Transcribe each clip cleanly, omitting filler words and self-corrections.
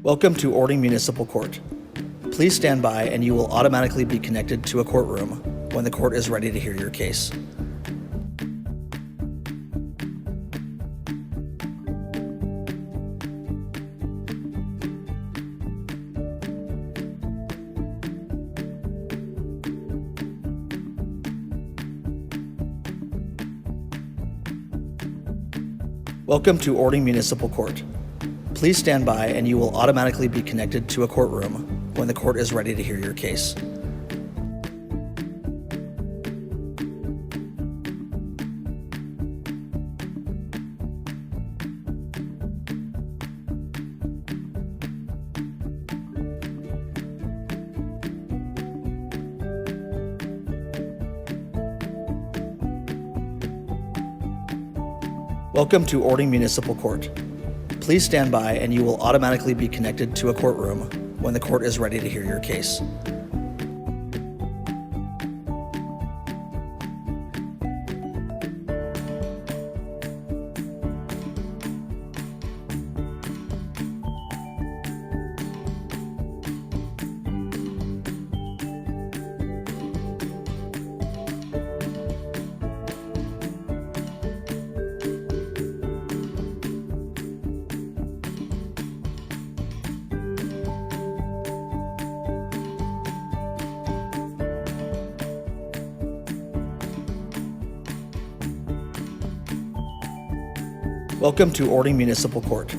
Welcome to Ording Municipal Court. Please stand by and you will automatically be connected to a courtroom when the court is ready to hear your case. Welcome to Ording Municipal Court. Please stand by and you will automatically be connected to a courtroom when the court is ready to hear your case. Welcome to Ording Municipal Court. Please stand by and you will automatically be connected to a courtroom when the court is ready to hear your case. Welcome to Ording Municipal Court.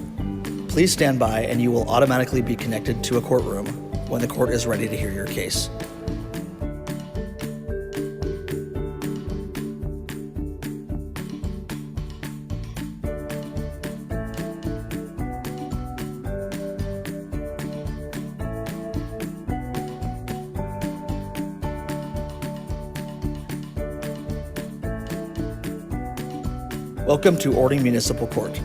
Please stand by and you will automatically be connected to a courtroom when the court is ready to hear your case. Welcome to Ording Municipal Court.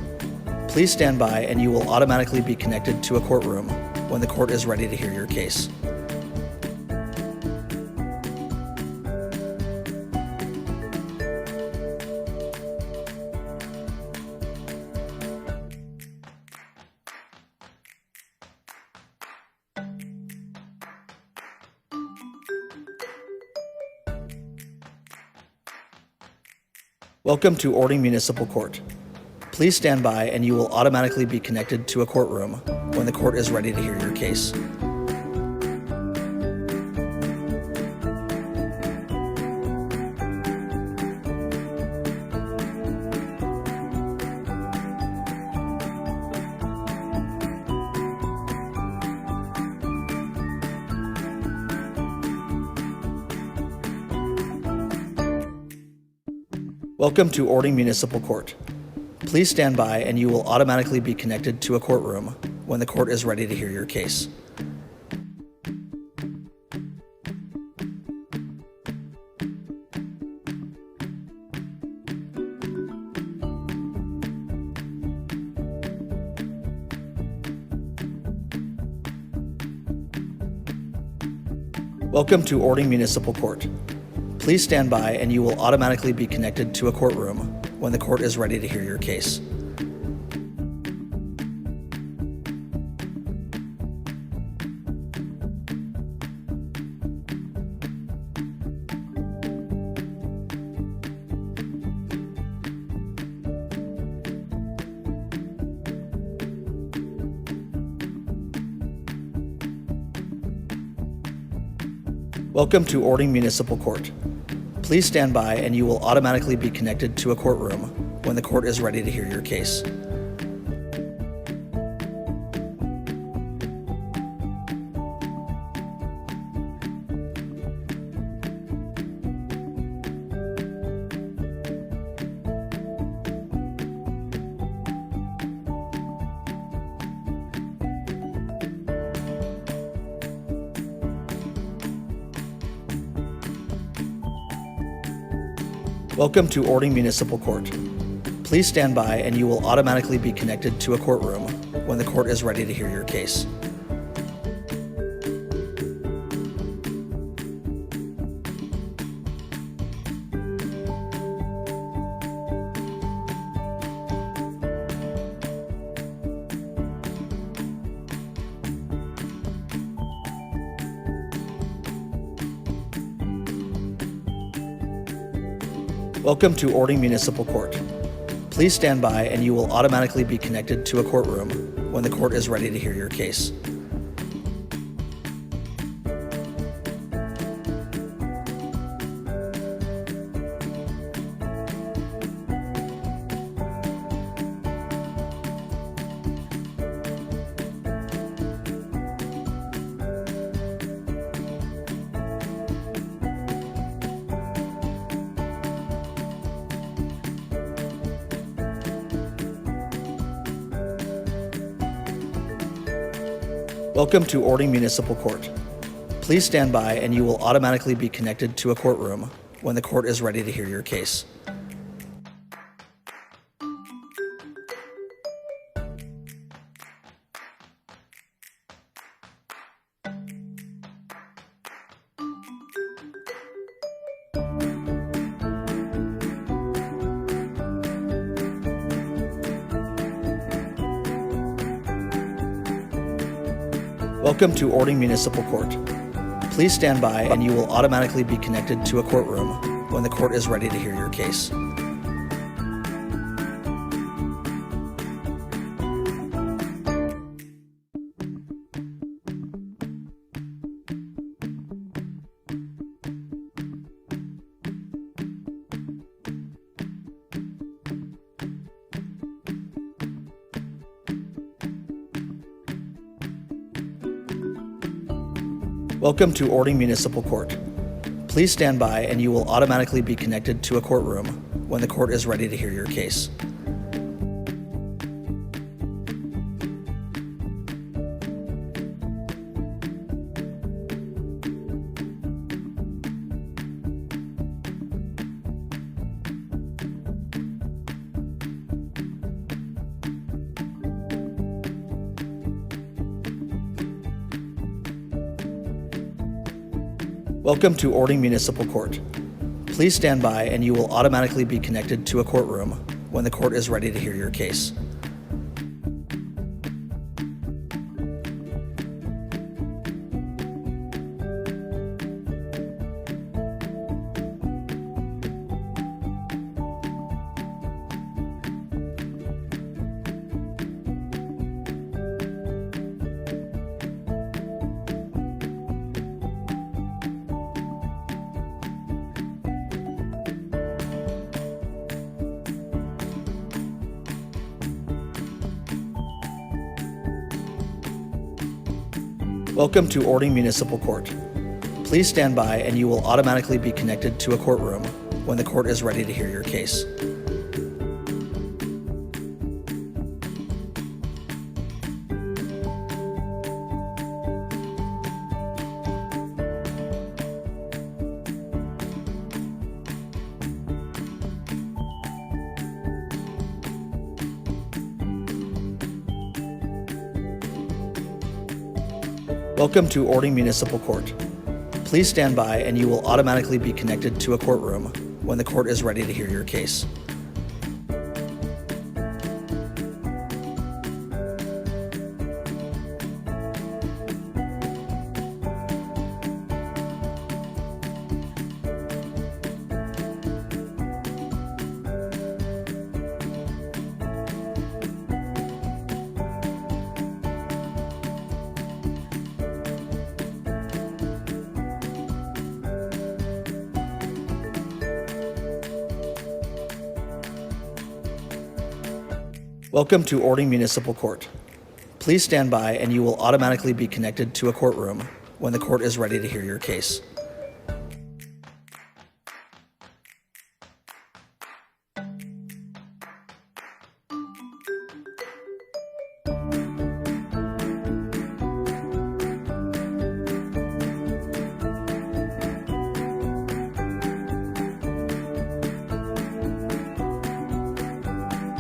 Please stand by and you will automatically be connected to a courtroom when the court is ready to hear your case. Welcome to Ording Municipal Court. Please stand by and you will automatically be connected to a courtroom when the court is ready to hear your case. Welcome to Ording Municipal Court. Please stand by and you will automatically be connected to a courtroom when the court is ready to hear your case. Welcome to Ording Municipal Court. Please stand by and you will automatically be connected to a courtroom when the court is ready to hear your case. Welcome to Ording Municipal Court. Please stand by and you will automatically be connected to a courtroom when the court is ready to hear your case. Welcome to Ording Municipal Court. Please stand by and you will automatically be connected to a courtroom when the court is ready to hear your case. Welcome to Ording Municipal Court. Please stand by and you will automatically be connected to a courtroom when the court is ready to hear your case. Welcome to Ording Municipal Court. Please stand by and you will automatically be connected to a courtroom when the court is ready to hear your case. Welcome to Ording Municipal Court. Please stand by and you will automatically be connected to a courtroom when the court is ready to hear your case. Welcome to Ording Municipal Court. Please stand by and you will automatically be connected to a courtroom when the court is ready to hear your case. Welcome to Ording Municipal Court. Please stand by and you will automatically be connected to a courtroom when the court is ready to hear your case. Welcome to Ording Municipal Court. Please stand by and you will automatically be connected to a courtroom when the court is ready to hear your case. Welcome to Ording Municipal Court. Please stand by and you will automatically be connected to a courtroom when the court is ready to hear your case. Welcome to Ording Municipal Court. Please stand by and you will automatically be connected to a courtroom when the court is ready to hear your case.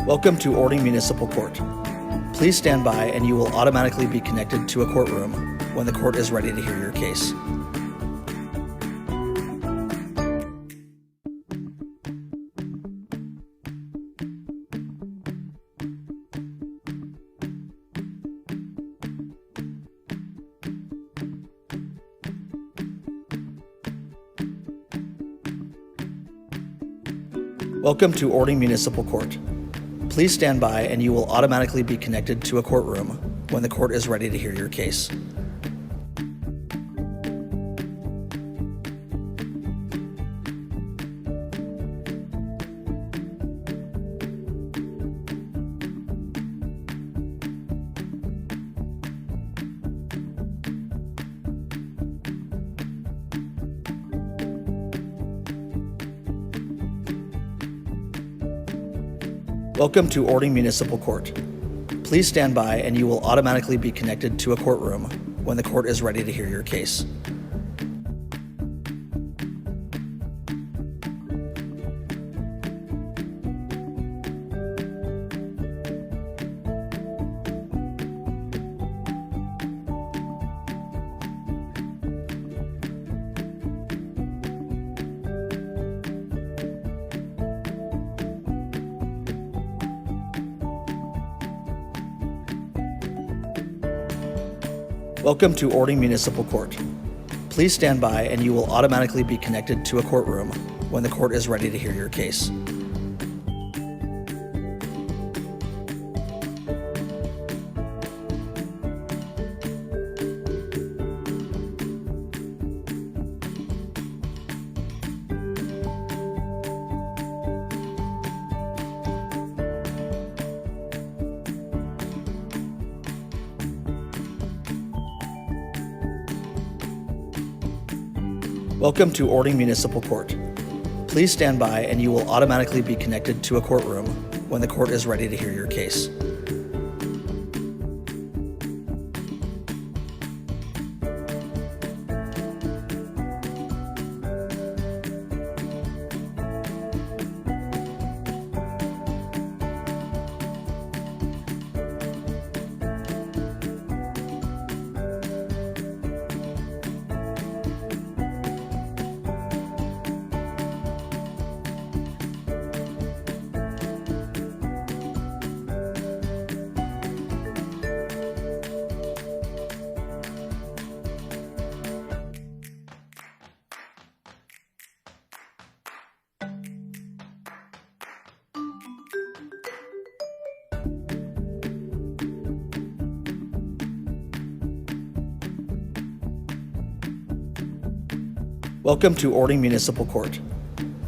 Welcome to Ording Municipal Court. Please stand by and you will automatically be connected to a courtroom when the court is ready to hear your case. Welcome to Ording Municipal Court. Please stand by and you will automatically be connected to a courtroom when the court is ready to hear your case. Welcome to Ording Municipal Court. Please stand by and you will automatically be connected to a courtroom when the court is ready to hear your case. Welcome to Ording Municipal Court. Please stand by and you will automatically be connected to a courtroom when the court is ready to hear your case. Welcome to Ording Municipal Court. Please stand by and you will automatically be connected to a courtroom when the court is ready to hear your case. Welcome to Ording Municipal Court.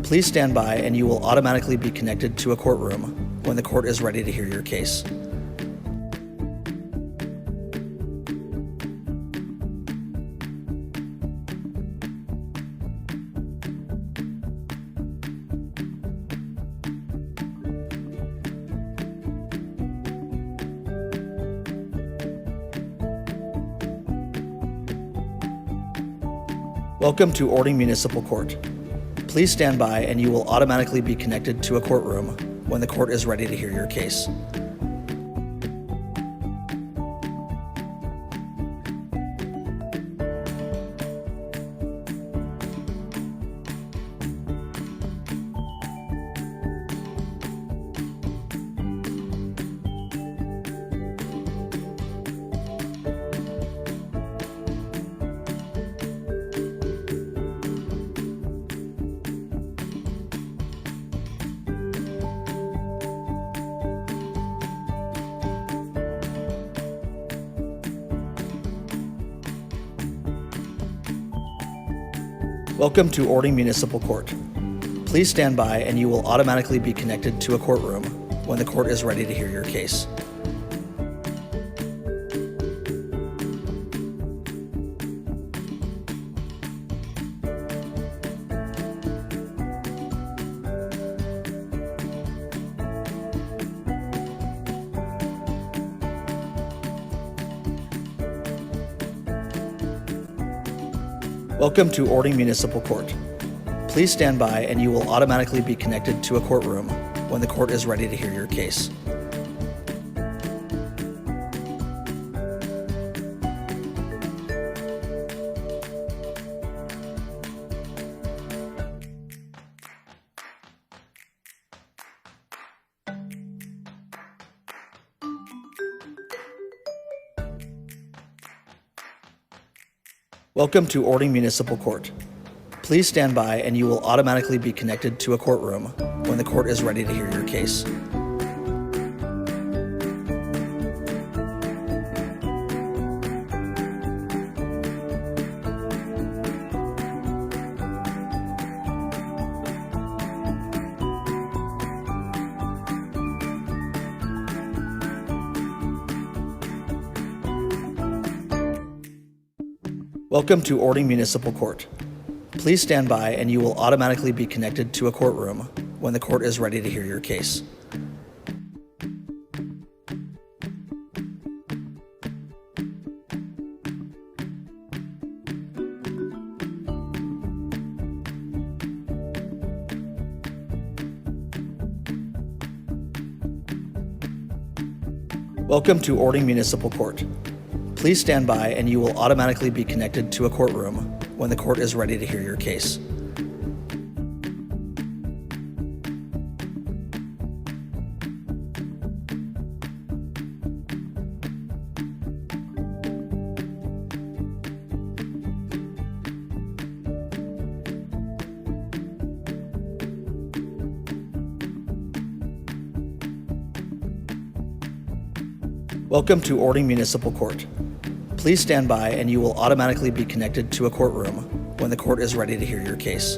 Please stand by and you will automatically be connected to a courtroom when the court is ready to hear your case. Welcome to Ording Municipal Court. Please stand by and you will automatically be connected to a courtroom when the court is ready to hear your case. Welcome to Ording Municipal Court. Please stand by and you will automatically be connected to a courtroom when the court is ready to hear your case. Welcome to Ording Municipal Court. Please stand by and you will automatically be connected to a courtroom when the court is ready to hear your case. Welcome to Ording Municipal Court. Please stand by and you will automatically be connected to a courtroom when the court is ready to hear your case. Welcome to Ording Municipal Court. Please stand by and you will automatically be connected to a courtroom when the court is ready to hear your case. Welcome to Ording Municipal Court. Please stand by and you will automatically be connected to a courtroom when the court is ready to hear your case. Welcome to Ording Municipal Court. Please stand by and you will automatically be connected to a courtroom when the court is ready to hear your case.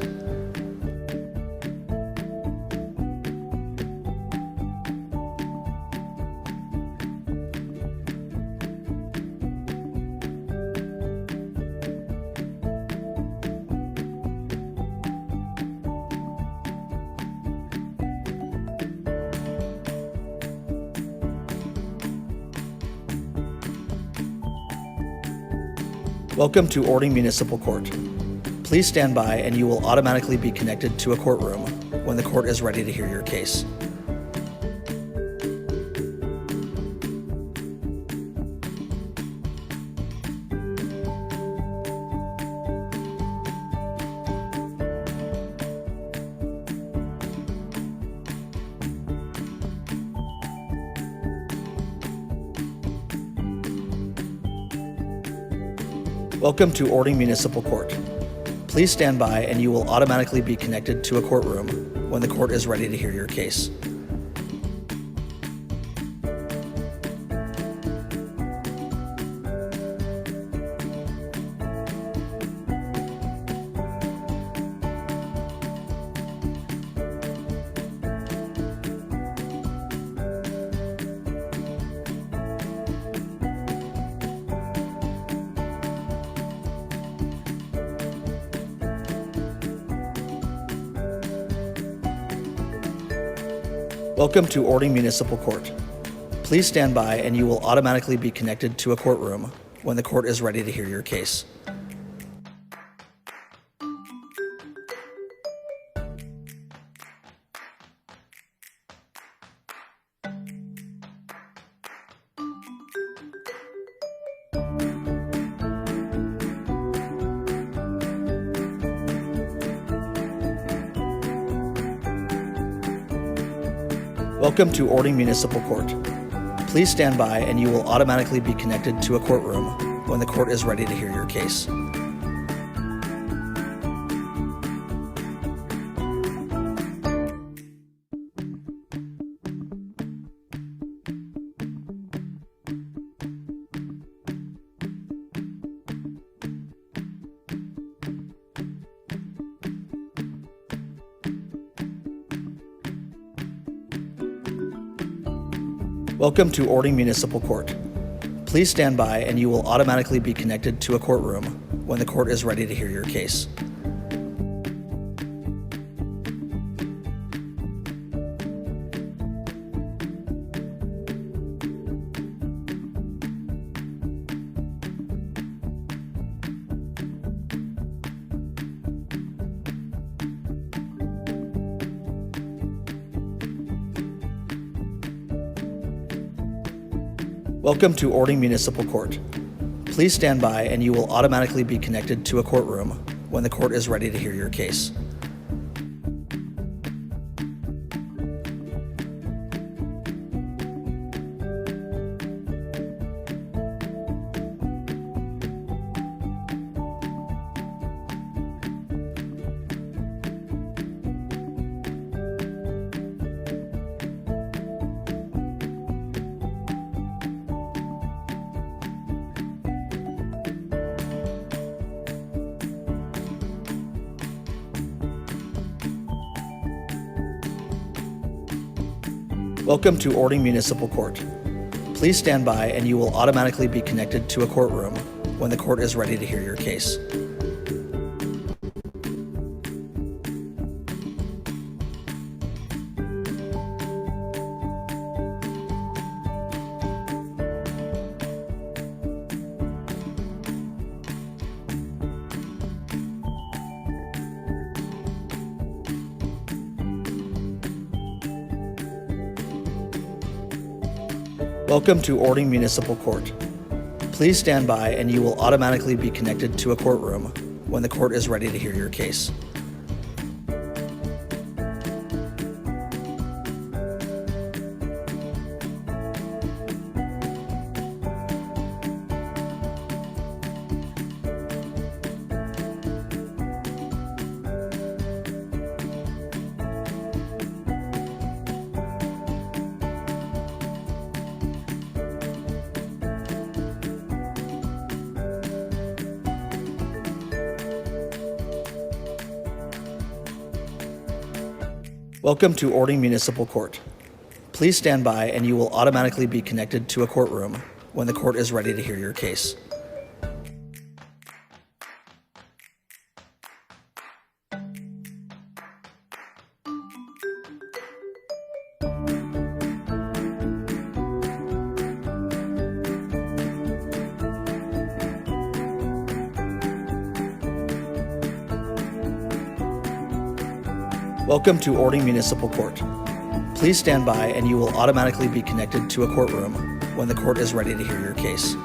Welcome to Ording Municipal Court. Please stand by and you will automatically be connected to a courtroom when the court is ready to hear your case. Welcome to Ording Municipal Court. Please stand by and you will automatically be connected to a courtroom when the court is ready to hear your case. Welcome to Ording Municipal Court. Please stand by and you will automatically be connected to a courtroom when the court is ready to hear your case. Welcome to Ording Municipal Court. Please stand by and you will automatically be connected to a courtroom when the court is ready to hear your case. Welcome to Ording Municipal Court. Please stand by and you will automatically be connected to a courtroom when the court is ready to hear your case. Welcome to Ording Municipal Court. Please stand by and you will automatically be connected to a courtroom when the court is ready to hear your case. Welcome to Ording Municipal Court. Please stand by and you will automatically be connected to a courtroom when the court is ready to hear your case. Welcome to Ording Municipal Court. Please stand by and you will automatically be connected to a courtroom when the court is ready to hear your case. Welcome to Ording Municipal Court. Please stand by and you will automatically be connected to a courtroom when the court is ready to hear your case. Welcome to Ording Municipal Court. Please stand by and you will automatically be connected to a courtroom when the court is ready to hear your case.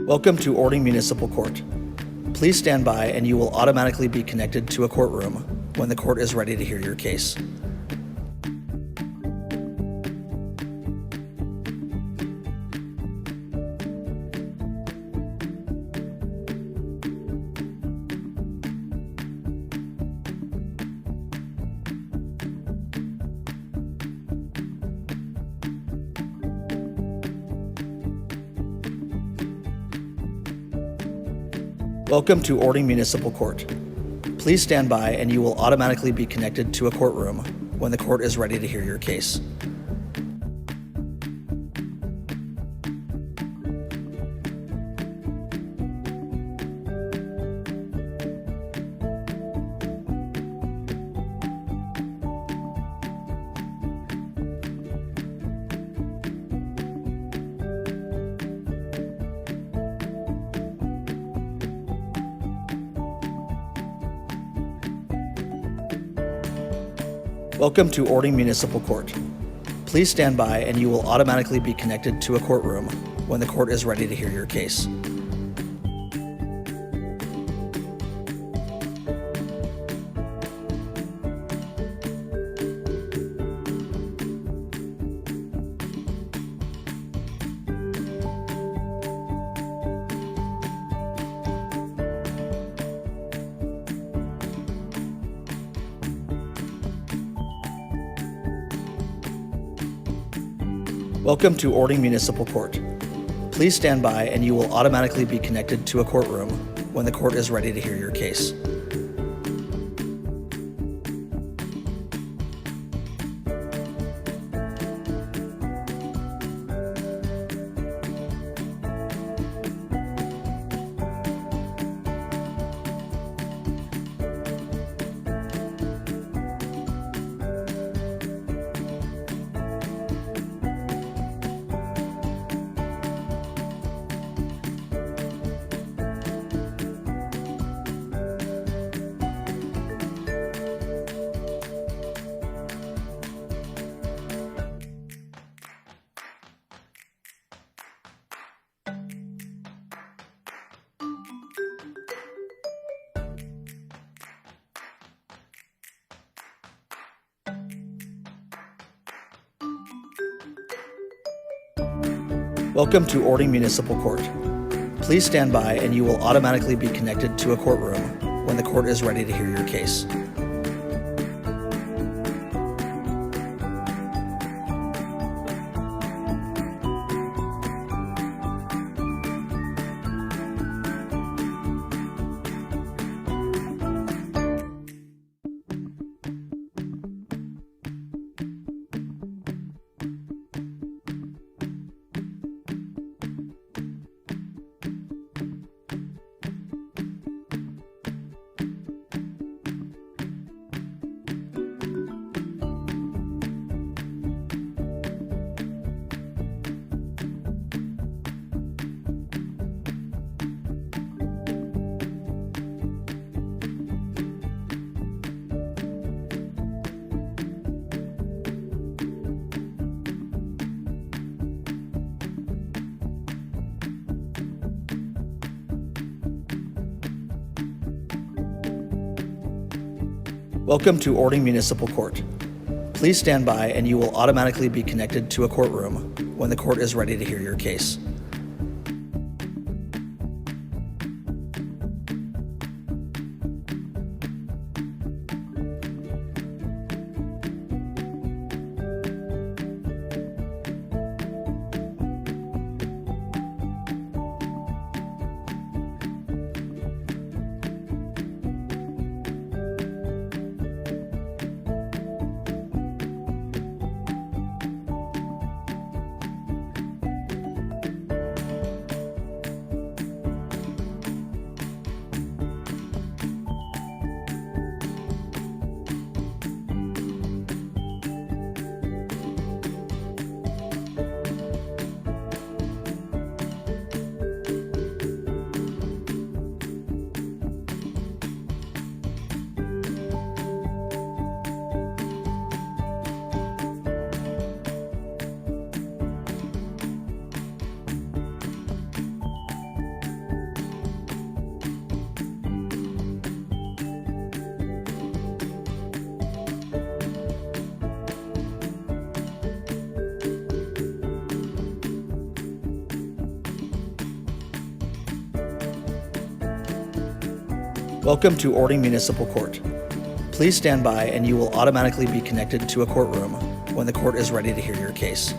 Welcome to Ording Municipal Court. Please stand by and you will automatically be connected to a courtroom when the court is ready to hear your case. Welcome to Ording Municipal Court. Please stand by and you will automatically be connected to a courtroom when the court is ready to hear your case. Welcome to Ording Municipal Court. Please stand by and you will automatically be connected to a courtroom when the court is ready to hear your case. Welcome to Ording Municipal Court. Please stand by and you will automatically be connected to a courtroom when the court is ready to hear your case. Welcome to Ording Municipal Court. Please stand by and you will automatically be connected to a courtroom when the court is ready to hear your case. Welcome to Ording Municipal Court. Please stand by and you will automatically be connected to a courtroom when the court is ready to hear your case. Welcome to Ording Municipal Court. Please stand by and you will automatically be connected to a courtroom when the court is ready to hear your case.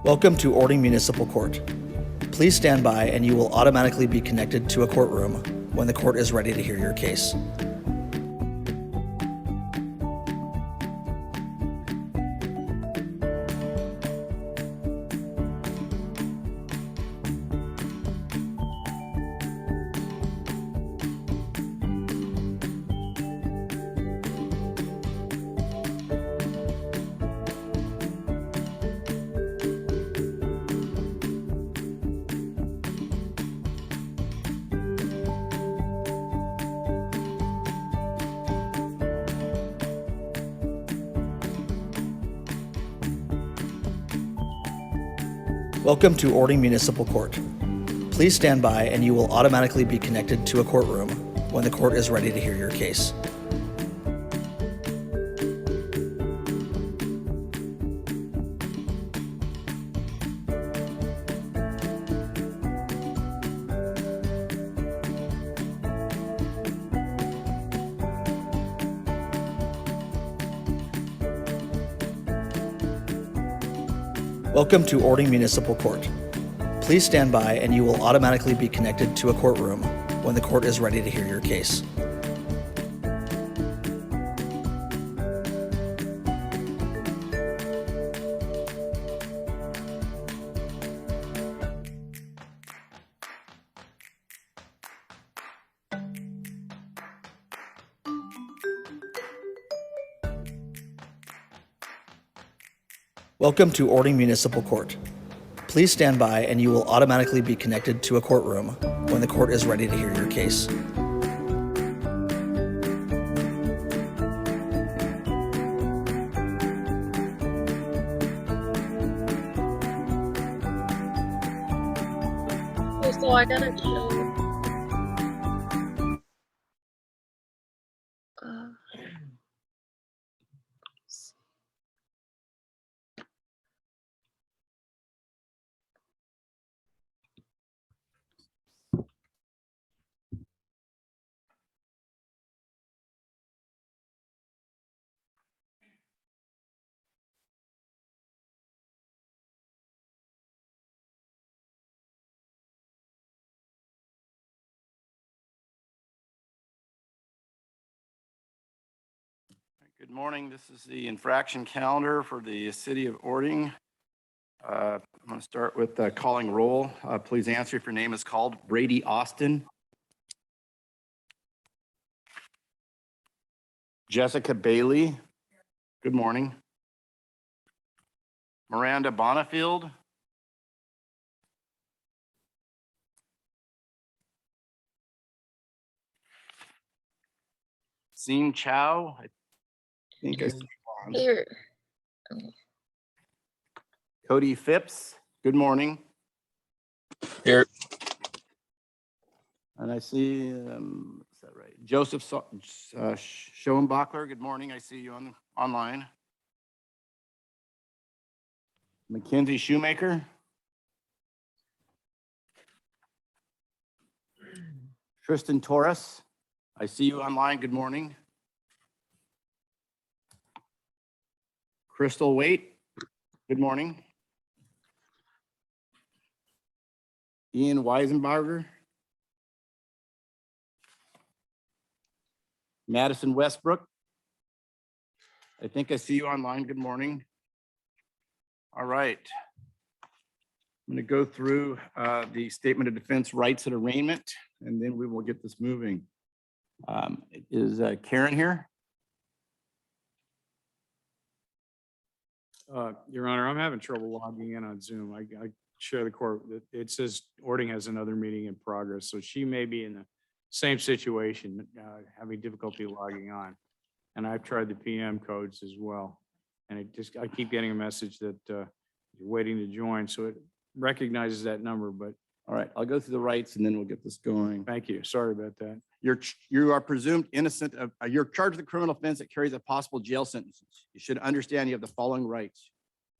Welcome to Ording Municipal Court. Please stand by and you will automatically be connected to a courtroom when the court is ready to hear your case. Welcome to Ording Municipal Court. Please stand by and you will automatically be connected to a courtroom when the court is ready to hear your case. Welcome to Ording Municipal Court. Please stand by and you will automatically be connected to a courtroom when the court is ready to hear your case. Welcome to Ording Municipal Court. Please stand by and you will automatically be connected to a courtroom when the court is ready to hear your case. So I gotta chill. Good morning. This is the infraction calendar for the city of Orting. I'm going to start with calling roll. Please answer if your name is called. Brady Austin. Jessica Bailey. Good morning. Miranda Bonifield. Sean Chow. I think I see you on. Here. Cody Phipps. Good morning. Here. And I see, is that right? Joseph Schoenbachler. Good morning. I see you online. Mackenzie Shoemaker. Tristan Torres. I see you online. Good morning. Crystal Waite. Good morning. Ian Weisenbarger. Madison Westbrook. I think I see you online. Good morning. All right. I'm going to go through the statement of defense rights at arraignment, and then we will get this moving. Is Karen here? Your Honor, I'm having trouble logging in on Zoom. I share the court. It says Orting has another meeting in progress, so she may be in the same situation, having difficulty logging on. And I've tried the PM codes as well. And I keep getting a message that you're waiting to join. So it recognizes that number, but. All right, I'll go through the rights and then we'll get this going. Thank you. Sorry about that. You are presumed innocent of, you're charged with a criminal offense that carries a possible jail sentence. You should understand you have the following rights.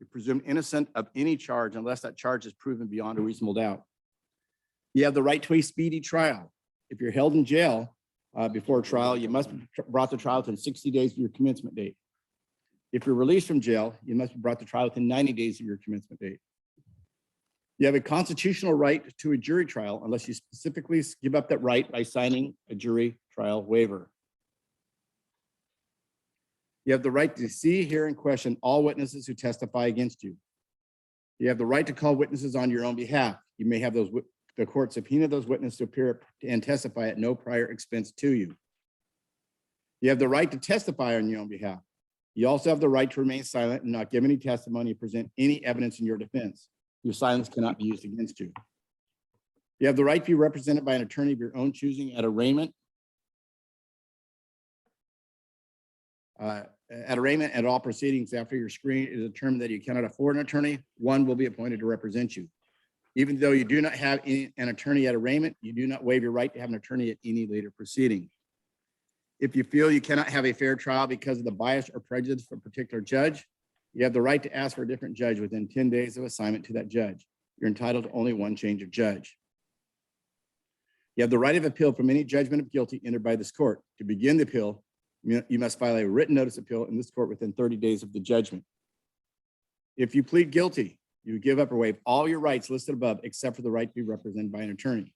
You're presumed innocent of any charge unless that charge is proven beyond a reasonable doubt. You have the right to a speedy trial. If you're held in jail before trial, you must be brought to trial within 60 days of your commencement date. If you're released from jail, you must be brought to trial within 90 days of your commencement date. You have a constitutional right to a jury trial unless you specifically give up that right by signing a jury trial waiver. You have the right to see, hear, and question all witnesses who testify against you. You have the right to call witnesses on your own behalf. You may have the court subpoena those witnesses to appear and testify at no prior expense to you. You have the right to testify on your own behalf. You also have the right to remain silent and not give any testimony or present any evidence in your defense. Your silence cannot be used against you. You have the right to be represented by an attorney of your own choosing at arraignment. And all proceedings after your screen is determined that you cannot afford an attorney, one will be appointed to represent you. Even though you do not have an attorney at arraignment, you do not waive your right to have an attorney at any later proceeding. If you feel you cannot have a fair trial because of the bias or prejudice of a particular judge, you have the right to ask for a different judge within 10 days of assignment to that judge. You're entitled to only one change of judge. You have the right of appeal from any judgment of guilty entered by this court. To begin the appeal, you must file a written notice of appeal in this court within 30 days of the judgment. If you plead guilty, you give up or waive all your rights listed above except for the right to be represented by an attorney.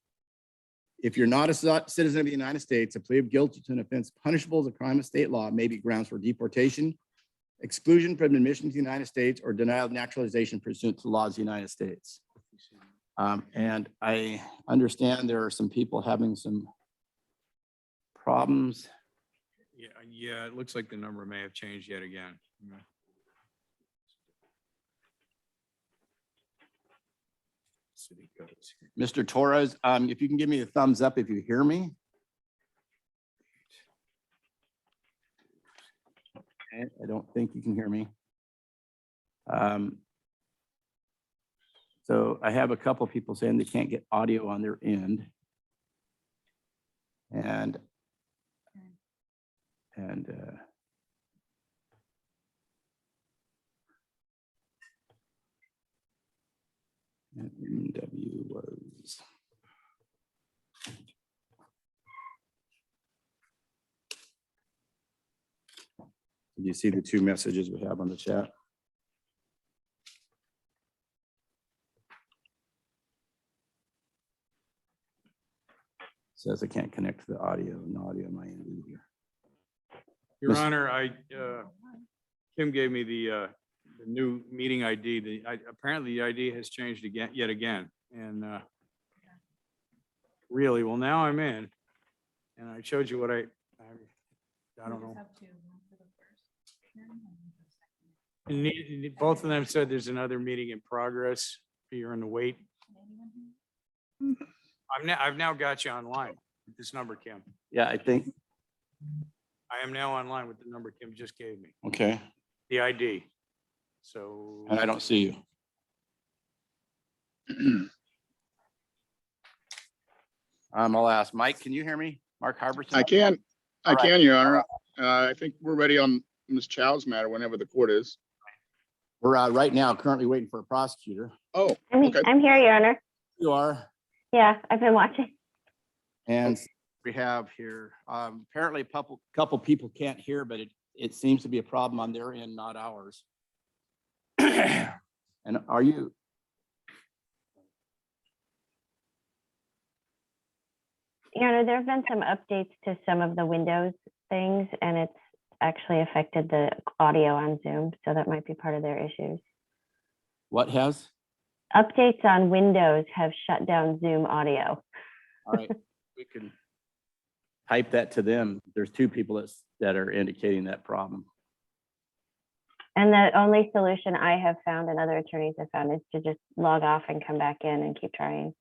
If you're not a citizen of the United States, a plea of guilty to an offense punishable as a crime of state law may be grounds for deportation, exclusion from admission to the United States, or denial of naturalization pursuant to the laws of the United States. And I understand there are some people having some problems. Yeah, it looks like the number may have changed yet again. City codes. Mr. Torres, if you can give me a thumbs up if you hear me. I don't think you can hear me. So I have a couple of people saying they can't get audio on their end. And MW was. Do you see the two messages we have on the chat? Says I can't connect to the audio, no audio on my end either. Your Miss- Honor, Kim gave me the new meeting ID. Apparently the ID has changed yet again. And really, well, now I'm in. And I showed you what I don't know. And both of them said there's another meeting in progress. You're in the wait. I've now got you online with this number, Kim. Yeah, I think, I am now online with the number Kim just gave me, okay, the ID. So. and I don't see you. I'll ask Mike, can you hear me? Mark Harbison? I can, All right. Your Honor. I think we're ready on Ms. Chow's matter whenever the court is. We're right now currently waiting for a prosecutor. Oh, I'm, okay. I'm here, Your Honor. You are. Yeah, I've been watching. And we have here, apparently a couple people can't hear, but it seems to be a problem on their end, not ours. And are you? Your Honor, there have been some updates to some of the Windows things, and it's actually affected the audio on Zoom, so that might be part of their issues. What has? Updates on Windows have shut down Zoom audio. All right, we can type that to them. There's two people that are indicating that problem. And the only solution I have found and other attorneys have found is to just log off and come back in and keep trying.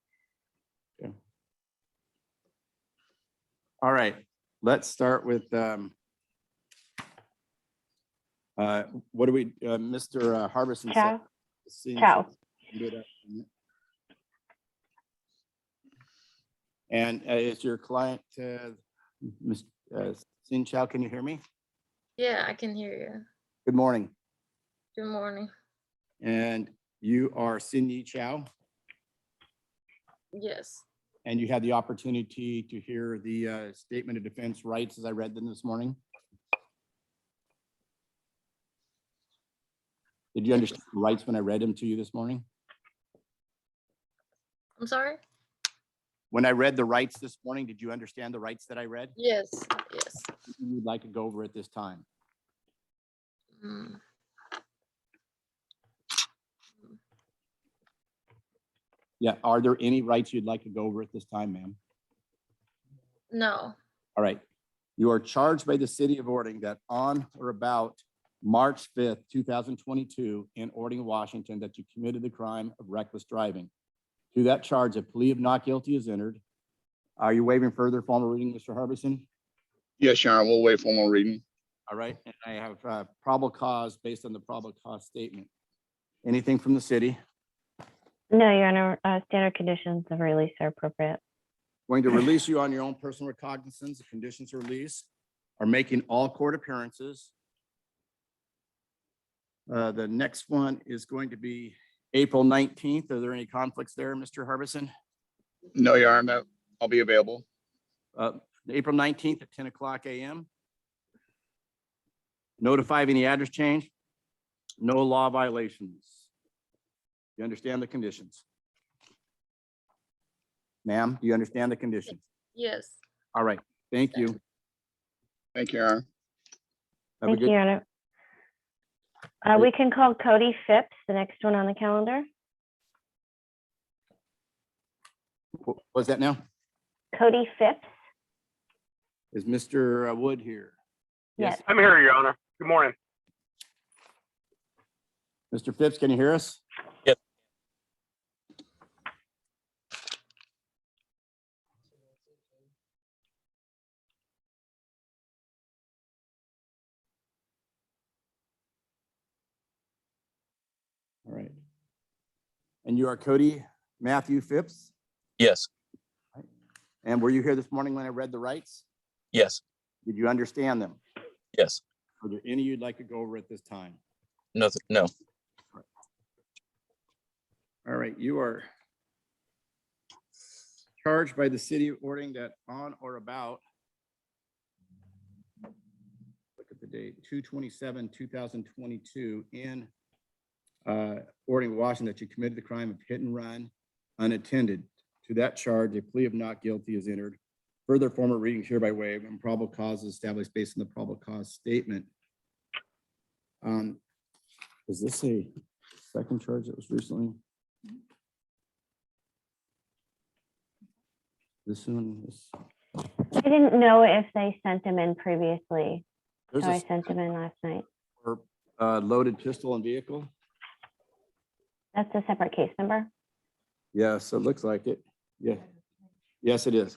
Okay. All right, let's start with, what do we, Mr. Harbison? Chow? said- Chow. And is your client, Ms. Sin Chow, can you hear me? Yeah, I can hear you. Good morning. Good morning. And you are Sin Yi Chow, Yes, and you had the opportunity to hear the statement of defense rights as I read them this morning. Did you understand the rights when I read them to you this morning? I'm sorry? When I read the rights this morning, did you understand the rights that I read? Yes, yes. You'd like to go over at this time? Mm. Yeah, are there any rights you'd like to go over at this time, ma'am? No, All right. You are charged by the city of Ording that on or about March 5th, 2022 in Ording, Washington, that you committed the crime of reckless driving. To that charge, a plea of not guilty is entered. Are you waiving further formal reading, Mr. Harbison? Yes, Your Honor, we'll wait for more reading. All right, and I have probable cause based on the probable cause statement. Anything from the city? No, Your Honor, standard conditions of release are appropriate. Going to release you on your own personal recognizance. The conditions of release are making all court appearances. The next one is going to be April 19th. Are there any conflicts there, Mr. Harbison? No, Your Honor, no, I'll be available. April 19th at 10 o'clock a.m. Notify of any address change. No law violations. You understand the conditions? Ma'am, do you understand the conditions? yes. All right, thank you. Thank you, Your Honor. Have a Thank you, good, Your Honor. We can call Cody Phipps, the next one on the calendar. what was that now? Cody Phipps? Is Mr. Wood here? Yes. I'm here, Your Honor. Good morning. Mr. Phipps, can you hear us? Yes. All right. And you are Cody Matthew Phipps? Yes, And were you here this morning when I read the rights? yes, Did you understand them? yes. Are there any you'd like to go over at this time? Nothing, no. All right, you are charged by the city of Ording that on or about, look at the date, 2/27/2022 in Ording, Washington, that you committed the crime of hit and run unattended. To that charge, a plea of not guilty is entered. Further formal readings hereby waived and probable cause is established based on the probable cause statement. Is this a second charge that was recently? This one is. I didn't know if they sent them in previously, There's so I a sent them in last night. loaded pistol and vehicle. That's a separate case number. Yes, it looks like it. Yeah. Yes, it is.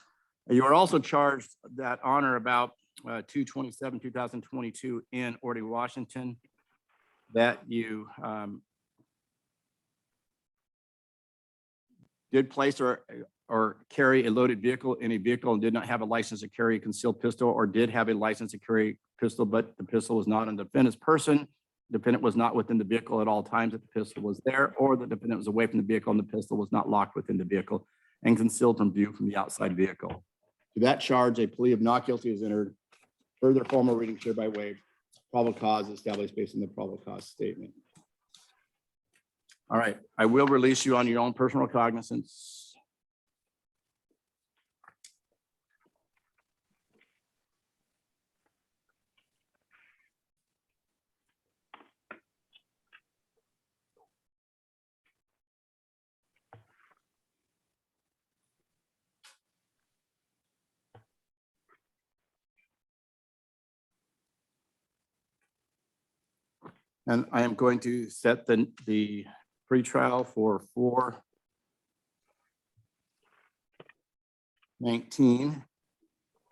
You are also charged that on or about 2/27/2022 in Ording, Washington, that you did place or carry a loaded vehicle in a vehicle and did not have a license to carry a concealed pistol, or did have a license to carry a pistol, but the pistol was not on the defendant's person. Defendant was not within the vehicle at all times that the pistol was there, or the defendant was away from the vehicle and the pistol was not locked within the vehicle and concealed from view from the outside vehicle. To that charge, a plea of not guilty is entered. Further formal readings hereby waived. Probable cause established based on the probable cause statement. All right, I will release you on your own personal cognizance. And I am going to set the pretrial for 4/19.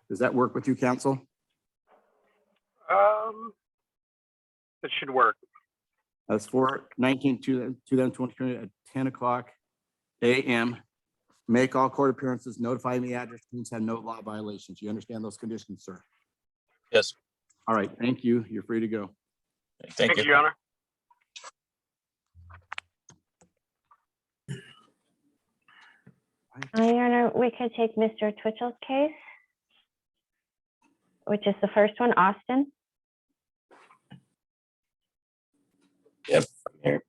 Does that work with you, counsel? It should work. That's 4/19/2022 at 10:00 a.m. Make all court appearances, notify me address, means have no law violations. You understand those conditions, sir? Yes. All right, thank you. You're free to go. Thank you. Your Honor. Your Honor, we could take Mr. Twitchell's case, which is the first one, Austin. Yep. Here.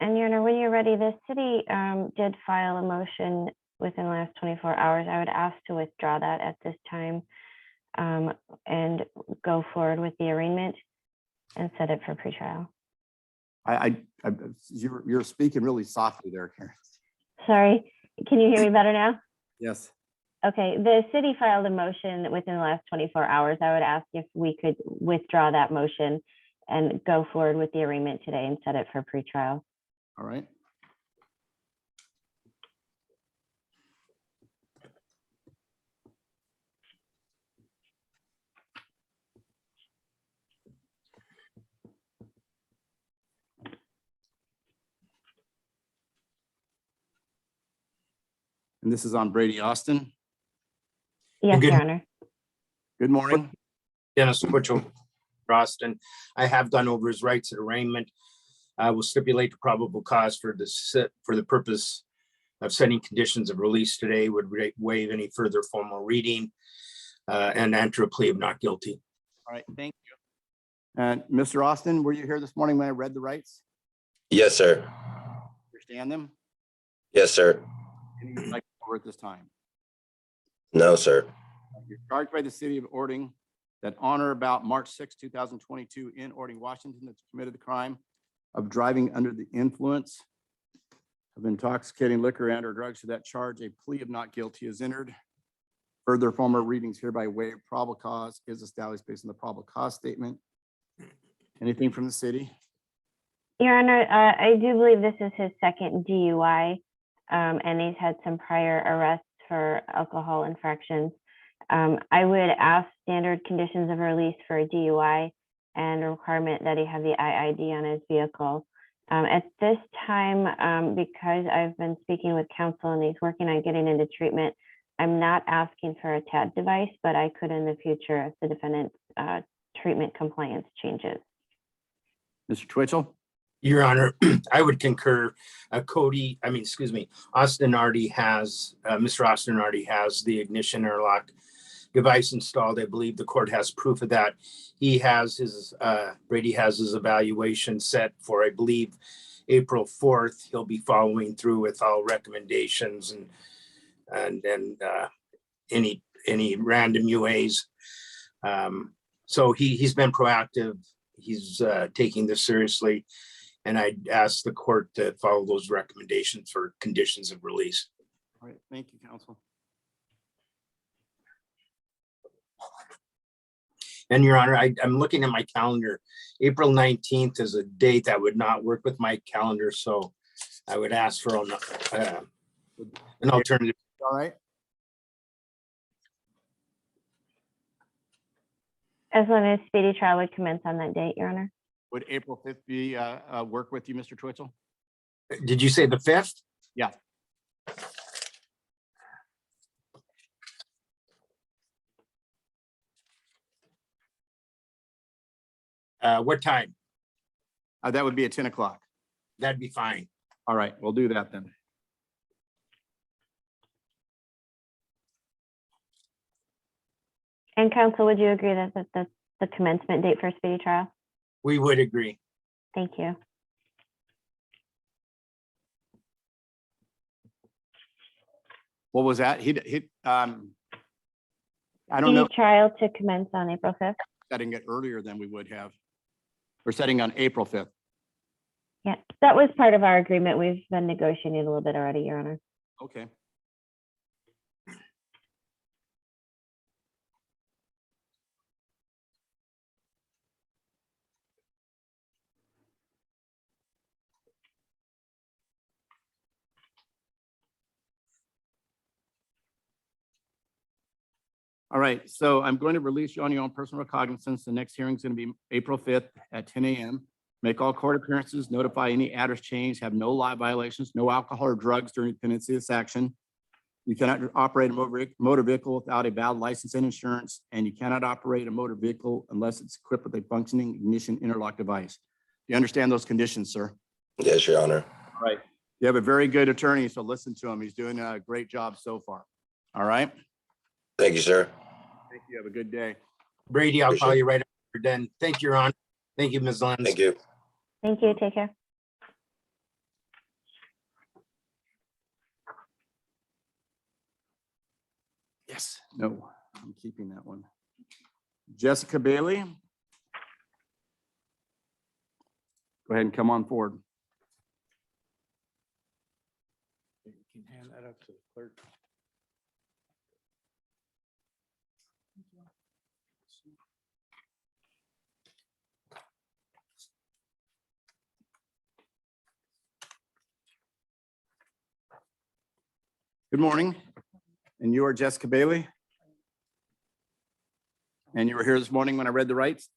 And Your Honor, when you're ready, the city did file a motion within the last 24 hours. I would ask to withdraw that at this time and go forward with the arraignment and set it for pretrial. You're speaking really softly there, Karen. Sorry, can you hear me better now? Yes. Okay, the city filed a motion within the last 24 hours. I would ask if we could withdraw that motion and go forward with the arraignment today and set it for pretrial. All right. And this is on Brady Austin. Yes, Good- Your Honor. Good morning. Dennis Twitchell, Austin. I have gone over his rights at arraignment. I will stipulate the probable cause for the purpose of setting conditions of release today, would waive any further formal reading and enter a plea of not guilty. All right, thank you. And Mr. Austin, were you here this morning when I read the rights? Yes, sir. Understand them? Yes, sir. Any you'd like to cover at this time? No, sir. You're charged by the city of Ording that on or about March 6, 2022 in Ording, Washington, that's committed the crime of driving under the influence of intoxicating liquor and or drugs. To that charge, a plea of not guilty is entered. Further formal readings hereby waived. Probable cause is established based on the probable cause statement. Anything from the city? Your Honor, I do believe this is his second DUI, and he's had some prior arrests for alcohol infractions. I would ask standard conditions of release for a DUI and a requirement that he have the IID on his vehicle. At this time, because I've been speaking with counsel and he's working on getting into treatment, I'm not asking for a TAD device, but I could in the future if the defendant's treatment compliance changes. Mr. Twitchell? Your Honor, I would concur. Mr. Austin already has the ignition airlock device installed. I believe the court has proof of that. He has his, Brady has his evaluation set for, I believe, April 4th, he'll be following through with all recommendations and any random UAs. So he's been proactive. He's taking this seriously. And I asked the court to follow those recommendations for conditions of release. All right, thank you, counsel. And Your Honor, I'm looking at my calendar. April 19th is a date that would not work with my calendar, so I would ask for an alternative. All right, As long as speedy trial would commence on that date, Your Honor. would April 5th be, work with you, Mr. Twitchell? Did you say the 5th? Yeah. What time? That would be at 10 o'clock. That'd be fine. All right, we'll do that then. And counsel, would you agree that that's the commencement date for speedy trial? We would agree. Thank you. What was that? I don't know, Speedy trial to commence on April 5th. setting it earlier than we would have. We're setting on April 5th. Yeah, that was part of our agreement. We've been negotiating a little bit already, Your Honor. Okay. All right, so I'm going to release you on your own personal recognizance. The next hearing is going to be April 5th at 10 a.m. Make all court appearances, notify any address change, have no law violations, no alcohol or drugs during pendency of this action. You cannot operate a motor vehicle without a valid license and insurance, and you cannot operate a motor vehicle unless it's equipped with a functioning ignition interlock device. Do you understand those conditions, sir? Yes, Your Honor. All right. You have a very good attorney, so listen to him. He's doing a great job so far. All right. Thank you, sir. Thank you. Have a good day. Brady, I'll call Appreciate it. you right after then. Thank you, Your Honor. Thank you, Ms. Lenz. Thank you. Thank you. Take care. Yes. No, I'm keeping that one. Jessica Bailey. Go ahead and come on forward. You can hand that up to the clerk. Good morning. And you are Jessica Bailey? And you were here this morning when I read the rights?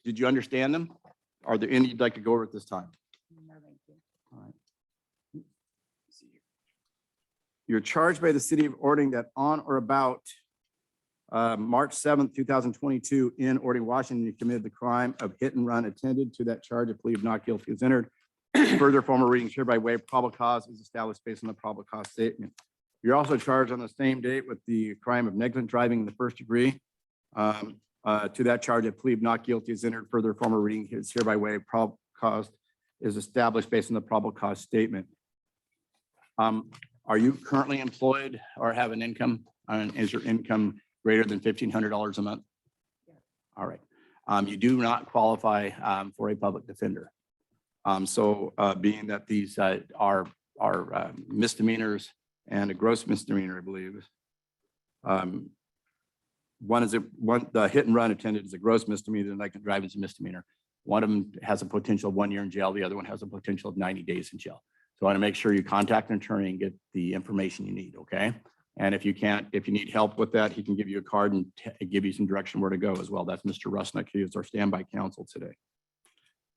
Did you understand them? Are there any you'd like to go over at this time? No, thank you. All right. You're charged by the city of Ording that on or about March 7th, 2022 in Ording, Washington, you committed the crime of hit and run. Attended to that charge, a plea of not guilty is entered. Further formal readings hereby waive probable cause is established based on the probable cause statement. You're also charged on the same date with the crime of negligent driving in the first degree. To that charge, a plea of not guilty is entered. Further formal reading is hereby waived. Probable cause is established based on the probable cause statement. Are you currently employed or have an income? Is your income greater than $1,500 a month? Yes. All right. You do not qualify for a public defender. Being that these are misdemeanors and a gross misdemeanor, I believe. The hit and run attended is a gross misdemeanor, and negligent driving is a misdemeanor. One of them has a potential of 1 year in jail. The other one has a potential of 90 days in jail. So I want to make sure you contact an attorney and get the information you need, okay? And if you need help with that, he can give you a card and give you some direction where to go as well. That's Mr. Rusnick. He is our standby counsel today.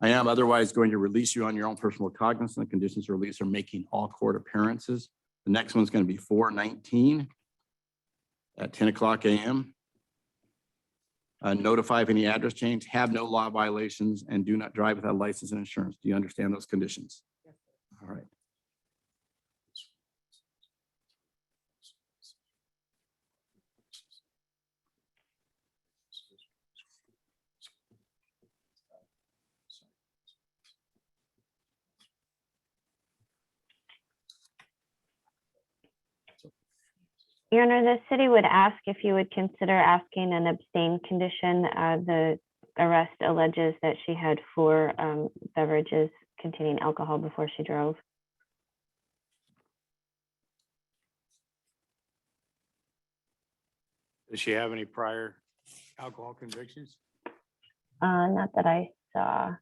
I am otherwise going to release you on your own personal cognizance. The conditions of release are making all court appearances. The next one's going to be 4/19 at 10 o'clock a.m. Notify of any address change, have no law violations, and do not drive without license and insurance. Do you understand those conditions? Yes, sir. All right. Your Honor, the city would ask if you would consider asking an abstain condition. The arrest alleges that she had 4 beverages containing alcohol before she drove. Does she have any prior alcohol convictions? Not that I saw.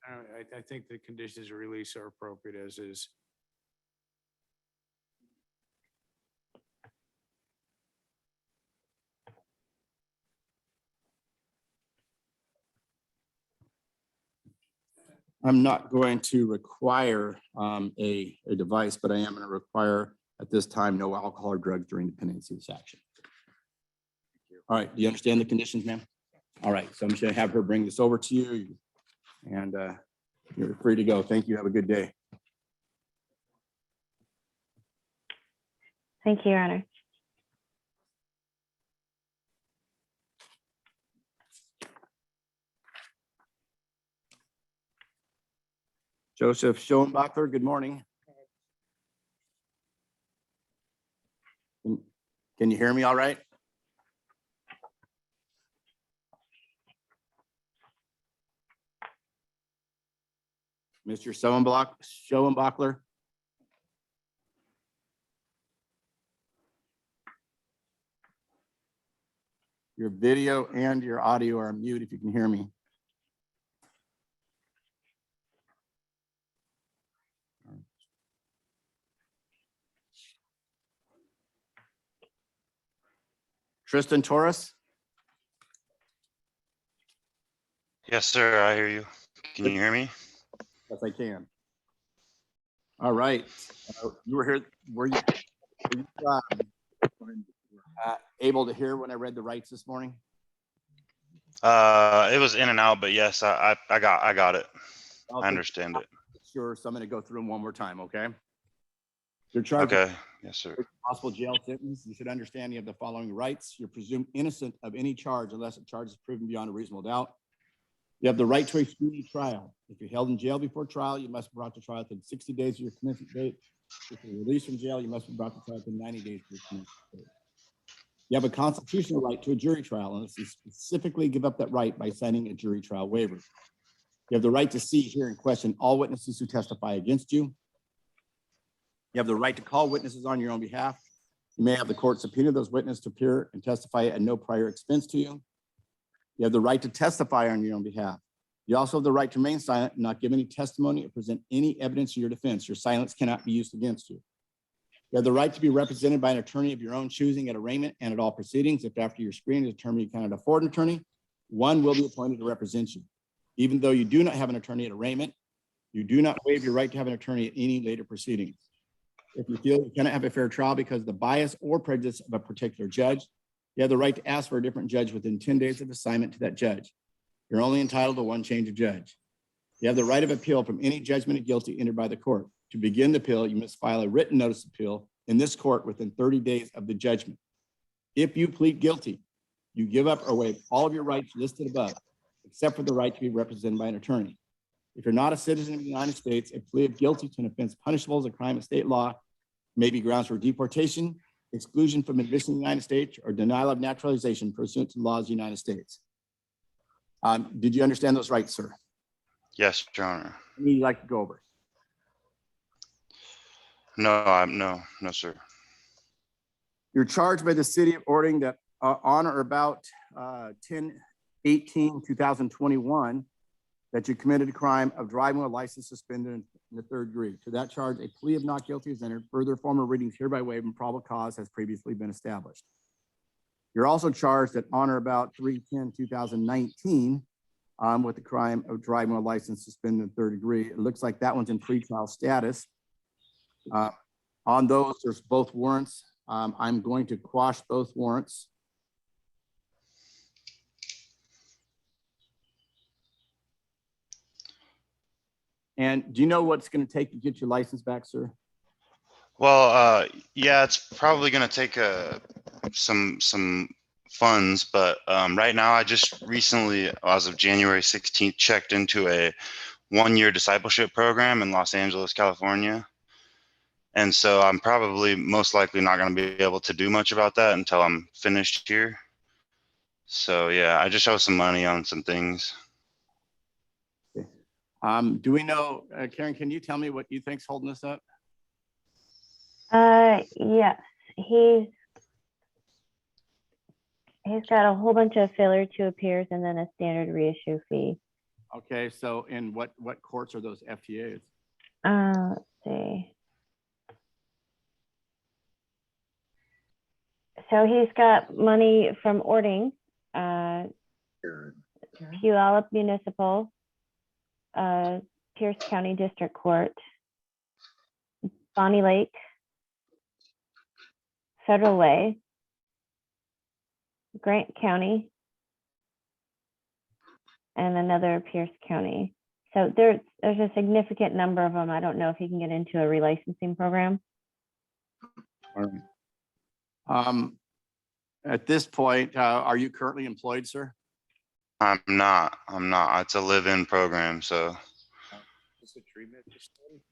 I think the conditions of release are appropriate as is. I'm not going to require a device, but I am going to require at this time no alcohol or drugs during the pendency of this action. All right, do you understand the conditions, ma'am? All right, so I'm just going to have her bring this over to you, and you're free to go. Thank you. Have a good day. Thank you, Your Honor. Joseph Schoenbacher, good morning. Can you hear me all right? Mr. Schoenbachler? Your video and your audio are mute if you can hear me. Tristan Torres? Yes, sir. I hear you. Can you hear me? Yes, I can. All right. You were here, were you able to hear when I read the rights this morning? It was in and out, but yes, I got it. Okay. I understand it. Sure, so I'm going to go through them one more time, okay? You're charged with Okay. Yes, sir. possible jail sentence. You should understand you have the following rights. You're presumed innocent of any charge unless a charge is proven beyond a reasonable doubt. You have the right to a speedy trial. If you're held in jail before trial, you must be brought to trial within 60 days of your commencement date. If you're released from jail, you must be brought to trial within 90 days of your commencement date. You have a constitutional right to a jury trial unless you specifically give up that right by signing a jury trial waiver. You have the right to see, hear, and question all witnesses who testify against you. You have the right to call witnesses on your own behalf. You may have the court subpoena those witnesses to appear and testify at no prior expense to you. You have the right to testify on your own behalf. You also have the right to remain silent and not give any testimony or present any evidence in your defense. Your silence cannot be used against you. You have the right to be represented by an attorney of your own choosing at arraignment and at all proceedings. If after your screening is determined you cannot afford an attorney, one will be appointed to represent you. Even though you do not have an attorney at arraignment, you do not waive your right to have an attorney at any later proceedings. If you feel you cannot have a fair trial because of the bias or prejudice of a particular judge, you have the right to ask for a different judge within 10 days of assignment to that judge. You're only entitled to one change of judge. You have the right of appeal from any judgment of guilty entered by the court. To begin the appeal, you must file a written notice of appeal in this court within 30 days of the judgment. If you plead guilty, you give up or waive all of your rights listed above, except for the right to be represented by an attorney. If you're not a citizen of the United States, a plea of guilty to an offense punishable as a crime of state law may be grounds for deportation, exclusion from admission to the United States, or denial of naturalization pursuant to the laws of the United States. Did you understand those rights, sir? Yes, Your Honor. Any you'd like to go over? No, sir. You're charged by the city of Ording that on or about 10/18/2021, that you committed a crime of driving with a license suspended in the 3rd degree. To that charge, a plea of not guilty is entered. Further formal readings hereby waived and probable cause has previously been established. You're also charged that on or about 3/10/2019 with the crime of driving with a license suspended in the 3rd degree. It looks like that one's in pretrial status. On those, there's both warrants. I'm going to quash both warrants. And do you know what's going to take to get your license back, sir? Well, yeah, it's probably going to take some funds, but right now I just recently, as of January 16th, checked into a 1-year discipleship program in Los Angeles, California. And so I'm probably most likely not going to be able to do much about that until I'm finished here. So yeah, I just owe some money on some things. Do we know, Karen, can you tell me what you think's holding us up? Yes, he's got a whole bunch of failure to appears and then a standard reissue fee. Okay, so in what courts are those FTAs? Let's see. So he's got money from Ording, Puyallup Municipal, Pierce County District Court, Bonnie Lake, Federal Way, Grant County, and another Pierce County. So there's a significant number of them. I don't know if he can get into a relicensing program. All right. At this point, are you currently employed, sir? I'm not. It's a live-in program. So Is it treatment facility?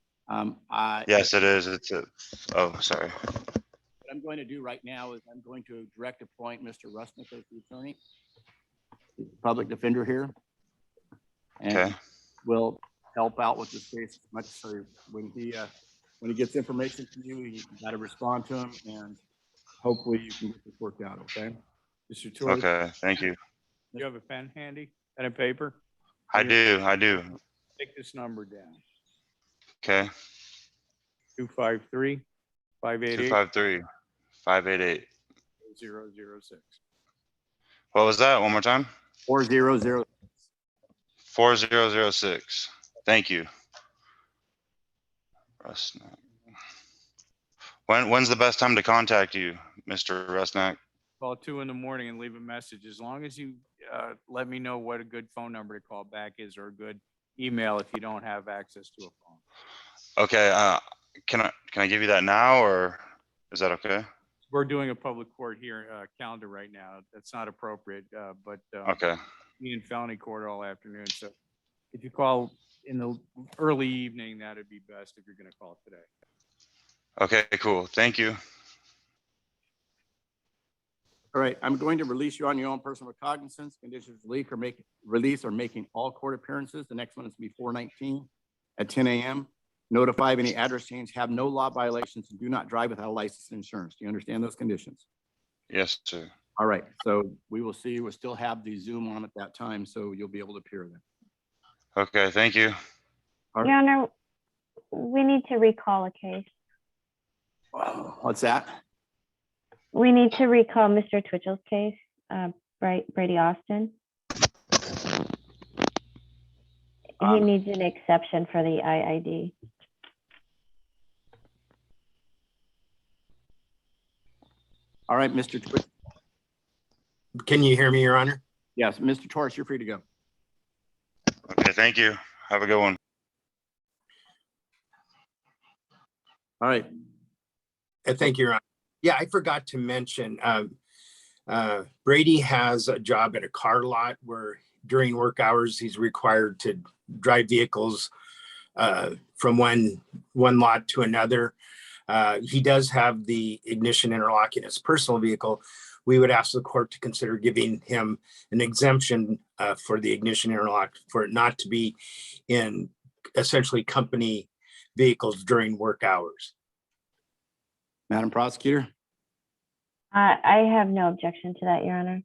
yes, it is. Oh, sorry. What I'm going to do right now is I'm going to direct appoint Mr. Rusnick as the attorney, the public defender here. And Okay. will help out with this case as much so when he gets information from you, you got to respond to him, and hopefully you can get this worked out. Okay. Mr. Torres, Okay. Thank you. you have a pen handy, pen and paper? I do. Take this number down. Okay. 253-588-0006. 253-588. What was that? One more time? 400. 4006. Thank you. Rusnak. When's the best time to contact you, Mr. Rusnak? Call 2 in the morning and leave a message. As long as you let me know what a good phone number to call back is, or a good email if you don't have access to a phone. Okay. Can I give you that now, or is that okay? We're doing a public court here calendar right now. That's not appropriate, but Okay. me and felony court all afternoon. So if you call in the early evening, that'd be best if you're going to call today. Okay, cool. Thank you. All right, I'm going to release you on your own personal recognizance. Conditions of release are making all court appearances. The next one is to be 4/19 at 10 a.m. Notify of any address change, have no law violations, and do not drive without a license and insurance. Do you understand those conditions? Yes, sir. All right, so we will see. We'll still have the Zoom on at that time, so you'll be able to appear then. Okay, thank you. All Your right. Honor, we need to recall a case. What's that? We need to recall Mr. Twitchell's case, Brady Austin. He needs an exception for the IID. All right, Mr. Twitch. Can you hear me, Your Honor? Yes, Mr. Torres, you're free to go. Okay, thank you. Have a good one. All right. Thank you, Your Honor. Yeah, I forgot to mention, Brady has a job at a car lot where during work hours, he's required to drive vehicles from one lot to another. He does have the ignition interlock in his personal vehicle. We would ask the court to consider giving him an exemption for the ignition interlock, for it not to be in essentially company vehicles during work hours. Madam Prosecutor. I have no objection to that, Your Honor.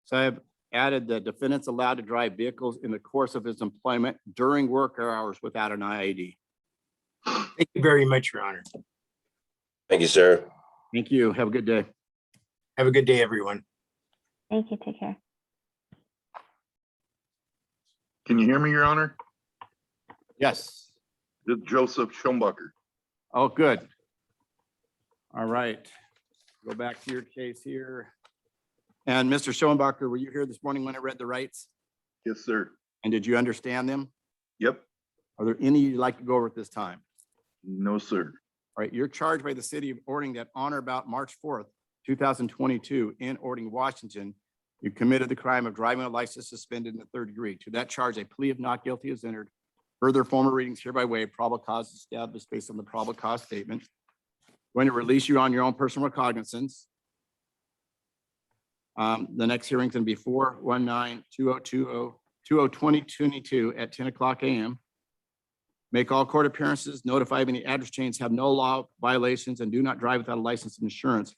So I have added the defendant's allowed to drive vehicles in the course of his employment during work hours without an IID. Thank you very much, Your Honor. Thank you, sir. Thank you. Have a good day. Have a good day, everyone. Thank you. Take care. Can you hear me, Your Honor? Yes. This is Joseph Schombacher. Oh, good. All right. Go back to your case here. And Mr. Schoenbacher, were you here this morning when I read the rights? Yes, sir. And did you understand them? Yep. Are there any you'd like to go over at this time? No, sir. All right, you're charged by the city of Ording that on or about March 4th, 2022 in Ording, Washington, you committed the crime of driving a license suspended in the third degree. To that charge, a plea of not guilty is entered. Further formal readings hereby waive, probable cause established based on the probable cause statement. Going to release you on your own personal recognizance. The next hearing is going to be 4/19/2022 at 10 o'clock a.m. Make all court appearances, notify of any address change, have no law violations, and do not drive without a license and insurance.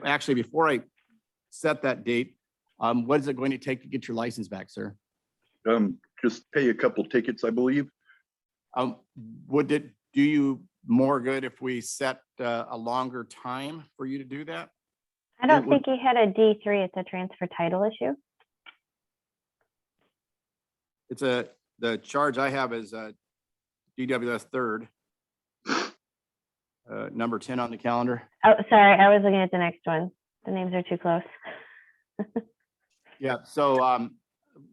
Actually, before I set that date, what is it going to take to get your license back, sir? Just pay a couple tickets, I believe. Would it do you more good if we set a longer time for you to do that? I don't think he had a D3. It's a transfer title issue. It's the charge I have is DWS third. Number 10 on the calendar. Oh, sorry. I was looking at the next one. The names are too close. Yeah, so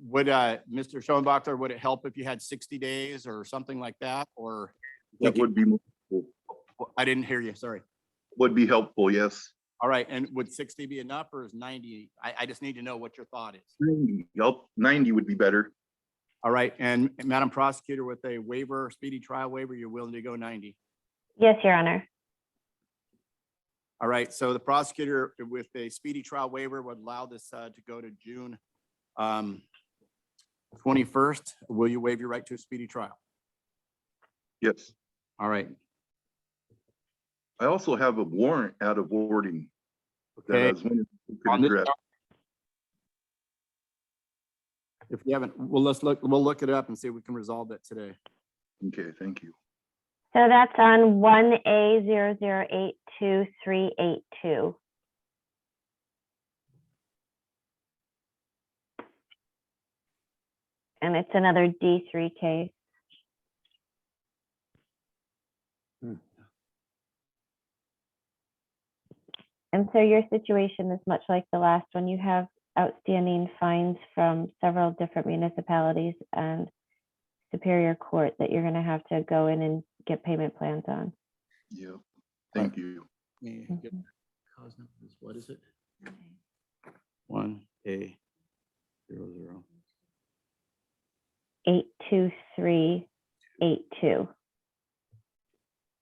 would Mr. Schoenbacher, would it help if you had 60 days or something like that? Or That would be, I didn't hear you, sorry. would be helpful, yes. All right, and would 60 be enough or is 90? I just need to know what your thought is. 90. Yep, 90 would be better. All right, and Madam Prosecutor, with a waiver, speedy trial waiver, you're willing to go 90? Yes, Your Honor. All right, so the prosecutor with a speedy trial waiver would allow this to go to June 21st. Will you waive your right to a speedy trial? Yes. All right. I also have a warrant out of Ording. that Okay. I was wondering if you could On this address. If you haven't, we'll look it up and see if we can resolve that today. Okay, thank you. So that's on 1A0082382. And it's another D3 case. And so your situation is much like the last one. You have outstanding fines from several different municipalities and Superior Court that you're going to have to go in and get payment plans on. Yeah, thank you. What is it? 1A00. 82382.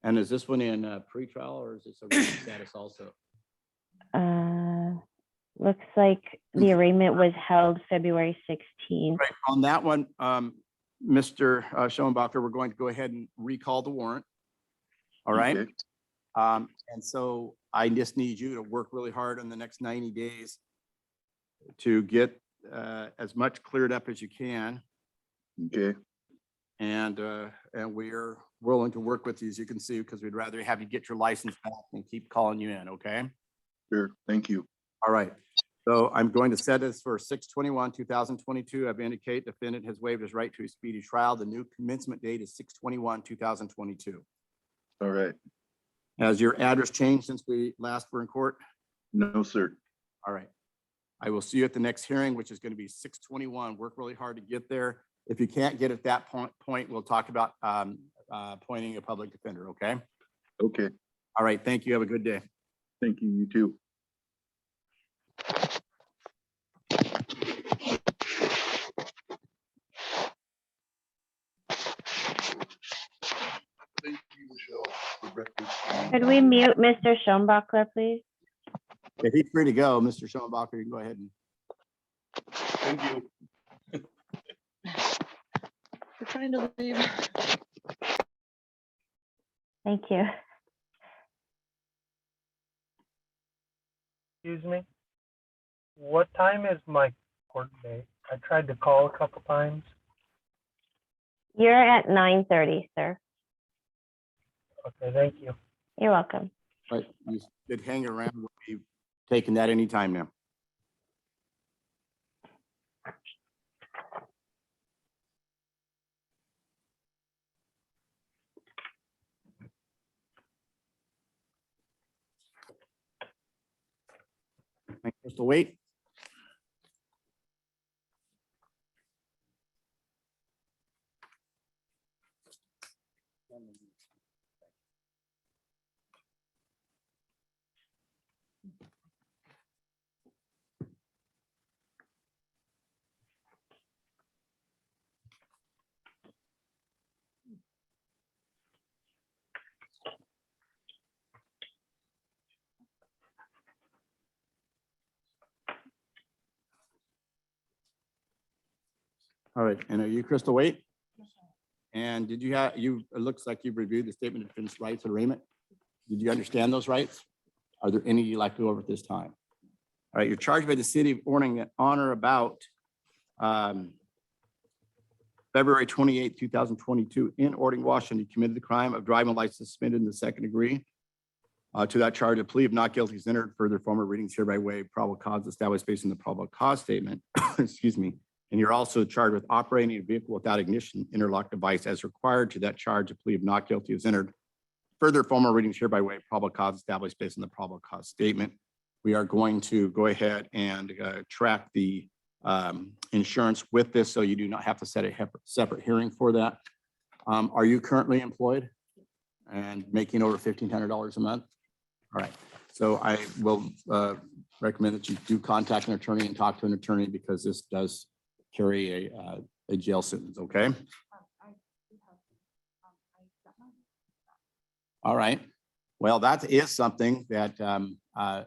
And is this one in pretrial or is this a release status also? Looks like the arraignment was held February 16th. Right, on that one, Mr. Schoenbacher, we're going to go ahead and recall the warrant. All right. Okay. And so I just need you to work really hard in the next 90 days to get as much cleared up as you can. Okay, And we're willing to work with you, as you can see, because we'd rather have you get your license back than keep calling you in, okay? sure, thank you. All right. So I'm going to set this for 6/21/2022. I've indicated defendant has waived his right to a speedy trial. The new commencement date is 6/21/2022. All right. Has your address changed since we last were in court? No, sir. All right. I will see you at the next hearing, which is going to be 6/21. Work really hard to get there. If you can't get at that point, we'll talk about appointing a public defender, okay? Okay, All right, thank you. Have a good day. thank you, you too. Thank you, Michelle, for breakfast. Could we mute Mr. Schoenbacher, please? If he's free to go, Mr. Schoenbacher, you can go ahead and. Thank you. We're trying to leave. Thank you. Excuse me? What time is my court date? I tried to call a couple times. You're at 9:30, sir. Okay, thank you. You're welcome. Right, you did hang around when we taking that anytime now. Thank you, Mr. Wait. All right, and are you Crystal Wait? And did you have, it looks like you've reviewed the statement of defense rights and arraignment. Did you understand those rights? Are there any you'd like to go over at this time? All right, you're charged by the city of Orning on or about February 28, 2022 in Orning, Washington. You committed the crime of driving license suspended in the second degree. To that charge, a plea of not guilty is entered. Further formal readings hereby waive probable cause established based on the probable cause statement. Excuse me. And you're also charged with operating a vehicle without ignition interlock device as required. To that charge, a plea of not guilty is entered. Further formal readings hereby waive probable cause established based on the probable cause statement. We are going to go ahead and track the insurance with this, so you do not have to set a separate hearing for that. Are you currently employed and making over $1,500 a month? All right, so I will recommend that you do contact an attorney and talk to an attorney, because this does carry a jail sentence, okay? All right, well, that is something that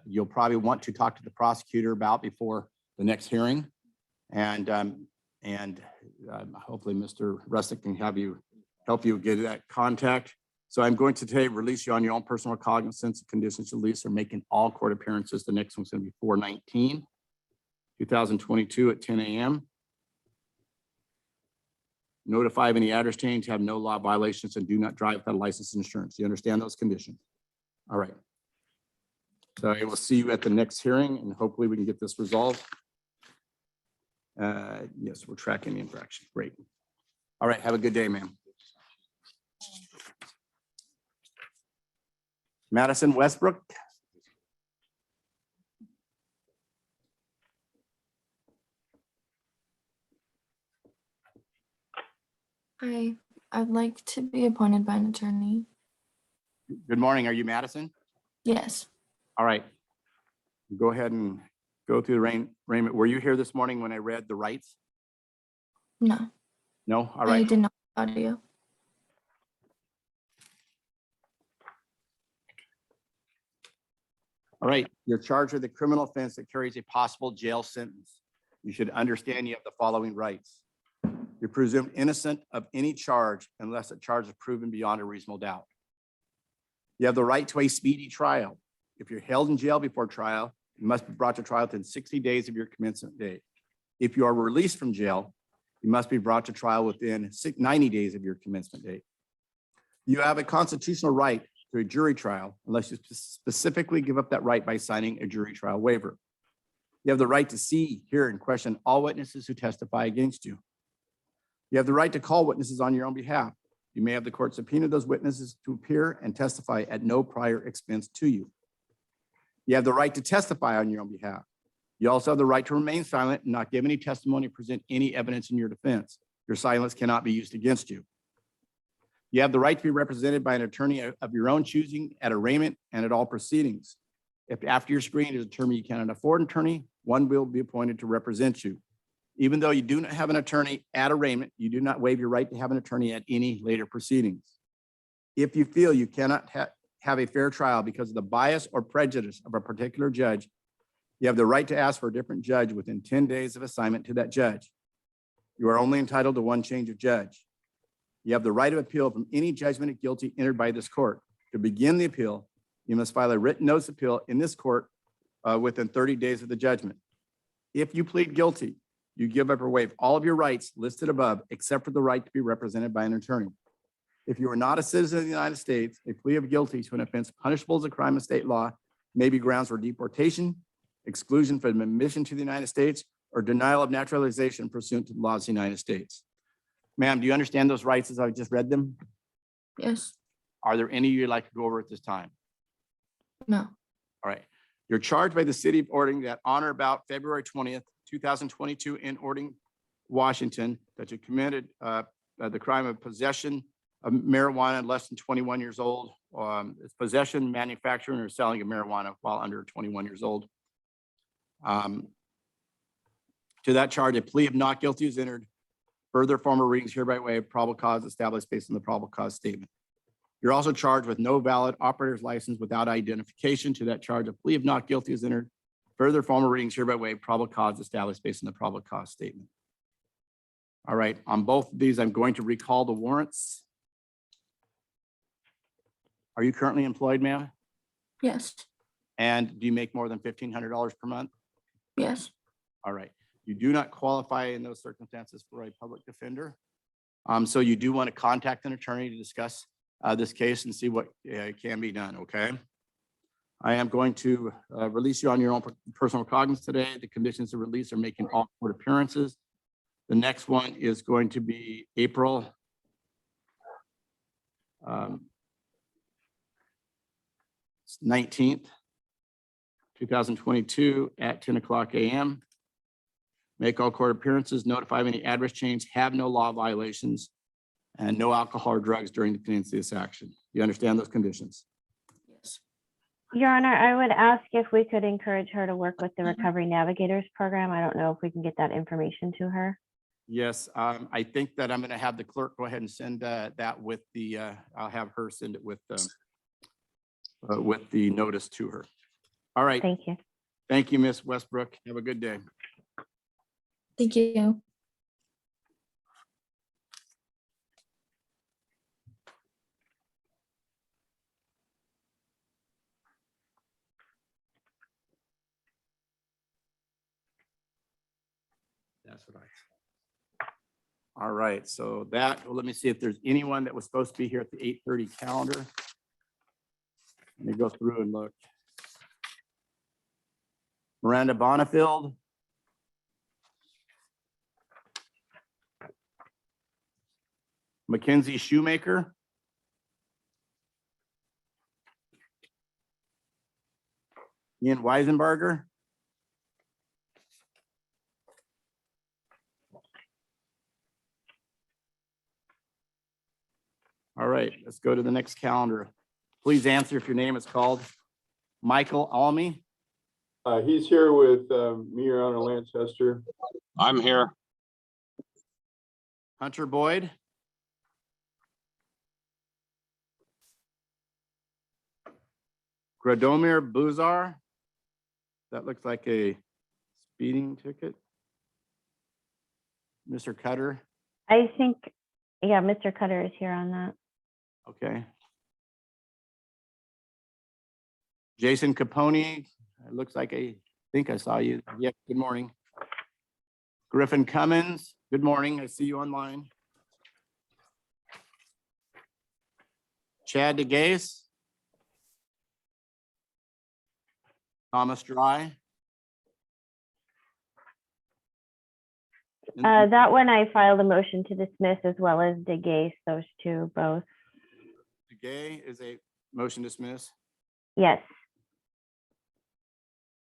you'll probably want to talk to the prosecutor about before the next hearing. And hopefully Mr. Rustick can help you get that contact. So I'm going to today release you on your own personal cognizance of conditions of release or making all court appearances. The next one's going to be 4/19/2022 at 10 a.m. Notify of any address change, have no law violations, and do not drive without a license and insurance. You understand those conditions? All right. So I will see you at the next hearing, and hopefully we can get this resolved. Yes, we're tracking the infraction. Great. All right, have a good day, ma'am. Madison Westbrook. Hi, I'd like to be appointed by an attorney. Good morning. Are you Madison? Yes, All right. Go ahead and go through the arraignment. Were you here this morning when I read the rights? no, No? All I right. did not audio. All right. You're charged with a criminal offense that carries a possible jail sentence. You should understand you have the following rights. You're presumed innocent of any charge unless a charge is proven beyond a reasonable doubt. You have the right to a speedy trial. If you're held in jail before trial, you must be brought to trial within 60 days of your commencement date. If you are released from jail, you must be brought to trial within 90 days of your commencement date. You have a constitutional right to a jury trial unless you specifically give up that right by signing a jury trial waiver. You have the right to see, hear, and question all witnesses who testify against you. You have the right to call witnesses on your own behalf. You may have the court subpoena those witnesses to appear and testify at no prior expense to you. You have the right to testify on your own behalf. You also have the right to remain silent and not give any testimony or present any evidence in your defense. Your silence cannot be used against you. You have the right to be represented by an attorney of your own choosing at arraignment and at all proceedings. If after your screening it is determined you cannot afford an attorney, one will be appointed to represent you. Even though you do not have an attorney at arraignment, you do not waive your right to have an attorney at any later proceedings. If you feel you cannot have a fair trial because of the bias or prejudice of a particular judge, you have the right to ask for a different judge within 10 days of assignment to that judge. You are only entitled to one change of judge. You have the right of appeal from any judgment of guilty entered by this court. To begin the appeal, you must file a written notice of appeal in this court within 30 days of the judgment. If you plead guilty, you give up or waive all of your rights listed above, except for the right to be represented by an attorney. If you are not a citizen of the United States, a plea of guilty to an offense punishable as a crime of state law may be grounds for deportation, exclusion from admission to the United States, or denial of naturalization pursuant to the laws of the United States. Ma'am, do you understand those rights as I just read them? Yes. Are there any you'd like to go over at this time? No. All right. You're charged by the city of Ording that on or about February 20th, 2022 in Ording, Washington, that you committed the crime of possession of marijuana less than 21 years old. It's possession, manufacturing, or selling of marijuana while under 21 years old. To that charge, a plea of not guilty is entered. Further formal readings hereby way of probable cause established based on the probable cause statement. You're also charged with no valid operator's license without identification. To that charge, a plea of not guilty is entered. Further formal readings hereby way of probable cause established based on the probable cause statement. All right, on both of these, I'm going to recall the warrants. Are you currently employed, ma'am? Yes. And do you make more than $1,500 per month? Yes. All right. You do not qualify in those circumstances for a public defender. So you do want to contact an attorney to discuss this case and see what can be done, okay? I am going to release you on your own personal recognizance today. The conditions of release are making all court appearances. The next one is going to be April 19th, 2022 at 10:00 a.m. Make all court appearances, notify of any adverse change, have no law violations, and no alcohol or drugs during the pendency of this action. You understand those conditions? Yes. Your Honor, I would ask if we could encourage her to work with the Recovery Navigators program. I don't know if we can get that information to her. Yes, I think that I'm going to have the clerk go ahead and send that with the, I'll have her send it with the notice to her. All right. Thank you. Thank you, Ms. Westbrook. Have a good day. Thank you. That's what all right, so that, well, let me see if there's anyone that was supposed to be here at the 8:30 calendar. Let me go through and look. Miranda Bonifield. Mackenzie Shoemaker. Ian Weisenbarger. All right, let's go to the next calendar. Please answer if your name is called. Michael Almy. He's here with me, Your Honor, Lance Hester. I'm here. Hunter Boyd. Gradomir Buzar. That looks like a speeding ticket. Mr. Cutter. I think, yeah, Mr. Cutter is here on that. Okay. Jason Capone. It looks like I think I saw you. Yep, good morning. Griffin Cummins. Good morning. I see you online. Chad DeGase. Thomas Dry. That one I filed a motion to dismiss as well as DeGase, those two both. DeGay is a motion dismiss. Yes,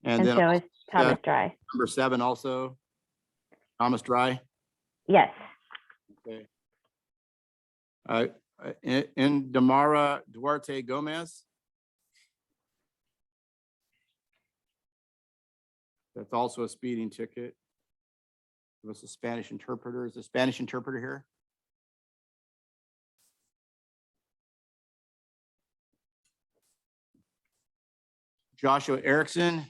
And and then so is Thomas Dry. number 7 also. Thomas Dry. Yes. Okay. In Damara Duarte Gomez. That's also a speeding ticket. It was a Spanish interpreter. Is the Spanish interpreter here? Joshua Erickson.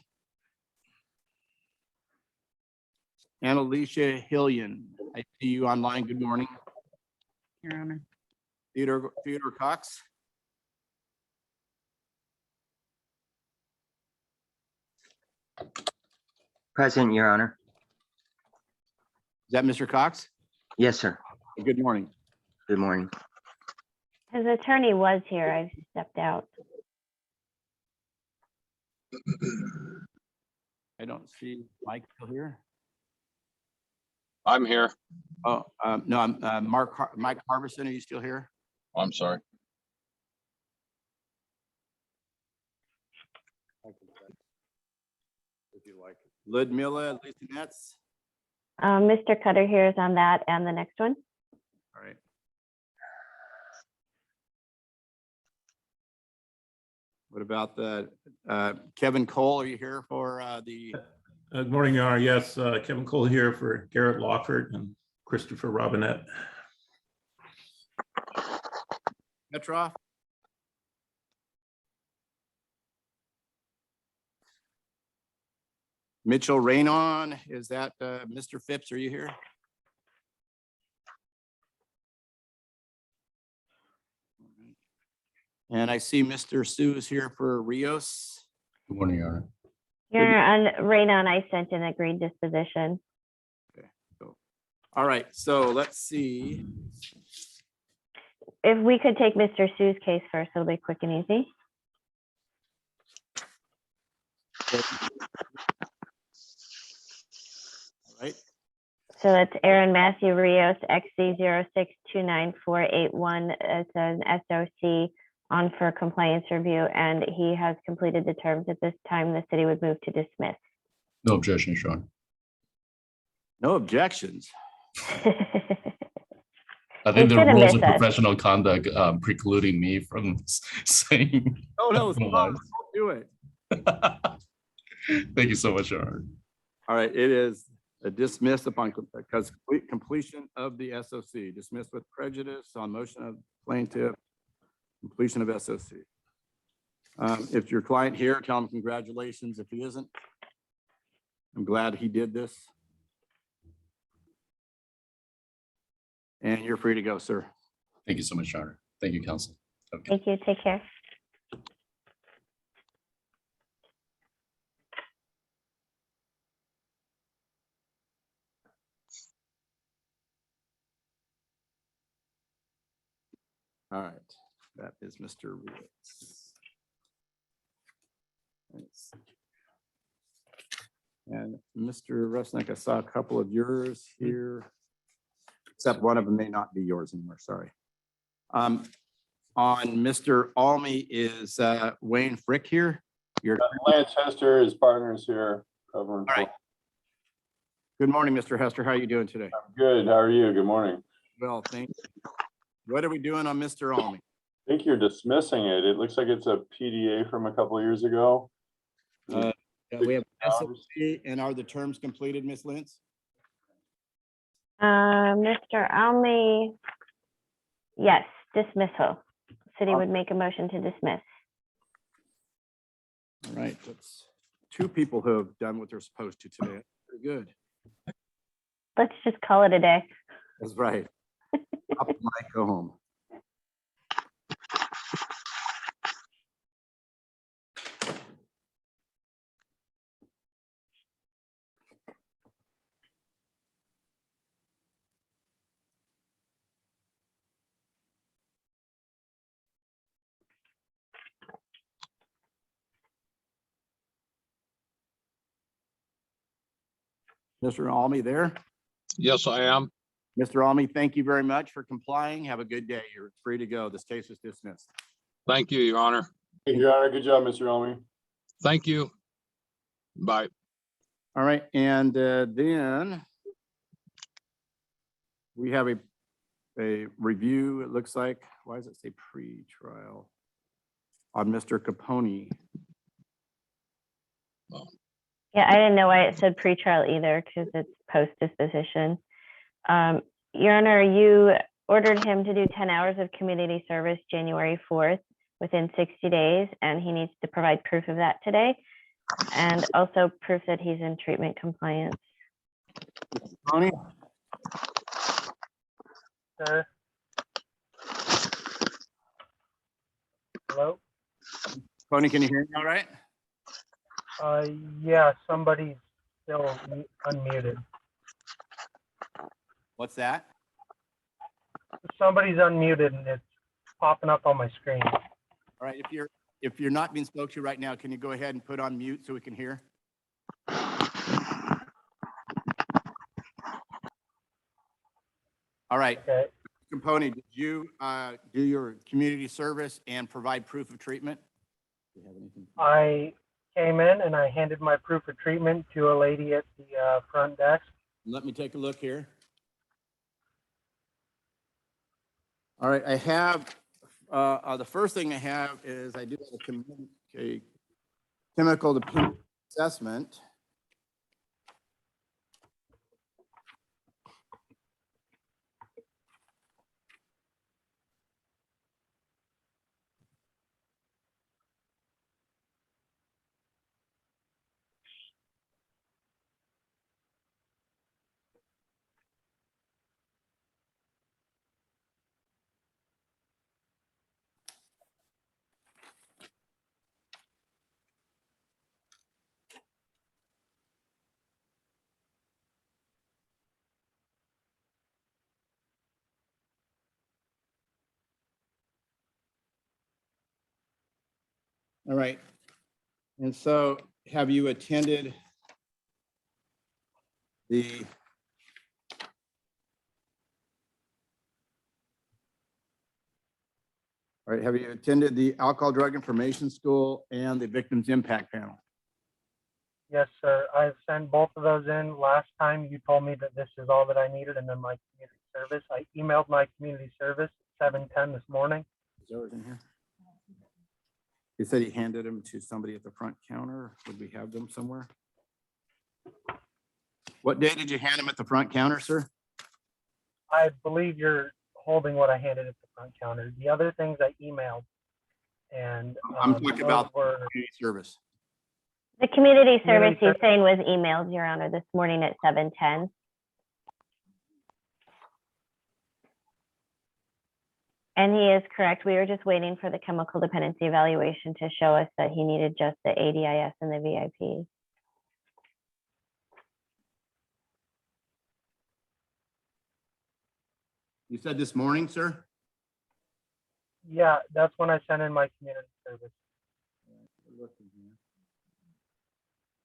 And Alicia Hillian. I see you online. Good morning. Your Honor. Theodore Cox. Present, Your Honor. Is that Mr. Cox? Yes, sir. Good morning. Good morning. His attorney was here. I've stepped out. I see Mike still here. I'm here. Oh, no, I'm Mike Harbison. Are you still here? I'm sorry. If you like. Ludmilla, Lisa Metz. Mr. Cutter here is on that and the next one. All right. What about the Kevin Cole? Are you here for the? Good morning, Your Honor. Yes, Kevin Cole here for Garrett Lawford and Christopher Robinette. Petroff. Mitchell Raynon, is that Mr. Phipps? Are you here? And I see Mr. Sue is here for Rios. Good morning, Your Honor. Your Honor, on Raynon, I sent an agreed disposition. Okay. So, all right. So let's see. If we could take Mr. Sue's case first, it'll be quick and easy. All right. So that's Aaron Matthew Rios, XC06294881. It's an SOC on for compliance review, and he has completed the terms. At this time, the city would move to dismiss. No objections, Your Honor. No objections. I think He the shouldn't rules miss of us. professional conduct precluding me from saying. No, otherwise. don't do it. Thank you so much, Your Honor. All right, it is a dismiss upon completion of the SOC, dismissed with prejudice on motion of plaintiff, completion of SOC. If your client here, tell him congratulations. If he isn't, I'm glad he did this. And you're free to go, sir. Thank you so much, Your Honor. Thank you, counsel. Okay. Thank you. Take care. All right, that is Mr. Rios. Let's see. And Mr. Rusnick, I saw a couple of yours here, except one of them may not be yours anymore, sorry. On Mr. Almy is Wayne Frick here. Your Lance Hester, his partners here covering. All right. Good morning, Mr. Hester. How are you doing today? I'm good. How are you? Good morning. Well, thank you. What are we doing on Mr. Almy? I think you're dismissing it. It looks like it's a PDA from a couple of years ago. We have SOC, and are the terms completed, Ms. Lentz? Mr. Almy, yes, dismissal. City would make a motion to dismiss. All right, that's two people who have done what they're supposed to today. Very good. Let's just call it a day. That's right. Up might go home. Mr. Almy there? Yes, I am. Mr. Almy, thank you very much for complying. Have a good day. You're free to go. This case is dismissed. Thank you, Your Honor. Thank you, Your Honor. Good job, Mr. Almy. Thank you. Bye. All right, and then we have a review, it looks like. Why does it say pre-trial? On Mr. Capone. Yeah, I didn't know why it said pretrial either, because it's post disposition. Your Honor, you ordered him to do 10 hours of community service January 4th within 60 days, and he needs to provide proof of that today, and also proof that he's in treatment compliance. Tony? Sir? Hello? Tony, can you hear me all right? Yeah, somebody's still unmuted. What's that? Somebody's unmuted and it's popping up on my screen. All right, if you're not being spoke to right now, can you go ahead and put on mute so we can hear? All right. Okay. Camponi, did you do your community service and provide proof of treatment? Do you have anything? I came in and I handed my proof of treatment to a lady at the front desk. Let me take a look here. All right, I have, the first thing I have is I do have a chemical dependent assessment. All right. And so have you attended the All right, have you attended the Alcohol Drug Information School and the Victims Impact Panel? Yes, sir. I've sent both of those in. Last time you told me that this is all that I needed, and then my community service. I emailed my community service at 7:10 this morning. Is yours in here? He said he handed them to somebody at the front counter. Would we have them somewhere? What day did you hand them at the front counter, sir? I believe you're holding what I handed at the front counter. The other things I emailed, and I'm talking those about were community service. The community service Community he's service. saying was emailed, Your Honor, this morning at 7:10. And he is correct. We were just waiting for the chemical dependency evaluation to show us that he needed just the ADIS and the VIP. You said this morning, sir? Yeah, that's when I sent in my community service.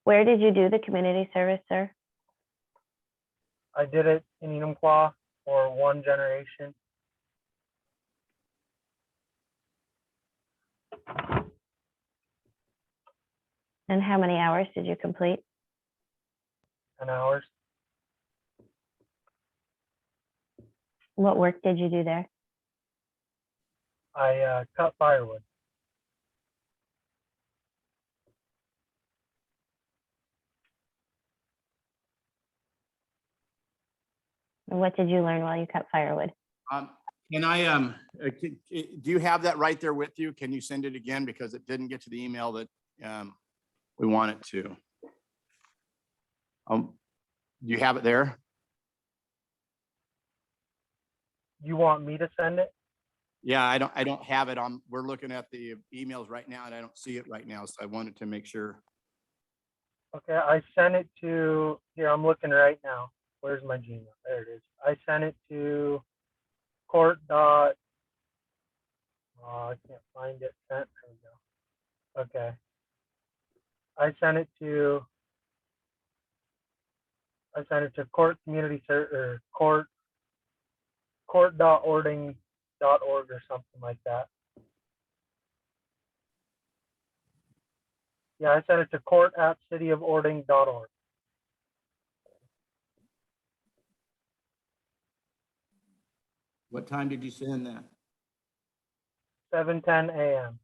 Where did you do the community service, sir? I did it in Enumclaw for one generation. And how many hours did you complete? 10 hours. What work did you do there? I cut firewood. And what did you learn while you cut firewood? Can I, do you have that right there with you? Can you send it again? Because it didn't get to the email that we want it to. Do you have it there? You want me to send it? Yeah, I don't have it on. We're looking at the emails right now and I don't see it right now. So I wanted to make sure. Okay, I sent it to, here, I'm looking right now. Where's my Gmail? There it is. I sent it to court dot, oh, I can't find it. Sent, there we go. Okay. I sent it to court community or court.ording.org or something like that. Yeah, I sent it to court@cityofording.org. What time did you send that? 7:10 a.m.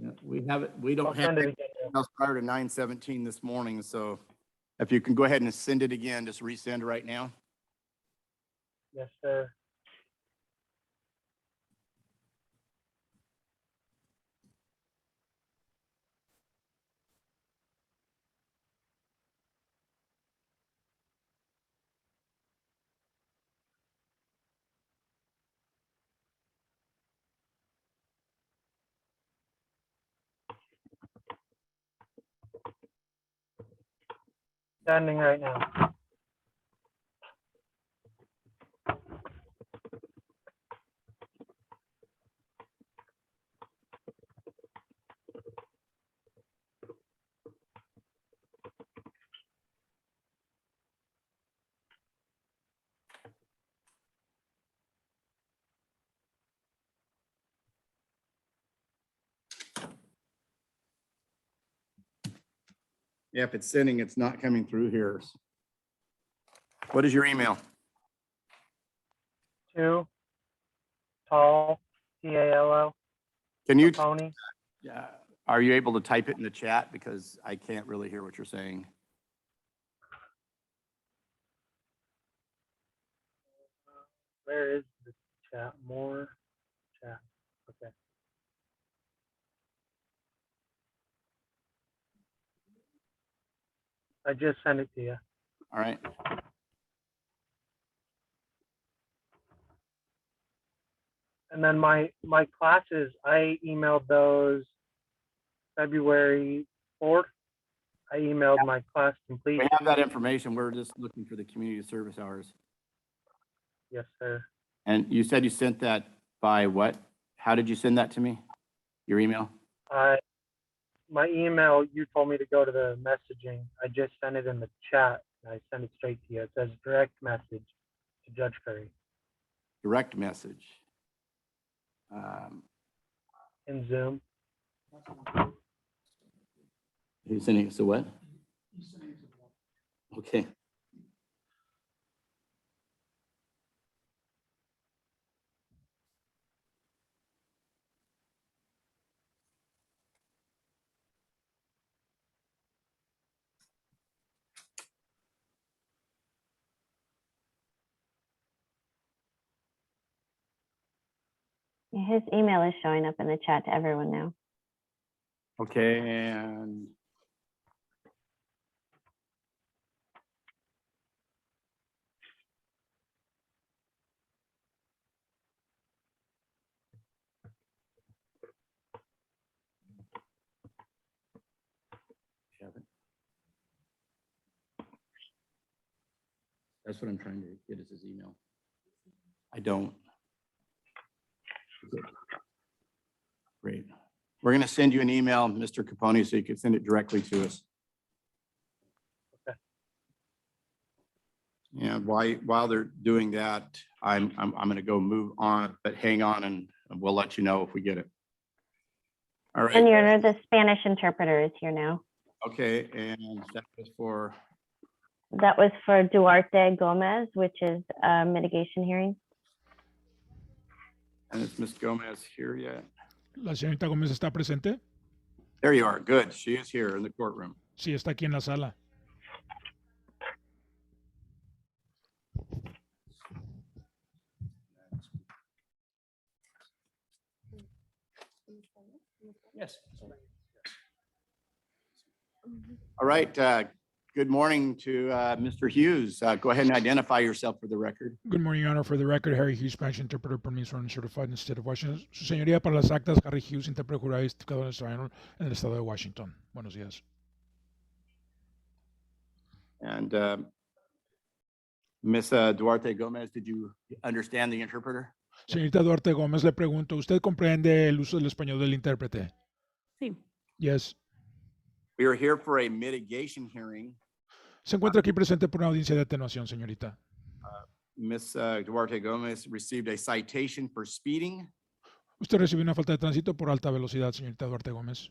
Yeah, we have it. We I'll don't have send it it again. else prior to 9:17 this morning. So if you can go ahead and send it again, just resend right now. Yes, sir. Sending right now. Yeah, if it's sending, it's not coming through here. What is your email? Tall, Tall, Can you, Pony. are you able to type it in the chat? Because I can't really hear what you're saying. Where is the chat? More chat. Okay. I just sent it to you. All right. And then my classes, I emailed those February 4th. I emailed my class complete. We have that information. We're just looking for the community service hours. Yes, sir. And you said you sent that by what? How did you send that to me? Your email? My email, you told me to go to the messaging. I just sent it in the chat. And I sent it straight to you. It says direct message to Judge Curry. Direct message. In Zoom. He's sending us a what? Okay. His email is showing up in the chat to everyone now. Okay, and that's what I'm trying to get is his email. I don't. Great. We're going to send you an email, Mr. Capone, so you can send it directly to us. Okay. Yeah, while they're doing that, I'm going to go move on, but hang on and we'll let you know if we get it. All right. And Your Honor, the Spanish interpreter is here now. Okay, and that was for, That was for Duarte Gomez, which is a mitigation hearing. and is Ms. Gomez here yet? La señorita Gómez está presente. There you are. Good. She is here in the courtroom. Sí, está aquí en la sala. Yes. All right. Good morning to Mr. Hughes. Go ahead and identify yourself for the record. Good morning, Your Honor. For the record, Harry Hughes, Spanish interpreter, permiso and certified in the state of Washington. Su señoría, para las actas, Harry Hughes, intérprete jurado y certificado en español en el estado de Washington. Buenos días. And Ms. Duarte Gomez, did you understand the interpreter? Señorita Duarte Gómez, le pregunto, ¿usted comprende el uso del español del intérprete? Sí. Yes. We are here for a mitigation hearing. Se encuentra aquí presente por una audiencia de atenuación, señorita. Ms. Duarte Gomez received a citation for speeding Usted recibió una falta de tránsito por alta velocidad, señorita Duarte Gómez.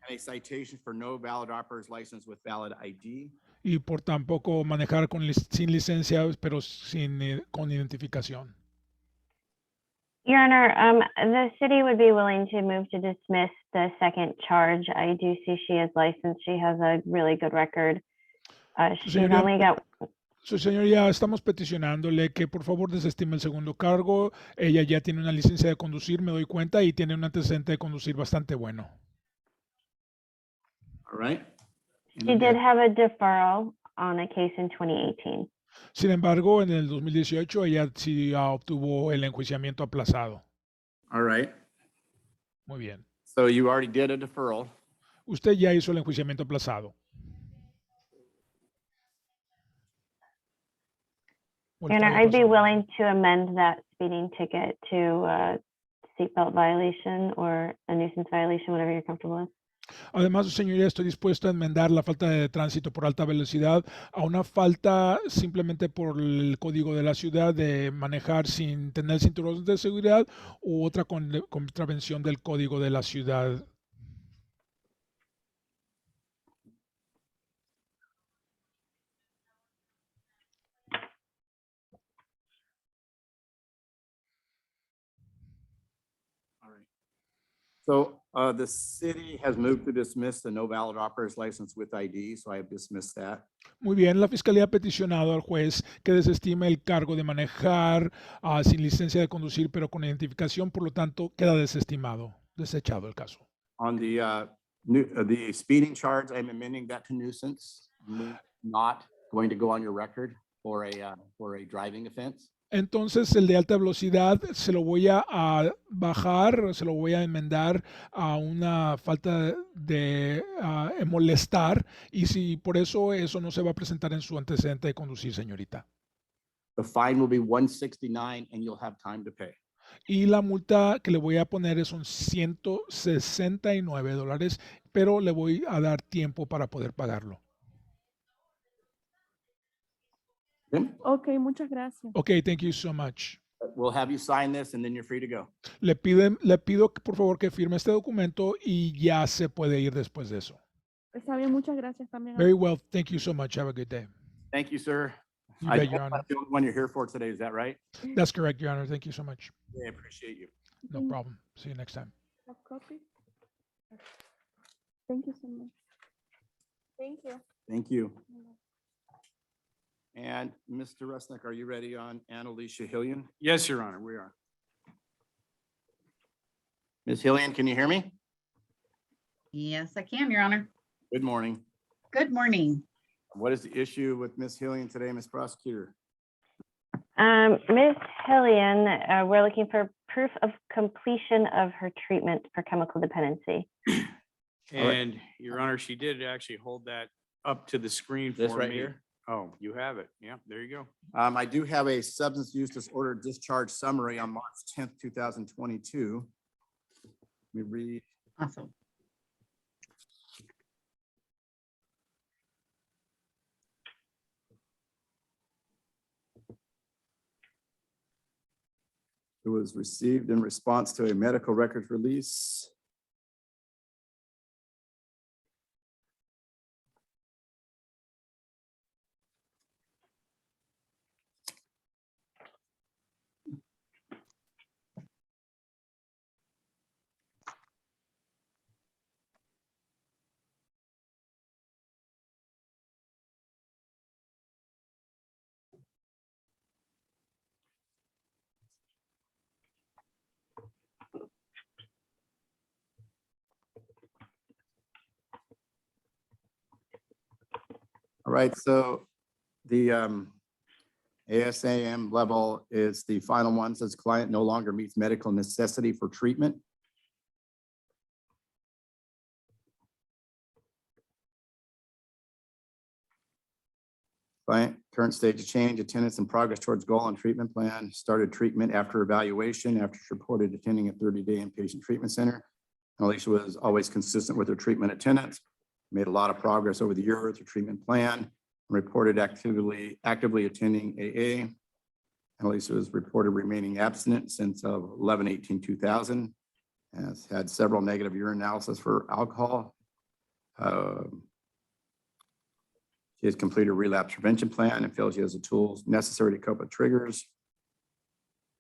and a citation for no valid operator's license with valid ID. Y por tampoco manejar sin licencia, pero con identificación. Your Honor, the city would be willing to move to dismiss the second charge. I do see she is licensed. She has a really good record. She's only got... Su señoría, estamos peticionándole que por favor desestime el segundo cargo. Ella ya tiene una licencia de conducir, me doy cuenta, y tiene un antecedente de conducir bastante bueno. All right. She did have a deferral on a case in 2018. Sin embargo, en el 2018 ella sí obtuvo el enjuiciamiento aplazado. All right. Muy bien. So you already did a deferral. Usted ya hizo el enjuiciamiento aplazado. Your Honor, I'd be willing to amend that speeding ticket to seatbelt violation or a nuisance violation, whatever you're comfortable with. Además, señoría, estoy dispuesto a enmendar la falta de tránsito por alta velocidad a una falta simplemente por el código de la ciudad de manejar sin tener cinturones de seguridad u otra contravención del código de la ciudad. So the city has moved to dismiss the no valid operator's license with ID, so I have dismissed that. Muy bien, la Fiscalía ha peticionado al juez que desestime el cargo de manejar sin licencia de conducir, pero con identificación, por lo tanto, queda desechado el caso. On the speeding charge, I'm amending that to nuisance, not going to go on your record for a driving offense. Entonces, el de alta velocidad se lo voy a bajar, se lo voy a enmendar a una falta de molestar, y si por eso no se va a presentar en su antecedente de conducir, señorita. The fine will be $169 and you'll have time to pay. Y la multa que le voy a poner son $169, pero le voy a dar tiempo para poder pagarlo. Ok, muchas gracias. Okay, thank you so much. We'll have you sign this and then you're free to go. Le pido que por favor que firme este documento y ya se puede ir después de eso. Está bien, muchas gracias también. Very well, thank you so much. Have a good day. Thank you, sir. You bet, Your Honor. That's the only one you're here for today, is that right? That's correct, Your Honor. Thank you so much. Yeah, I appreciate you. No problem. See you next time. A copy? Thank you so much. Thank you. Thank you. And Mr. Resnick, are you ready on Annalisa Hillian? Yes, Your Honor, we are. Ms. Hillian, can you hear me? Yes, I can, Your Honor. Good morning. Good morning. What is the issue with Ms. Hillian today, Ms. Prosecutor? Ms. Hillian, we're looking for proof of completion of her treatment for chemical dependency. And Your Honor, she did actually hold that up to the screen for me. This right here? Oh, you have it. Yeah, there you go. I do have a substance use disorder discharge summary on March 10th, 2022. Let me read. Awesome. It was received in response to a medical records release. All right, so the ASAM level is the final one, says client no longer meets medical necessity for treatment. Client, current stage of change, attendance and progress towards goal and treatment plan, started treatment after evaluation, after she reported attending a 30-day inpatient treatment center. Alicia was always consistent with her treatment attendance, made a lot of progress over the year with her treatment plan, reported actively attending AA. Alicia was reported remaining abstinent since of 11/18/2000, has had several negative urine analysis for alcohol. She has completed a relapse prevention plan and feels she has the tools necessary to cope with triggers.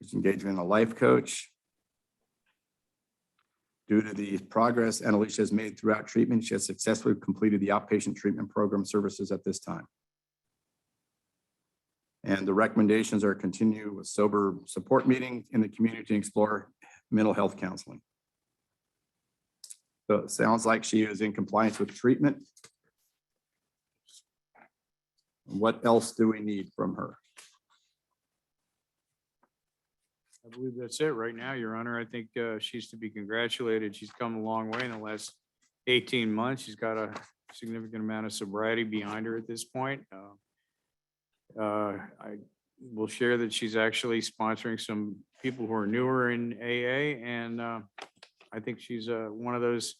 She's engaged in a life coach. Due to the progress Annalisa has made throughout treatment, she has successfully completed the outpatient treatment program services at this time. And the recommendations are continue with sober support meetings in the community to explore mental health counseling. So it sounds like she is in compliance with treatment. What else do we need from her? I believe that's it right now, Your Honor. I think she's to be congratulated. She's come a long way in the last 18 months. She's got a significant amount of sobriety behind her at this point. I will share that she's actually sponsoring some people who are newer in AA, and I think she's one of those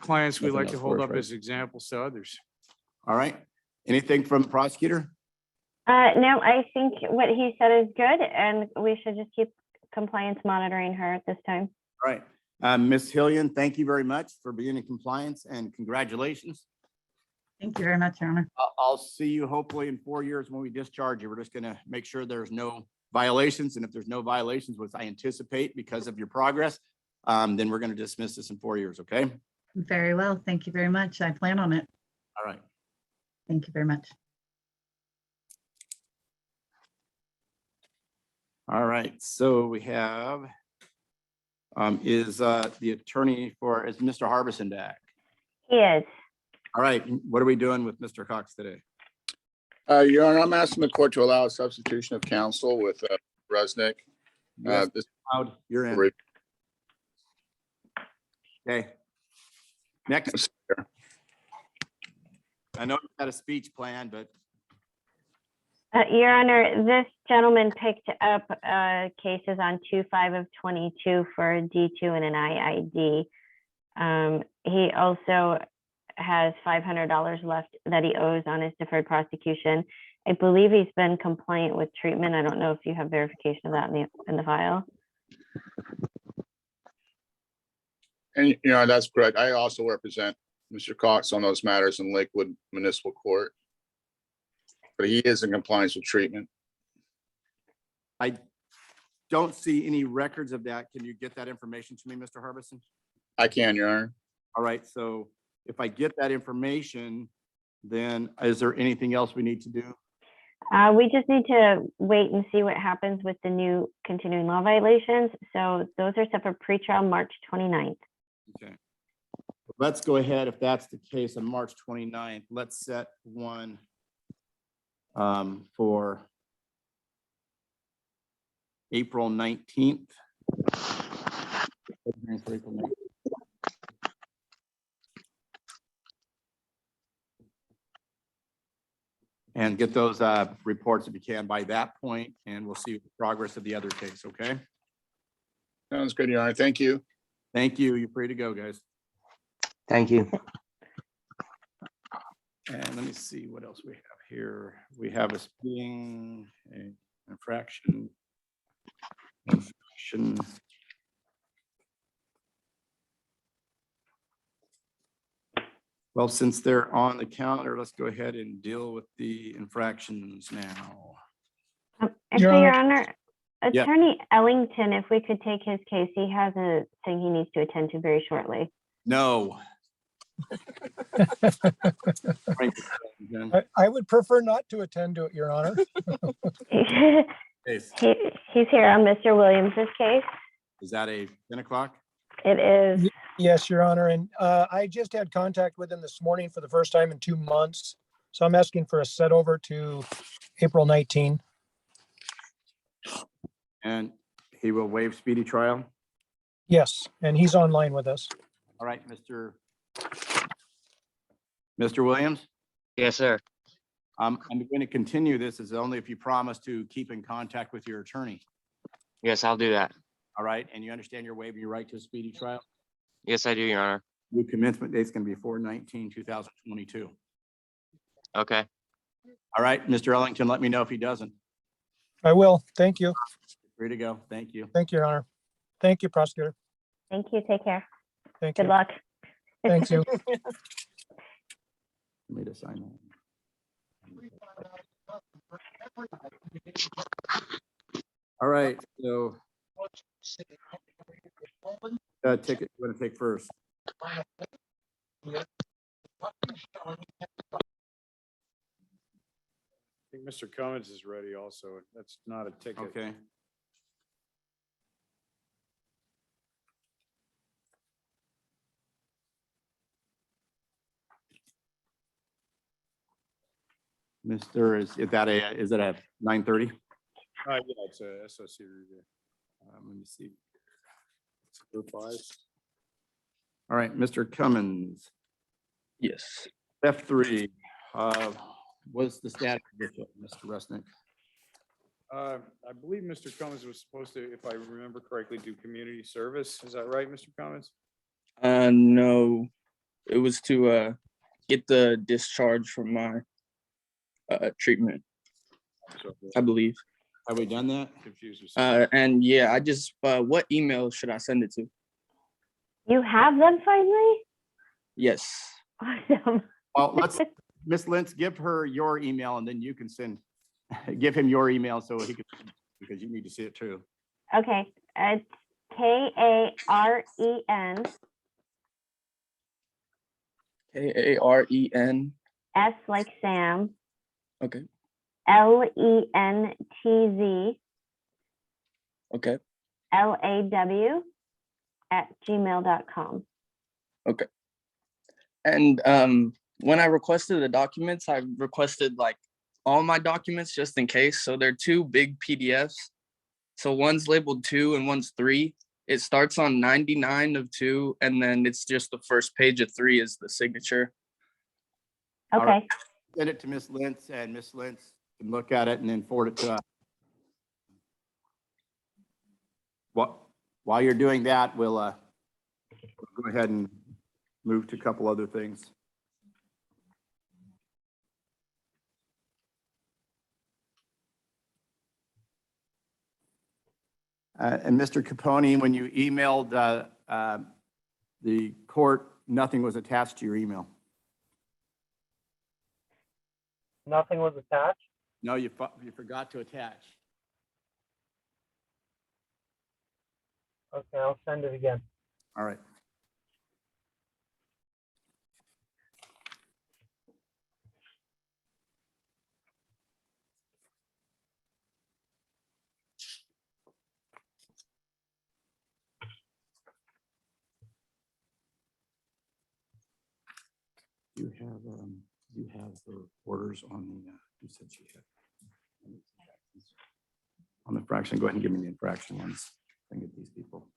clients we like to hold up as examples to others. All right. Anything from the prosecutor? No, I think what he said is good, and we should just keep compliance monitoring her at this time. All right. Ms. Hillian, thank you very much for being in compliance and congratulations. Thank you very much, Your Honor. I'll see you hopefully in 4 years when we discharge you. We're just going to make sure there's no violations. And if there's no violations, which I anticipate because of your progress, then we're going to dismiss this in 4 years, okay? Very well. Thank you very much. I plan on it. All right. Thank you very much. All right, so we have, is the attorney is Mr. Harbison back? He is. All right, what are we doing with Mr. Cox today? Your Honor, I'm asking the court to allow a substitution of counsel with Resnick. Yes, This Cloud, you're in. Okay. Next. I know you've got a speech plan, but Your Honor, this gentleman picked up cases on 2/5 of 22 for a D2 and an IID. He also has $500 left that he owes on his deferred prosecution. I believe he's been compliant with treatment. I don't know if you have verification of that in the file. And, you know, that's correct. I also represent Mr. Cox on those matters in Lakewood Municipal Court. But he is in compliance with treatment. I don't see any records of that. Can you get that information to me, Mr. Harbison? I can, Your Honor. All right, so if I get that information, then is there anything else we need to do? We just need to wait and see what happens with the new continuing law violations. So those are set for pretrial March 29th. Okay. Let's go ahead. If that's the case on March 29th, let's set one for April 19th. And get those reports if you can by that point, and we'll see the progress of the other case, okay? Sounds good, Your Honor. Thank you. Thank you. You're free to go, guys. Thank you. And let me see what else we have here. We have a speeding, an infraction. Well, since they're on the calendar, let's go ahead and deal with the infractions now. Actually, Your Honor, Yeah. Attorney Ellington, if we could take his case, he has a thing he needs to attend to very shortly. No. I would prefer not to attend to it, Your Honor. Case. He's here on Mr. Williams's case. Is that a 10 o'clock? It is. Yes, Your Honor. And I just had contact with him this morning for the first time in 2 months. So I'm asking for a set over to April 19. And he will waive speedy trial? Yes, and he's online with us. All right, Mr. Williams? Yes, sir. I'm going to continue this as only if you promise to keep in contact with your attorney. Yes, I'll do that. All right, and you understand you're waiving your right to a speedy trial? Yes, I do, Your Honor. New commencement date's going to be 4/19/2022. Okay. All right, Mr. Ellington, let me know if he doesn't. I will. Thank you. Free to go. Thank you. Thank you, Your Honor. Thank you, prosecutor. Thank you. Take care. Thank Good you. luck. Thank you. Let me just sign that. All right, so ticket you want to take first? I think Mr. Cummins is ready also. That's not a ticket. Okay. Mr. Is it a 9:30? Yeah, it's a SOC review. Let me see. It's group 5. All right, Mr. Cummins. Yes. F3. What's the status of this, Mr. Resnick? I believe Mr. Cummins was supposed to, if I remember correctly, do community service. Is that right, Mr. Cummins? No, it was to get the discharge from my treatment, I believe. Have we done that? Confused yourself. And yeah, I just what email should I send it to? You have them finally? Yes. Awesome. Well, let's, Miss Lentz, give her your email and then you can give him your email so he can, because you need to see it too. Okay. It's Karen Karen. S like Sam Okay. LENTZ Okay. LAW@gmail.com. Okay. And when I requested the documents, I requested like all my documents just in case. So they're two big PDFs. So one's labeled 2 and one's 3. It starts on 99 of 2, and then it's just the first page of 3 is the signature. Okay. All right. Send it to Miss Lentz, and Miss Lentz can look at it and then forward it to us. While you're doing that, we'll go ahead and move to a couple other things. And Mr. Capone, when you emailed the court, nothing was attached to your email. Nothing was attached. No, you forgot to attach. Okay, I'll send it again. All right. You have the orders on the, you said you had. On the infraction, go ahead and give me the infraction ones. I can get these people.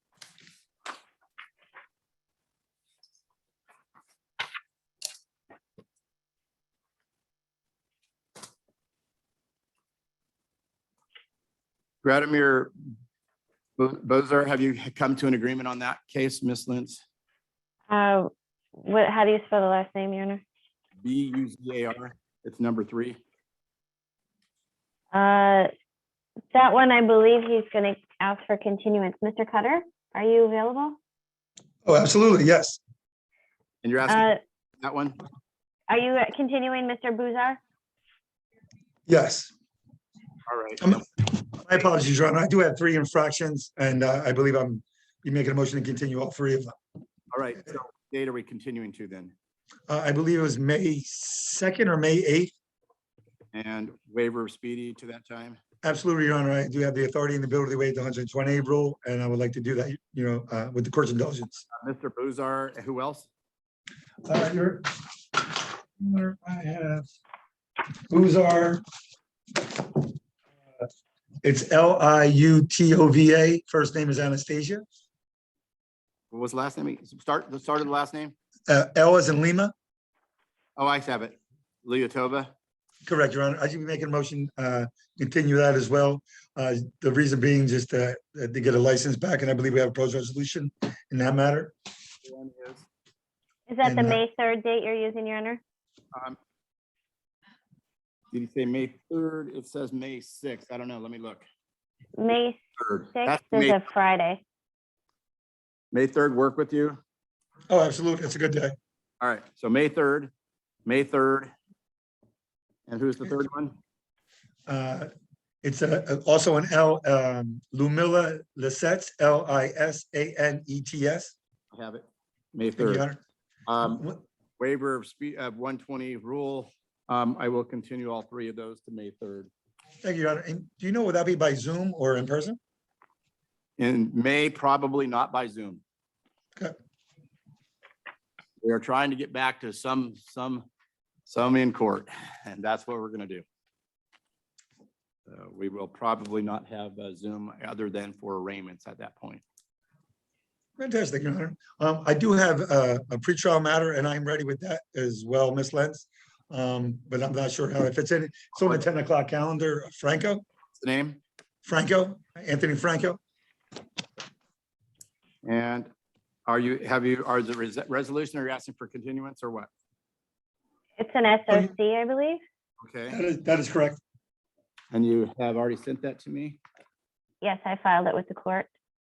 Gradimir Bozar, have you come to an agreement on that case, Ms. Lentz? How do you spell the last name, Your Honor? Buzar. It's number 3. That one, I believe he's going to ask for continuance. Mr. Cutter, are you available? Oh, absolutely, yes. And you're asking that one? Are you continuing, Mr. Buzar? Yes. All right. My apologies, Your Honor. I do have 3 infractions, and I believe I'm making a motion to continue all 3 of them. All right. So what date are we continuing to then? I believe it was May 2nd or May 8th. And waiver of speedy to that time? Absolutely, Your Honor. I do have the authority and the ability to waive the 120 rule, and I would like to do that, with the court's indulgence. Mr. Buzar, who else? Your Honor, I have Buzar. It's Liutova. First name is Anastasia. What was the last name? Start of the last name? L as in Lima. Oh, I have it. Liutova. Correct, Your Honor. I should be making a motion, continue that as well. The reason being just to get a license back, and I believe we have a proposed resolution in that matter. Is that the May 3rd date you're using, Your Honor? Did you say May 3rd? It says May 6th. I don't know. Let me look. May 3rd. 6th is a Friday. May 3rd work with you? Oh, absolutely. It's a good day. All right. So May 3rd. May 3rd. And who's the third one? It's also an L, Lumila Lisets, Lisanets. I have it. May Thank you, 3rd. Honor. Waiver of speed of 120 rule. I will continue all 3 of those to May 3rd. Thank you, Your Honor. And do you know, would that be by Zoom or in person? In May, probably not by Zoom. Okay. We are trying to get back to some in court, and that's what we're going to do. We will probably not have Zoom other than for arraignments at that point. Fantastic, Your Honor. I do have a pretrial matter, and I'm ready with that as well, Ms. Lentz. But I'm not sure how it fits in. It's on the 10 o'clock calendar. Franco? What's the name? Franco, Anthony Franco. And are the resolution, are you asking for continuance or what? It's an SOC, I believe. Okay. That is correct. And you have already sent that to me? Yes, I filed it with the court.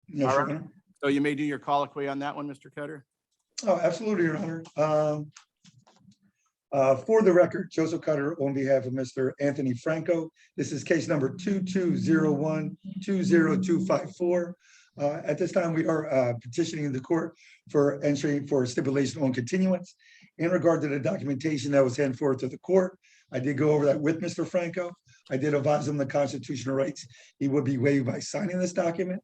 Yes, All Your right. Honor. So you may do your colloquy on that one, Mr. Cutter? Oh, absolutely, Your Honor. For the record, Joseph Cutter on behalf of Mr. Anthony Franco. This is case number 2201-20254. At this time, we are petitioning the court for entry for stipulation on continuance. In regard to the documentation that was sent forth to the court, I did go over that with Mr. Franco. I did advise him the constitutional rights he would be waived by signing this document.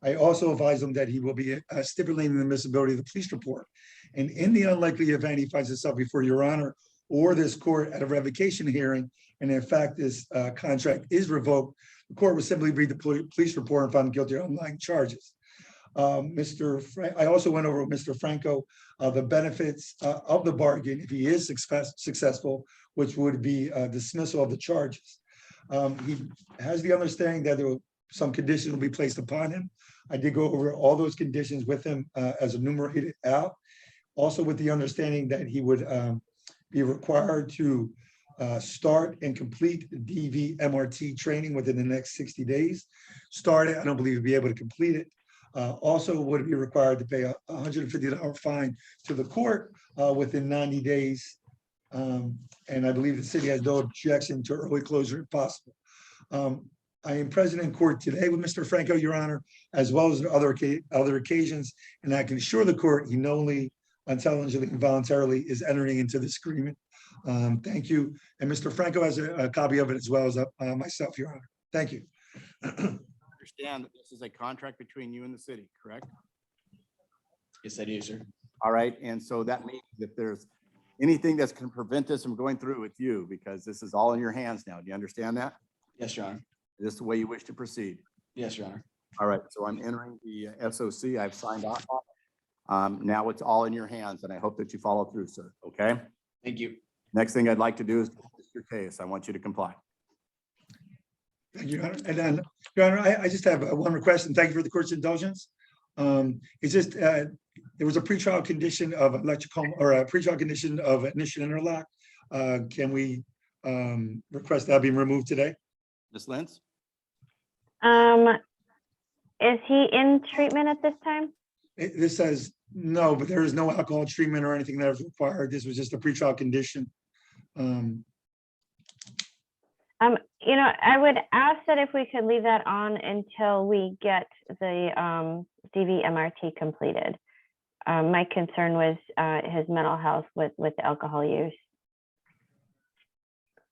I also advised him that he will be stipulating the admissibility of the police report. And in the unlikely event he finds himself before your honor or this court at a revocation hearing, and in fact, this contract is revoked, the court will simply read the police report and find him guilty of underlying charges. I also went over with Mr. Franco the benefits of the bargain if he is successful, which would be dismissal of the charges. He has the understanding that some conditions will be placed upon him. I did go over all those conditions with him as enumerated out. Also with the understanding that he would be required to start and complete DV MRT training within the next 60 days. Start it, I don't believe he'll be able to complete it. Also would be required to pay a $150 fine to the court within 90 days. And I believe the city has no objection to early closure if possible. I am present in court today with Mr. Franco, Your Honor, as well as other occasions, and I can assure the court he knowingly, intelligently, and voluntarily is entering into this agreement. Thank you. And Mr. Franco has a copy of it as well as myself, Your Honor. Thank you. Understand that this is a contract between you and the city, correct? Yes, I do, sir. All right, and so that means if there's anything that's going to prevent this from going through with you, because this is all in your hands now. Do you understand that? Yes, Your Honor. Is this the way you wish to proceed? Yes, Your Honor. All right, so I'm entering the SOC. I've signed off on it. Now it's all in your hands, and I hope that you follow through, sir. Okay? Thank you. Next thing I'd like to do is dismiss your case. I want you to comply. Thank you, Your Honor. And then, Your Honor, I just have one request, and thank you for the court's indulgence. It's just, there was a pretrial condition of electrical, or a pretrial condition of ignition interlock. Can we request that be removed today? Ms. Lentz? Is he in treatment at this time? This says no, but there is no alcohol treatment or anything that is required. This was just a pretrial condition. You know, I would ask that if we could leave that on until we get the DV MRT completed. My concern was his mental health with the alcohol use.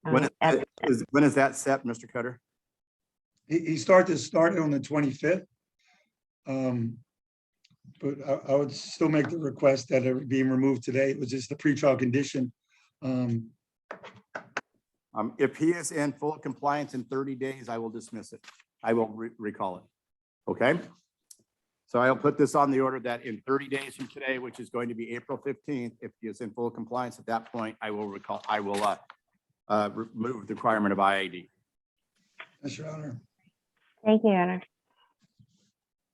When is that set, Mr. Cutter? He started on the 25th. But I would still make the request that it be removed today. It was just a pretrial condition. If he is in full compliance in 30 days, I will dismiss it. I will recall it. Okay? So I'll put this on the order that in 30 days from today, which is going to be April 15th, if he is in full compliance at that point, I will remove the requirement of IAD. Yes, Your Honor. Thank you, Your Honor.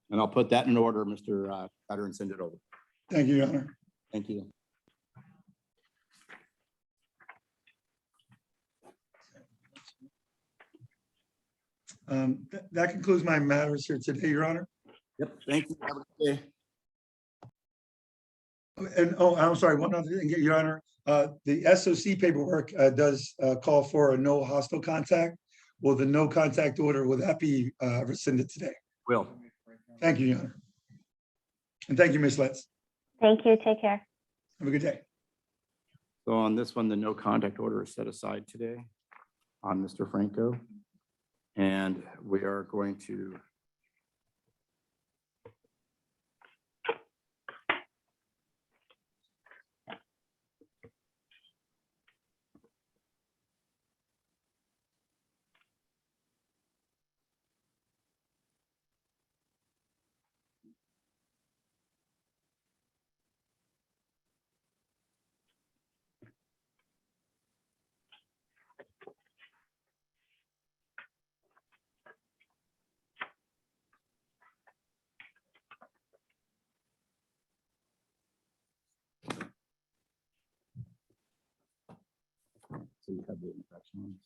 And I'll put that in order, Mr. Cutter, and send it over. Thank you, Your Honor. Thank you. That concludes my matters here today, Your Honor. Yep, thank you. Have a good day. And I'm sorry, one other thing, Your Honor. The SOC paperwork does call for a no hostile contact. Will the no contact order, will that be rescinded today? Will. Thank you, Your Honor. And thank you, Ms. Letts. Thank you. Take care. Have a good day. So on this one, the no contact order is set aside today on Mr. Franco. And we are going to so you have the infections.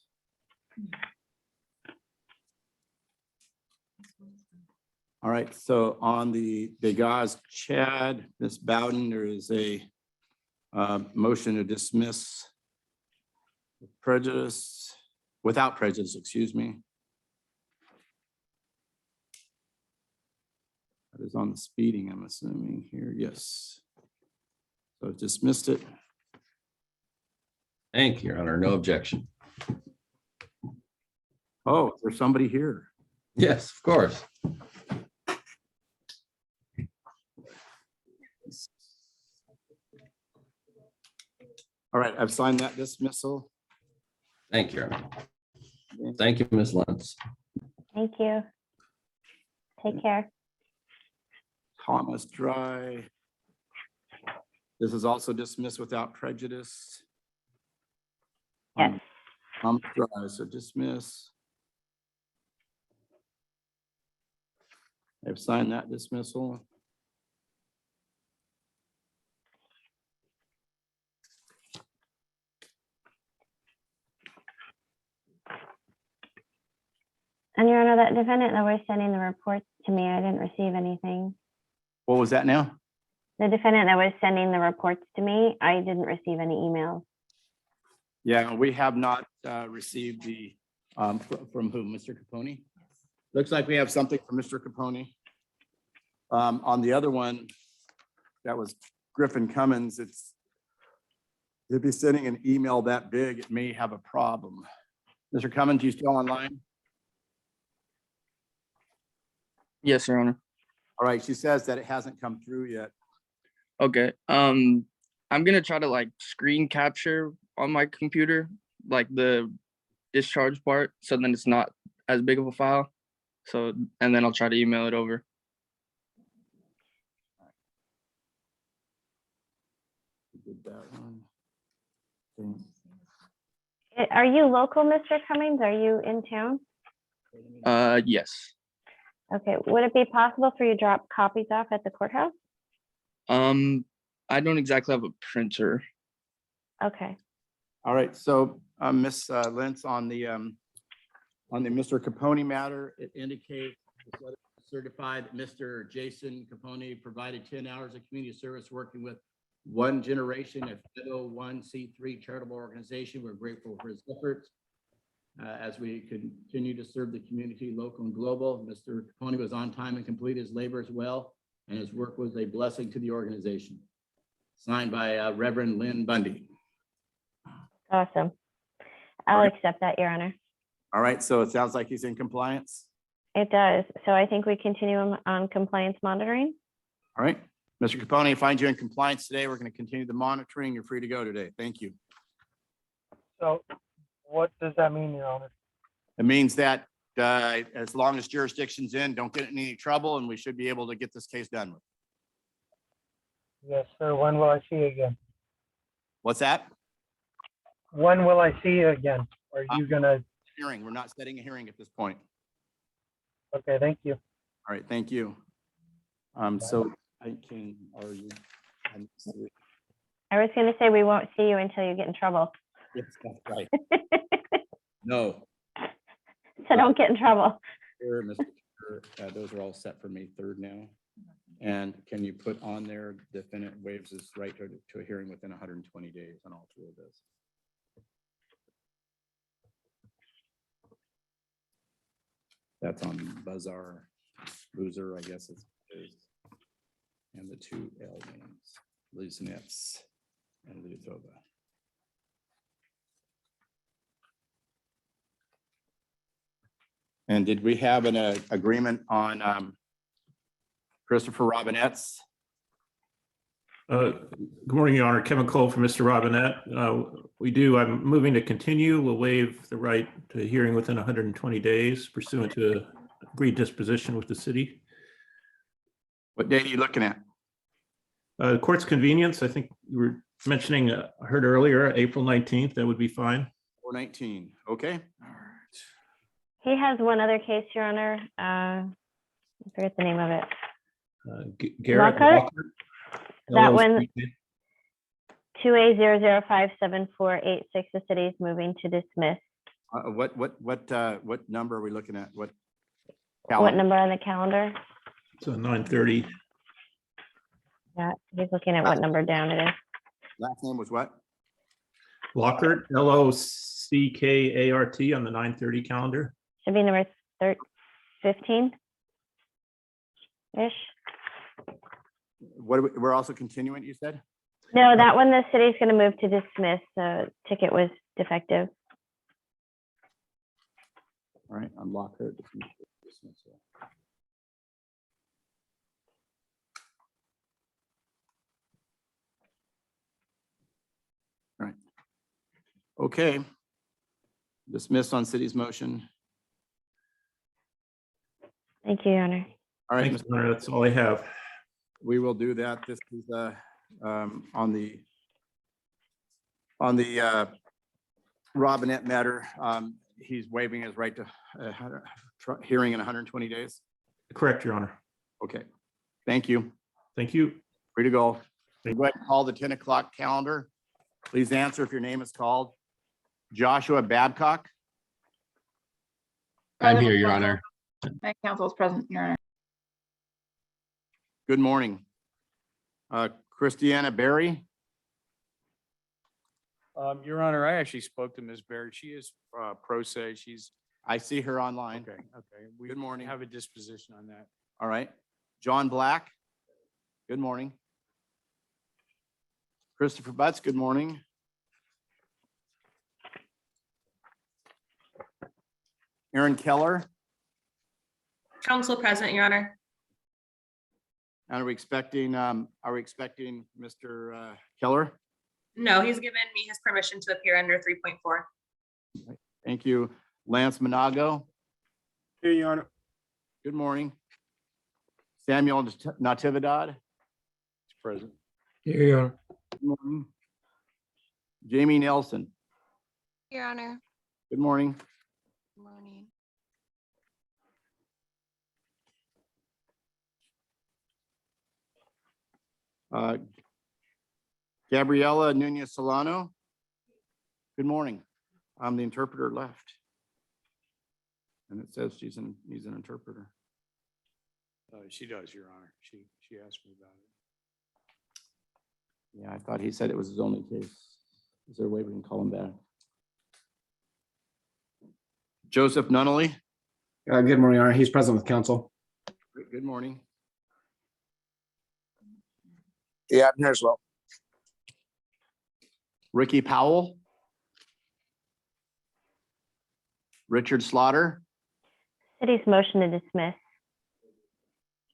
All right, so on the Degas Chad, Ms. Bowden, there is a motion to dismiss without prejudice, excuse me. is on the speeding, I'm assuming here. Yes. So dismissed it. Thank you, Your Honor. No objection. Oh, is there somebody here? Yes, of course. All right, I've signed that dismissal. Thank you, Your Honor. Thank you, Ms. Lentz. Thank you. Take care. Thomas Dry. This is also dismissed without prejudice. Yes. Thomas Dry, so dismiss. I've signed that dismissal. And Your Honor, that defendant that was sending the reports to me, I didn't receive anything. What was that now? The defendant that was sending the reports to me, I didn't receive any emails. Yeah, we have not received the, from whom, Mr. Capone? Looks like we have something from Mr. Capone. On the other one, that was Griffin Cummins, if he's sending an email that big, it may have a problem. Mr. Cummins, you still online? Yes, Your Honor. All right, she says that it hasn't come through yet. Okay. I'm gonna try to like screen capture on my computer, like the discharge part, so then it's not as big of a file. So, and then I'll try to email it over. Did that one. Are you local, Mr. Cummings? Are you in town? Yes. Okay, would it be possible for you to drop copies off at the courthouse? I don't exactly have a printer. Okay. All right, so Ms. Lentz, on the Mr. Capone matter, it indicates this letter certified that Mr. Jason Capone provided 10 hours of community service working with One Generation, a 501c3 charitable organization. We're grateful for his efforts. As we continue to serve the community, local and global, Mr. Capone was on time and completed his labor as well, and his work was a blessing to the organization. Signed by Reverend Lynn Bundy. Awesome. I'll accept that, Your Honor. All right, so it sounds like he's in compliance. It does. So I think we continue on compliance monitoring. All right, Mr. Capone, find you in compliance today. We're going to continue the monitoring. You're free to go today. Thank you. So what does that mean, Your Honor? It means that as long as jurisdiction's in, don't get in any trouble, and we should be able to get this case done with. Yes, sir. When will I see you again? What's that? When will I see you again? Are you gonna? Hearing. We're not setting a hearing at this point. Okay, thank you. All right, thank you. So I can, are you? I was going to say we won't see you until you get in trouble. Yes, that's right. No. So don't get in trouble. Sure, Mr. Chair, those are all set for May 3rd now. And can you put on there, defendant waives his right to a hearing within 120 days on all two of those? That's on Buzzer, Boozer, I guess is. And the two L names, Liznitz and Lutova. And did we have an agreement on Christopher Robinette's? Good morning, Your Honor. Kevin Cole for Mr. Robinette. We do. I'm moving to continue. We'll waive the right to hearing within 120 days pursuant to agreed disposition with the city. What date are you looking at? The court's convenience, I think you were mentioning, I heard earlier, April 19th, that would be fine. 4/19, okay. He has one other case, Your Honor. I forget the name of it. Garrett Lockhart? Walker. That one, LLC. 2A0057486, the city is moving to dismiss. What number are we looking at? What number on the calendar? So 9:30. Yeah, he's looking at what number down it is. Last name was what? Lockhart, LOCKART on the 9:30 calendar. Should be number 15-ish. we're also continuing, you said? No, that one, the city's going to move to dismiss. The ticket was defective. All right, unlock her. Dismiss her. All right. Okay. Dismiss on city's motion. Thank you, Your Honor. All right, Thanks, Your Honor. That's all I have. we will do that. This is on the Robinette matter. He's waiving his right to hearing in 120 days. Correct, Your Honor. Okay, thank you. Thank you. Free to go. Thank Go ahead and call the 10 o'clock calendar. Please answer if your name is called. Joshua Babcock. I'm here, Your Honor. My counsel is present, Your Honor. Good morning. Christiana Berry. Your Honor, I actually spoke to Ms. Baird. She is pro se. She's I see her online. okay. Okay. We Good morning. have a disposition on that. All right. John Black. Good morning. Christopher Butts. Good morning. Aaron Keller. Counsel present, Your Honor. And are we expecting Mr. Keller? No, he's given me his permission to appear under 3.4. Thank you. Lance Monago. Here, Your Honor. Good morning. Samuel Natividad. Present. Here, Your Honor. Good morning. Jamie Nelson. Your Honor. Good morning. Good morning. Gabriela Nunez Solano. Good morning. I'm the interpreter left. And it says she's needs an interpreter. She does, Your Honor. She asked me about it. Yeah, I thought he said it was his only case. Is there a way we can call him back? Joseph Nunnally. Good morning, Your Honor. He's present with counsel. Good morning. Yeah, I'm here as well. Ricky Powell. Richard Slaughter. City's motion to dismiss.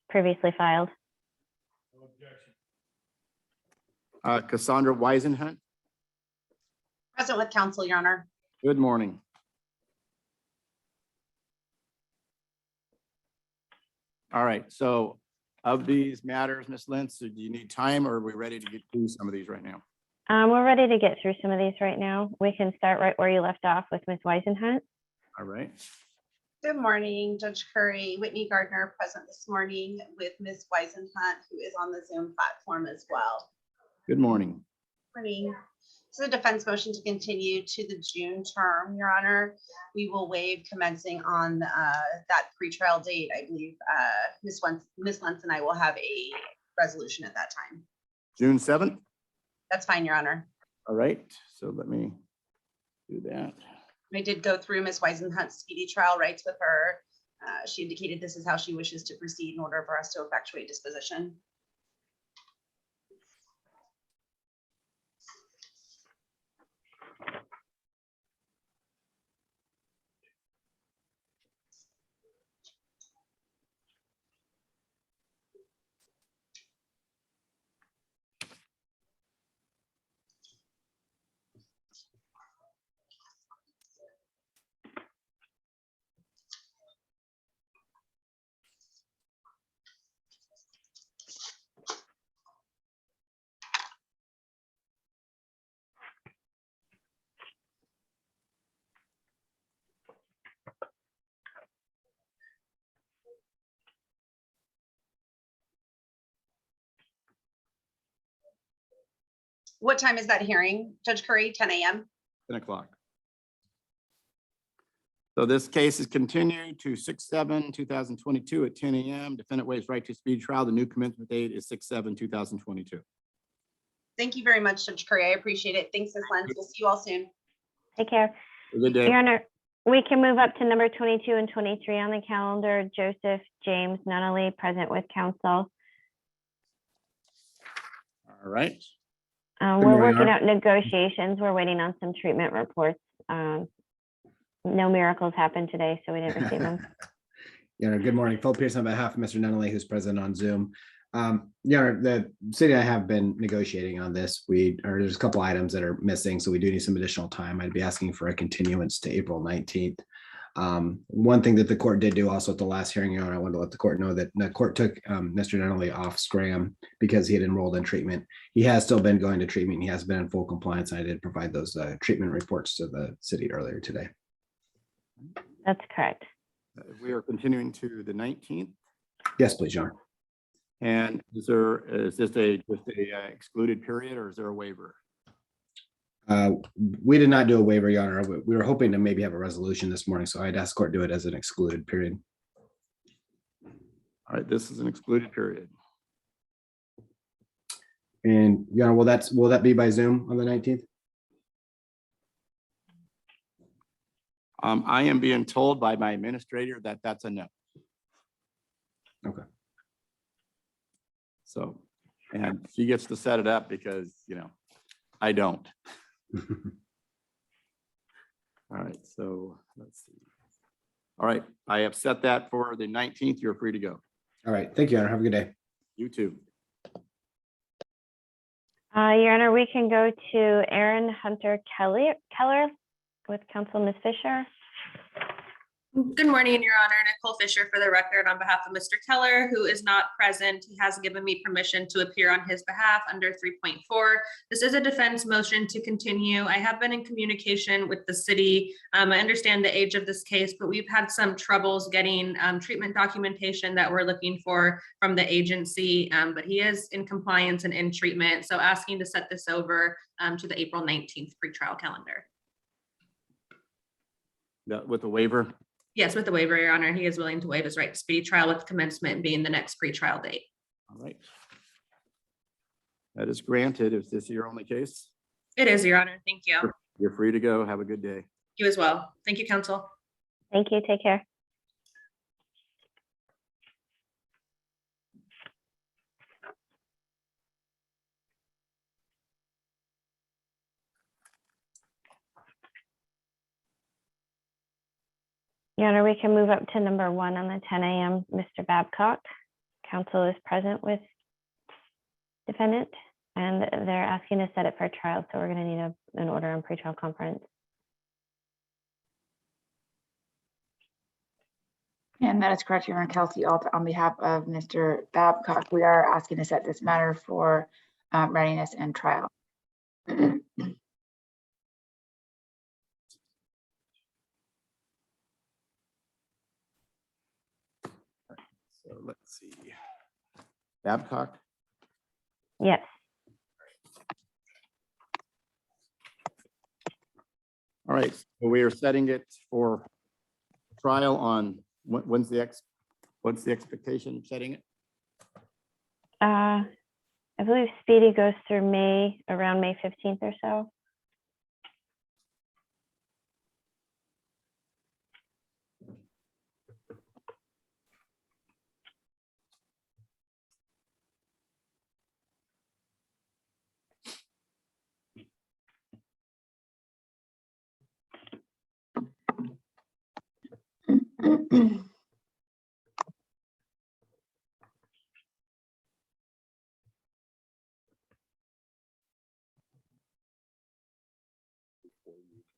Previously filed. Cassandra Weisenhunt. Present with counsel, Your Honor. Good morning. All right, so of these matters, Ms. Lentz, do you need time or are we ready to get through some of these right now? We're ready to get through some of these right now. We can start right where you left off with Ms. Weisenhunt. All right. Good morning, Judge Curry. Whitney Gardner present this morning with Ms. Weisenhunt, who is on the Zoom platform as well. Good morning. Morning. This is a defense motion to continue to the June term, Your Honor. We will waive commencing on that pretrial date. I believe Ms. Lentz and I will have a resolution at that time. June 7th. That's fine, Your Honor. All right, so let me do that. I did go through Ms. Weisenhunt's speedy trial rights with her. She indicated this is how she wishes to proceed in order for us to effectuate disposition. What time is that hearing, Judge Curry? 10 a.m. 10 o'clock. So this case is continued to 6/7/2022 at 10 a.m. Defendant waives right to speedy trial. The new commencement date is 6/7/2022. Thank you very much, Judge Curry. I appreciate it. Thanks, Ms. Lentz. We'll see you all soon. Take care. Good day. Your Honor, we can move up to number 22 and 23 on the calendar. Joseph James Nunnally present with counsel. All right. We're morning, working Art. out negotiations. We're waiting on some treatment reports. No miracles happened today, so we didn't receive them. Good morning. Phil Pierce on behalf of Mr. Nunley, who's present on Zoom. The city and I have been negotiating on this. There's a couple items that are missing, so we do need some additional time. I'd be asking for a continuance to April 19th. One thing that the court did do also at the last hearing, Your Honor, I wanted to let the court know that the court took Mr. Nunley off scram because he had enrolled in treatment. He has still been going to treatment. And he has been in full compliance. And I did provide those treatment reports to the city earlier today. That's correct. We are continuing to the 19th. Yes, please, Your Honor. And is this just a excluded period, or is there a waiver? We did not do a waiver, Your Honor. We were hoping to maybe have a resolution this morning, so I'd ask court to do it as an excluded period. All right, this is an excluded period. And Your Honor, will that be by Zoom on the 19th? I am being told by my administrator that that's a no. Okay. So, and she gets to set it up because, I don't. All right, so let's see. All right, I have set that for the 19th. You're free to go. All right, thank you, Your Honor. Have a good day. You too. Your Honor, we can go to Aaron Hunter Keller with Counsel Ms. Fisher. Good morning, Your Honor. Nicole Fisher for the record on behalf of Mr. Keller, who is not present. He has given me permission to appear on his behalf under 3.4. This is a defense motion to continue. I have been in communication with the city. I understand the age of this case, but we've had some troubles getting treatment documentation that we're looking for from the agency, but he is in compliance and in treatment. So asking to set this over to the April 19th pretrial calendar. With the waiver? Yes, with the waiver, Your Honor, he is willing to waive his right to speedy trial with commencement being the next pretrial date. All right. That is granted. Is this your only case? It is, Your Honor. Thank you. You're free to go. Have a good day. You as well. Thank you, counsel. Thank you. Take care. Your Honor, we can move up to number 1 on the 10 a.m. Mr. Babcock. Counsel is present with defendant, and they're asking to set it for trial. So we're going to need an order on pretrial conference. And that is correct, Your Honor. Kelsey Alt on behalf of Mr. Babcock. We are asking to set this matter for readiness and trial. So let's see. Babcock? Yes. All right, so we are setting it for trial on, when's the expectation of setting it? I believe speedy goes through around May 15th or so.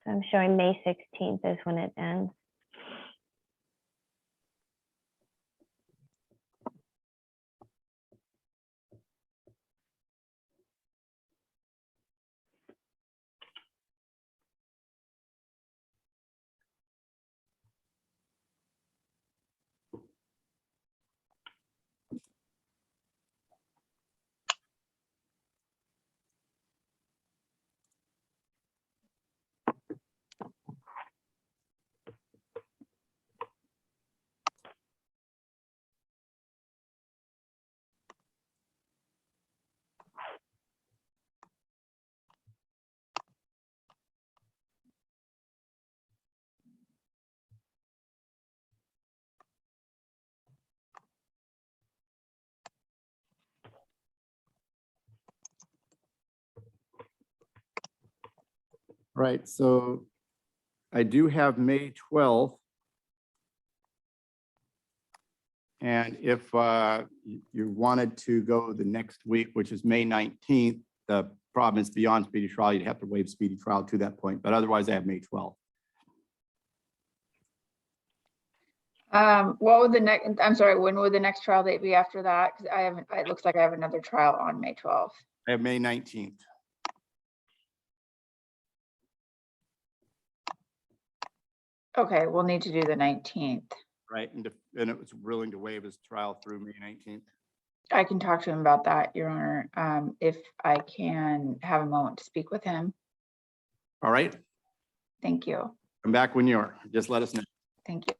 So I'm showing May 16th is when it ends. Right, so I do have May 12th. And if you wanted to go the next week, which is May 19th, the problem is beyond speedy trial, you'd have to waive speedy trial to that point, but otherwise I have May 12th. What would the next, I'm sorry, when would the next trial date be after that? Because I haven't, it looks like I have another trial on May 12th. I have May 19th. Okay, we'll need to do the 19th. Right, and it was willing to waive his trial through May 19th. I can talk to him about that, Your Honor, if I can have a moment to speak with him. All right, Thank you. come back when you're, just let us know. Thank you.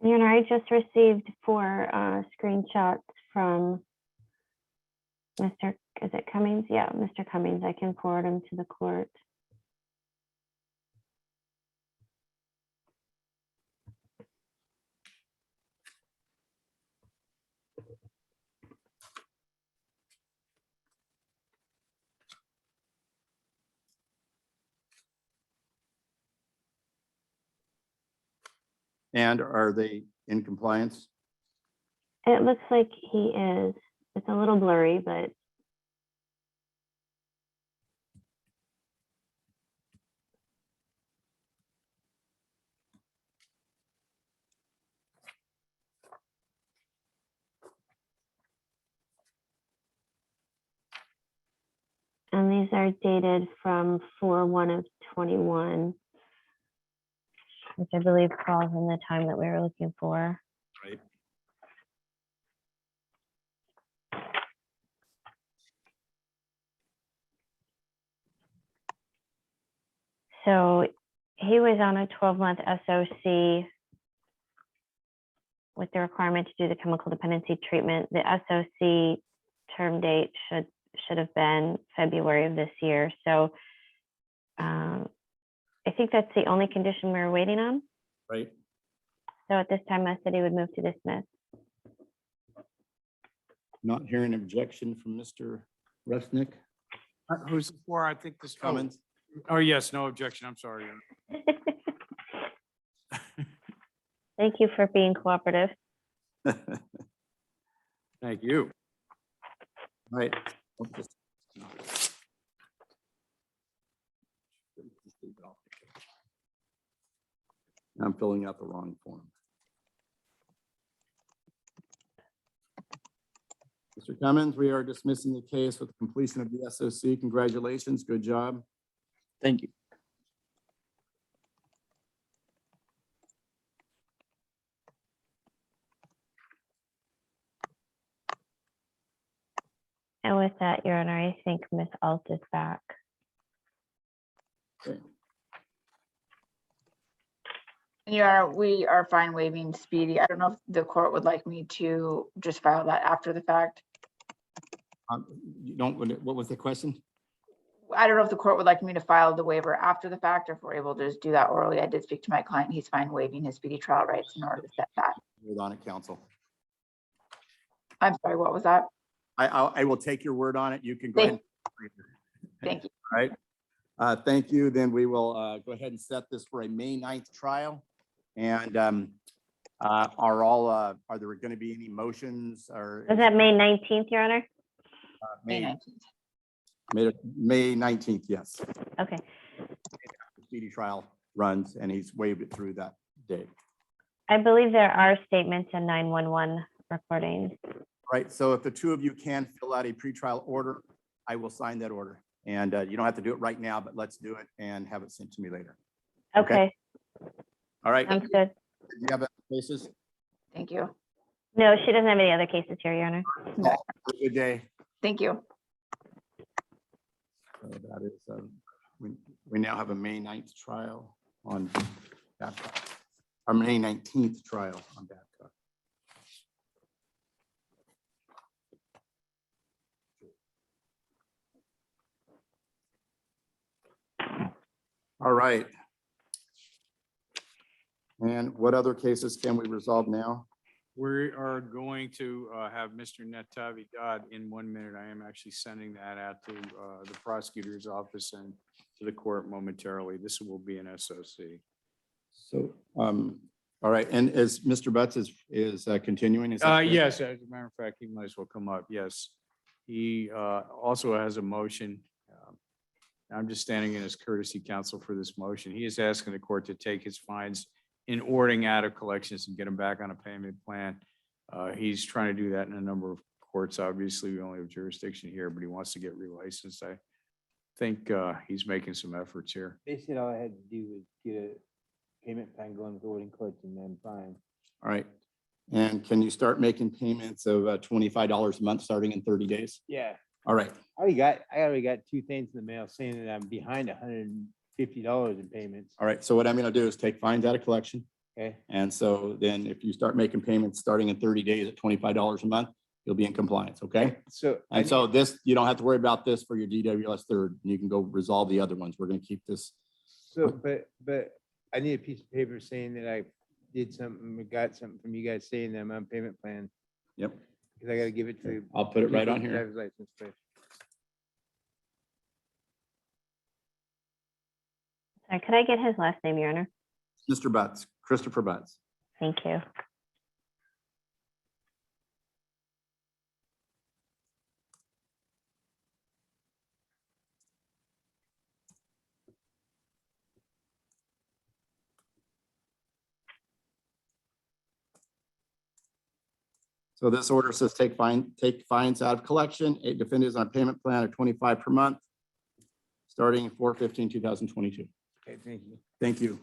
Your Honor, I just received 4 screenshots from Mr. Is it Cummings? Yeah, Mr. Cummings. I can forward them to the court. And are they in compliance? It looks like he is. It's a little blurry, but and these are dated from 4/1/21, which I believe falls in the time that we were looking for. Right. So he was on a 12-month SOC with the requirement to do the chemical dependency treatment. The SOC term date should have been February of this year. So I think that's the only condition we're waiting on. Right. So at this time, I said he would move to dismiss. Not hearing objection from Mr. Resnick. Who's for? I think this. Cummins. Oh, yes, no objection. I'm sorry. Thank you for being cooperative. Thank you. Right. I'm filling out the wrong form. Mr. Cummins, we are dismissing the case with completion of the SOC. Congratulations, good job. Thank you. And with that, Your Honor, I think Ms. Alt is back. Okay. Your Honor, we are fine waiving speedy. I don't know if the court would like me to just file that after the fact. You don't, what was the question? I don't know if the court would like me to file the waiver after the fact, or if we're able to just do that orally. I did speak to my client. He's fine waiving his speedy trial rights in order to set that. Word on it, counsel. I'm sorry, what was that? I will take your word on it. You can go ahead. Thank you. All right. Thank you. Then we will go ahead and set this for a May 9th trial. And are there going to be any motions or? Was that May 19th, Your Honor? May 19th. May 19th, yes. Okay. Speedy trial runs and he's waived it through that date. I believe there are statements in 911 recordings. Right. So if the two of you can fill out a pretrial order, I will sign that order. And you don't have to do it right now, but let's do it and have it sent to me later. Okay. All right. Sounds good. Do you have other cases? Thank you. No, she doesn't have any other cases here, Your Honor. Have a good day. Thank you. So that is, we now have a May 9th trial on Babcock. Our May 19th trial on Babcock. All right. And what other cases can we resolve now? We are going to have Mr. Netavi Dodd in 1 minute. I am actually sending that out to the prosecutor's office and to the court momentarily. This will be an SOC. So, all right, and as Mr. Butts is continuing? is that correct? Yes, as a matter of fact, he might as well come up. Yes. He also has a motion. I'm just standing in as courtesy counsel for this motion. He is asking the court to take his fines in ordering out of collections and get him back on a payment plan. He's trying to do that in a number of courts. Obviously, we only have jurisdiction here, but he wants to get relicensed. I think he's making some efforts here. Basically, all I had to do was get a payment plan going with ordering courts and then fine. All right. And can you start making payments of $25 a month starting in 30 days? Yeah, All right. I already got 2 things in the mail saying that I'm behind $150 in payments. All right. So what I'm going to do is take fines out of collection. Okay, And so then if you start making payments starting in 30 days at $25 a month, you'll be in compliance. Okay. so And so this, you don't have to worry about this for your DWS third. You can go resolve the other ones. We're going to keep this. but I need a piece of paper saying that I did something, got something from you guys saying that I'm on payment plan. Yep. Because I gotta give it to. I'll put it right on here. Driver's license, please. Sorry, could I get his last name, Your Honor? Mr. Butts, Christopher Butts. Thank you. So this order says take fines out of collection. A defendant is on a payment plan of 25 per month, starting 4/15/2022. Okay, thank you. Thank you.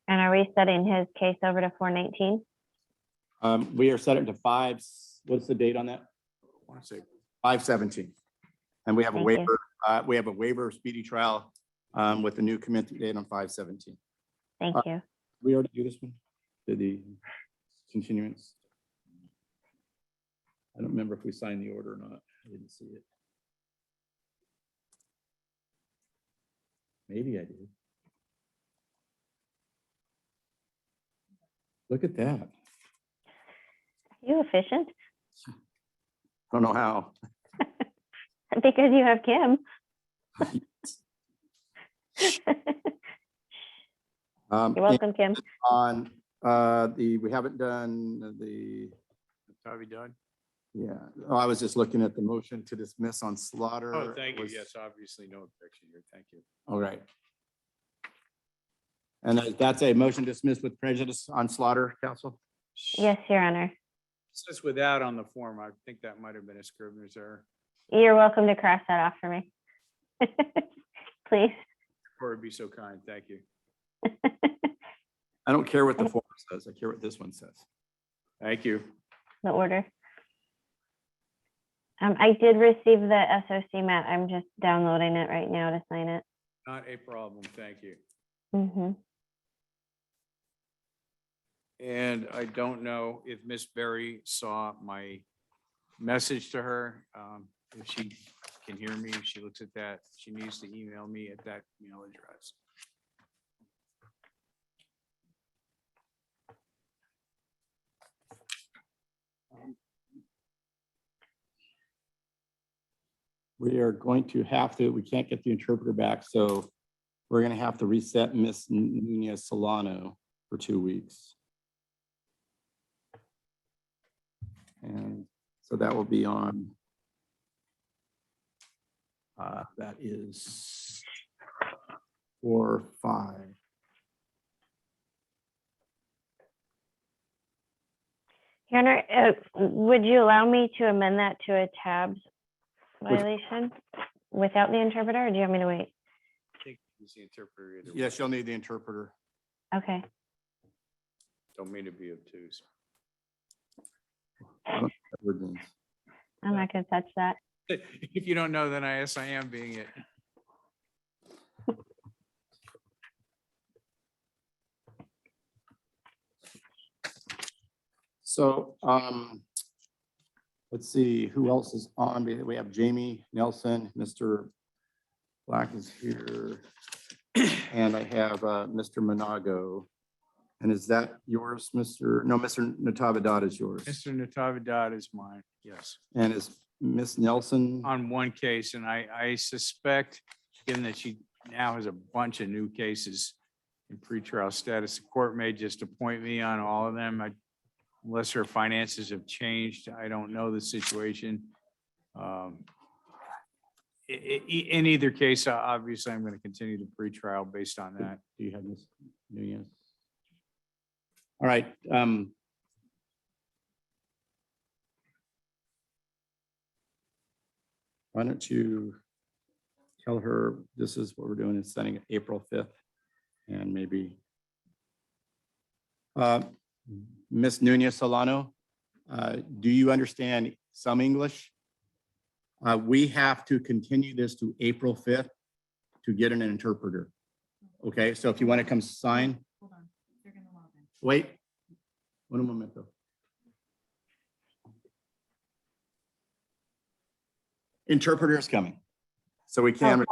And are we setting his case over to 419? We are set it to what's the date on that? I want to say 5/17. And we have a Thank you. waiver, of speedy trial with the new commencement date on 5/17. Thank Uh, you. We already do this one, the continuance. I don't remember if we signed the order or not. I didn't see it. Maybe I did. Look at that. Are you efficient? I don't know how. Because you have Kim. You're welcome, Kim. On we haven't done the, Have you done? yeah, I was just looking at the motion to dismiss on slaughter. Oh, thank you. Was- Yes, obviously, no objection here. Thank you. All right. And that's a motion dismissed with prejudice on slaughter, counsel? Yes, Your Honor. Since without on the form, I think that might have been a scrivener's error. You're welcome to cross that off for me. Please. Or would be so kind. Thank you. I don't care what the form says. I care what this one says. Thank you. The order. I did receive the SOC, Matt. I'm just downloading it right now to sign it. Not a problem. Thank you. Mm-hmm. And I don't know if Miss Berry saw my message to her. If she can hear me, if she looks at that, she needs to email me at that email address. We are going to we can't get the interpreter back, so we're going to have to reset Miss Nunez Solano for 2 weeks. And so that will be on, that is 4/5. Your Honor, would you allow me to amend that to a tabs violation without the interpreter, or do you want me to wait? I think it's the interpreter. either Yes, way. you'll need the interpreter. Okay. Don't mean to be obtuse. I don't know what that word means. I'm not going to touch that. If you don't know, then I guess I am being it. So Let's see, who else is on? We have Jamie Nelson, Mr. Black is here. And I have Mr. Monago. And is that yours, Mr.? No, Mr. Natavidad is yours. Mr. Natavidad is mine, yes, And is Miss Nelson? on one case, and I suspect, given that she now has a bunch of new cases in pretrial status, the court may just appoint me on all of them. Unless her finances have changed, I don't know the situation. In either case, obviously, I'm going to continue the pretrial based on that. Do you have this? Yes. All right. Why don't you tell her this is what we're doing, is setting it April 5th and maybe Miss Nunez Solano, do you understand some English? We have to continue this to April 5th to get an interpreter. Okay, so if you want to come sign. Hold on, they're gonna log in. Wait. Un momento. Interpreter is coming. So we can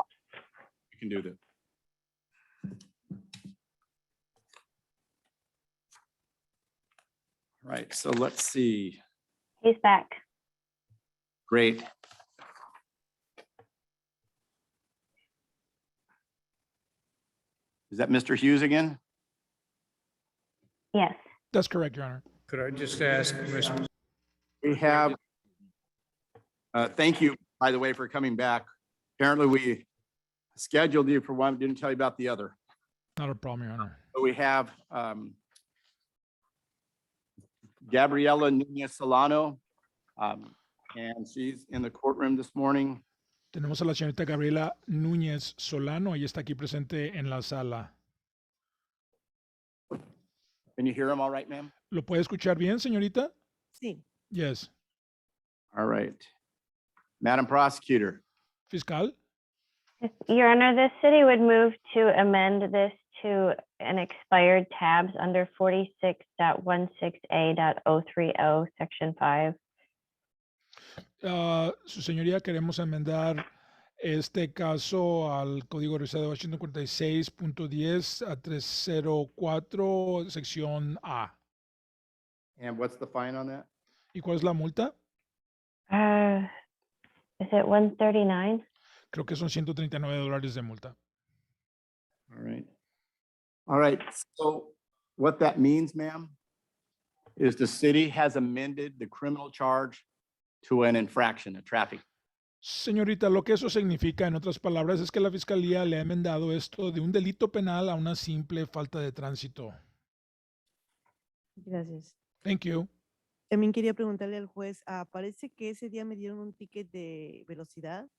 do this. Right, so let's see. He's back. Great. Is that Mr. Hughes again? Yes. That's correct, Your Honor. Could I just ask, We have, thank you, by the way, for coming back. Apparently, we scheduled you for one, didn't tell you about the other. Not a problem, Your Honor. So we have Gabriela Nunez Solano, and she's in the courtroom this morning. Tenemos a la señorita Gabriela Núñez Solano. Ella está aquí presente en la sala. Can you hear him all right, ma'am? ¿Lo puede escuchar bien, señorita? Sí. Yes. All right. Madam Prosecutor. Fiscal. Your Honor, the city would move to amend this to an expired tabs under 46.16A.030, Section 5. Su señoría, queremos enmendar este caso al Código Revisado de Washington 46.10 a 304, sección A. And what's the fine on that? ¿Y cuál es la multa? Is it 139? Creo que son $139 de multa. All right. All right. So what that means, ma'am, is the city has amended the criminal charge to an infraction, a traffic. Señorita, lo que eso significa, en otras palabras, es que la fiscalía le ha enmendado esto de un delito penal a una simple falta de tránsito. Gracias. Thank you. También quería preguntarle al juez, parece que ese día me dieron un ticket de velocidad.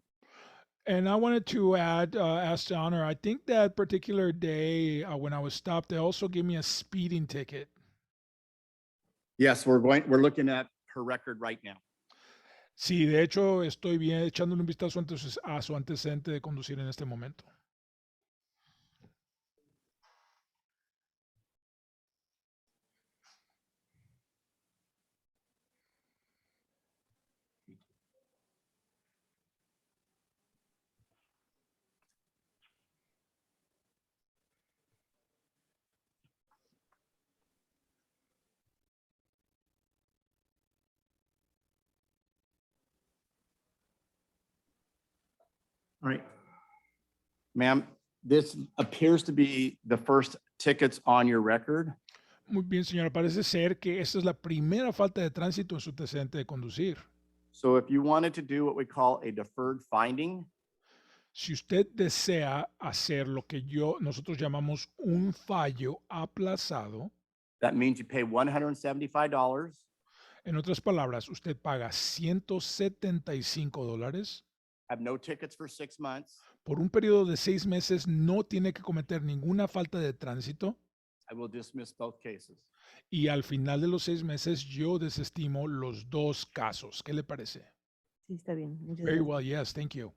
And I wanted to ask the honor, I think that particular day when I was stopped, they also gave me a speeding ticket. Yes, we're looking at her record right now. Sí, de hecho, estoy bien echándole un vistazo a su antecedente de conducir en este momento. All right. Ma'am, this appears to be the first tickets on your record. Muy bien, señora. Parece ser que esta es la primera falta de tránsito en su antecedente de conducir. So if you wanted to do what we call a deferred finding, si usted desea hacer lo que nosotros llamamos un fallo aplazado, that means you pay $175. En otras palabras, usted paga $175. Have no tickets for 6 months. Por un periodo de 6 meses no tiene que cometer ninguna falta de tránsito. I will dismiss both cases. Y al final de los 6 meses yo desestimo los 2 casos. ¿Qué le parece? Sí, está bien. Muchas Very gracias. well, yes, thank you.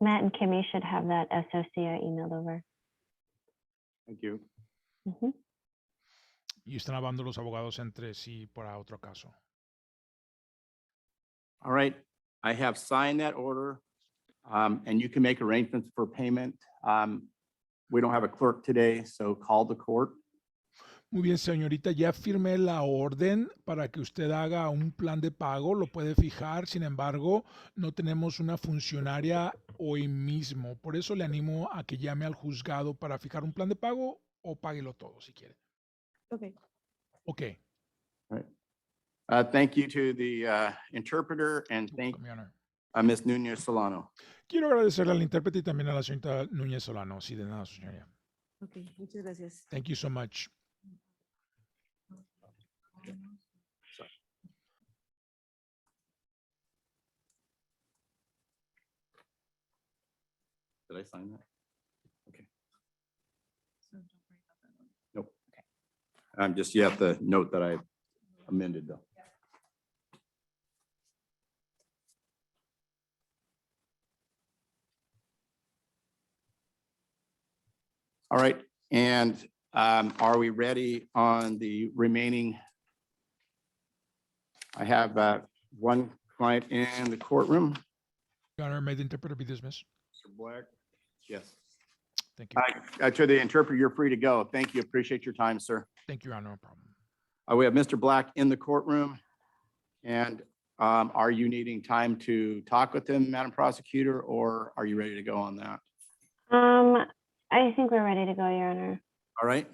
Matt and Kimmy should have that SOC I emailed over. Thank you. Mhm. Y están hablando los abogados entre sí para otro caso. All right, I have signed that order, and you can make arrangements for payment. We don't have a clerk today, so call the court. Muy bien, señorita, ya firmé la orden para que usted haga un plan de pago, lo puede fijar, sin embargo, no tenemos una funcionaria hoy mismo. Por eso le animo a que llame al juzgado para fijar un plan de pago o páguelo todo si quiere. Okay. Ok. All right. Thank you to the interpreter and thank Welcome, Your Honor. Ms. Nunez Solano. Quiero agradecerle al intérprete y también a la señorita Núñez Solano. Sí, de nada, señoría. Okay, muchas gracias. Thank you so much. Did I sign that? Okay. So don't worry about that one. Nope. Just, you have to note that I amended though. All right, and are we ready on the remaining? I have one client in the courtroom. Your Honor, may the interpreter be dismissed? Mr. Black? Yes. Thank you. To the interpreter, you're free to go. Thank you. Appreciate your time, sir. Thank you, Your Honor. No problem. We have Mr. Black in the courtroom. And are you needing time to talk with him, Madam Prosecutor, or are you ready to go on that? I think we're ready to go, Your Honor. All right.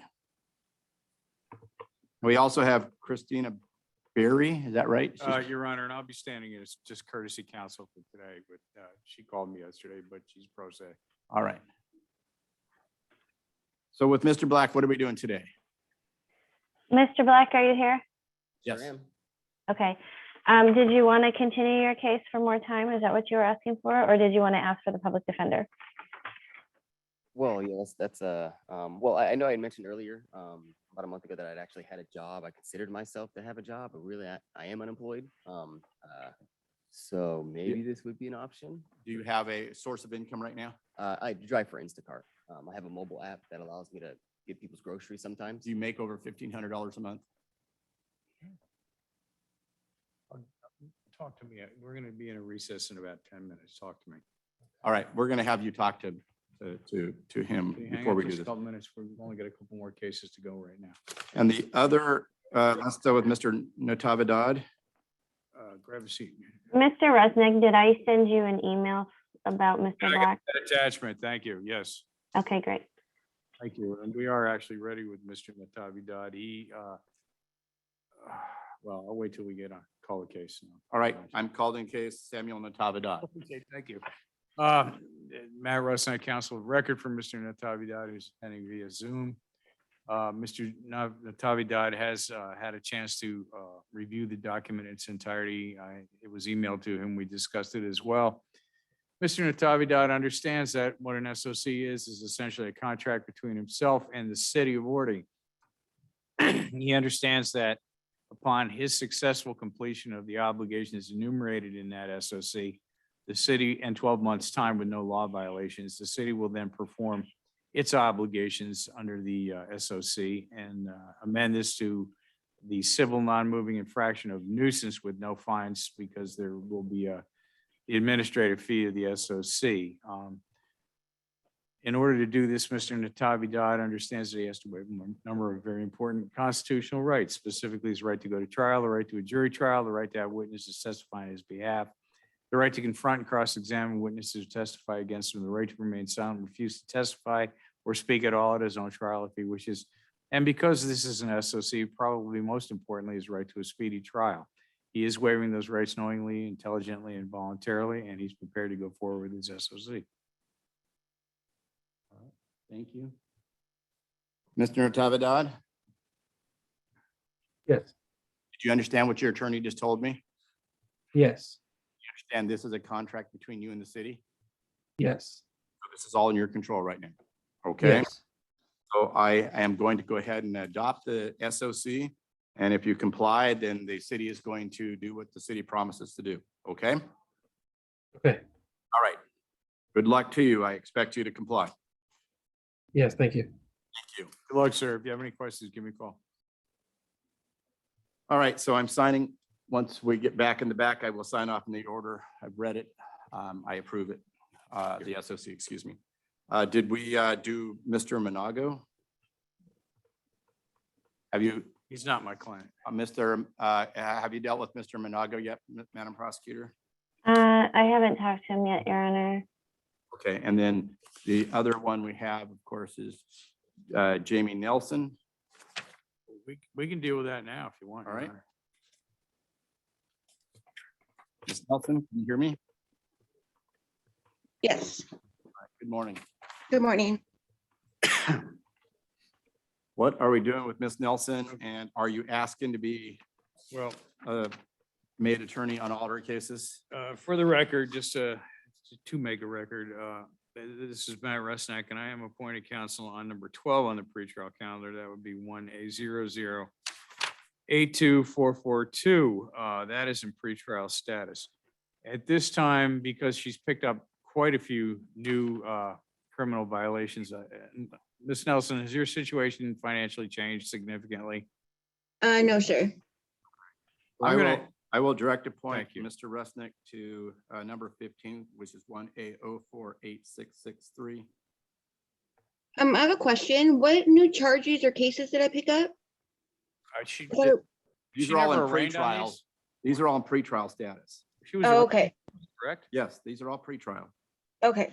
We also have Christina Berry, is that right? Your Honor, and I'll be standing as just courtesy counsel for today, but she called me yesterday, but she's pro se. All right. So with Mr. Black, what are we doing today? Mr. Black, are you here? Yes. Okay. Did you want to continue your case for more time? Is that what you were asking for? Or did you want to ask for the public defender? Well, yes, well, I know I had mentioned earlier, about a month ago that I'd actually had a job. I considered myself to have a job, but really I am unemployed. So maybe this would be an option. Do you have a source of income right now? I drive for Instacart. I have a mobile app that allows me to get people's groceries sometimes. Do you make over $1,500 a month? Talk to me. We're going to be in a recess in about 10 minutes. Talk to me. All right, we're going to have you talk to him Hang before on we do just a this. couple minutes. We've only got a couple more cases to go right now. And the other, let's start with Mr. Natavidad. Grab a seat. Mr. Resnick, did I send you an email about Mr. I got Black? that attachment. Thank you. Yes. Okay, great. Thank you. And we are actually ready with Mr. Natavidad. He, well, I'll wait till we get on call the case. All right, I'm calling case Samuel Natavidad. Okay, thank you. Matt Rusnak, counsel of record for Mr. Natavidad, who's attending via Zoom. Mr. Natavidad has had a chance to review the document in its entirety. It was emailed to him. We discussed it as well. Mr. Natavidad understands that what an SOC is essentially a contract between himself and the city of Ording. He understands that upon his successful completion of the obligations enumerated in that SOC, the city, in 12 months' time with no law violations, the city will then perform its obligations under the SOC and amend this to the civil non-moving infraction of nuisance with no fines because there will be the administrative fee of the SOC. In order to do this, Mr. Natavidad understands that he has to waive a number of very important constitutional rights, specifically his right to go to trial, the right to a jury trial, the right to have witnesses testify on his behalf, the right to confront and cross-examine witnesses who testify against him, the right to remain silent, refuse to testify or speak at all at his own trial if he wishes. And because this is an SOC, probably most importantly, his right to a speedy trial. He is waiving those rights knowingly, intelligently, and voluntarily, and he's prepared to go forward with his SOC. Thank you. Mr. Natavidad, Yes. did you understand what your attorney just told me? Yes. You understand this is a contract between you and the city? Yes. So this is all in your control right now. Okay. Yes. So I am going to go ahead and adopt the SOC. And if you comply, then the city is going to do what the city promises to do. Okay? Okay. All right. Good luck to you. I expect you to comply. Yes, thank you. Thank you. Good luck, sir. If you have any questions, give me a call. All right, so I'm signing. Once we get back in the back, I will sign off in the order. I've read it. I approve it. The SOC, excuse me. Did we do Mr. Monago? Have you, He's not my client. have you dealt with Mr. Monago yet, Madam Prosecutor? I haven't talked to him yet, Your Honor. Okay, and then the other one we have, of course, is Jamie Nelson. We can deal with that now if you want. All Your right. Honor. Ms. Nelson, can you hear me? Yes, All right, good morning. good morning. What are we doing with Ms. Nelson? And are you asking to be Well, made attorney on all her cases? for the record, just to make a record, this is Matt Resnick, and I am appointed counsel on number 12 on the pretrial calendar. That would be 1A00824442. That is in pretrial status. At this time, because she's picked up quite a few new criminal violations, Ms. Nelson, has your situation financially changed significantly? No, sir. I will direct appoint Thank you. Mr. Resnick to number 15, which is 1A048663. I have a question. What new charges or cases did I pick up? She These She are all in never arraigned on pretrial. these? These are all in pretrial status. She was Oh, arraigned, okay, correct? Yes, these are all pretrial. okay.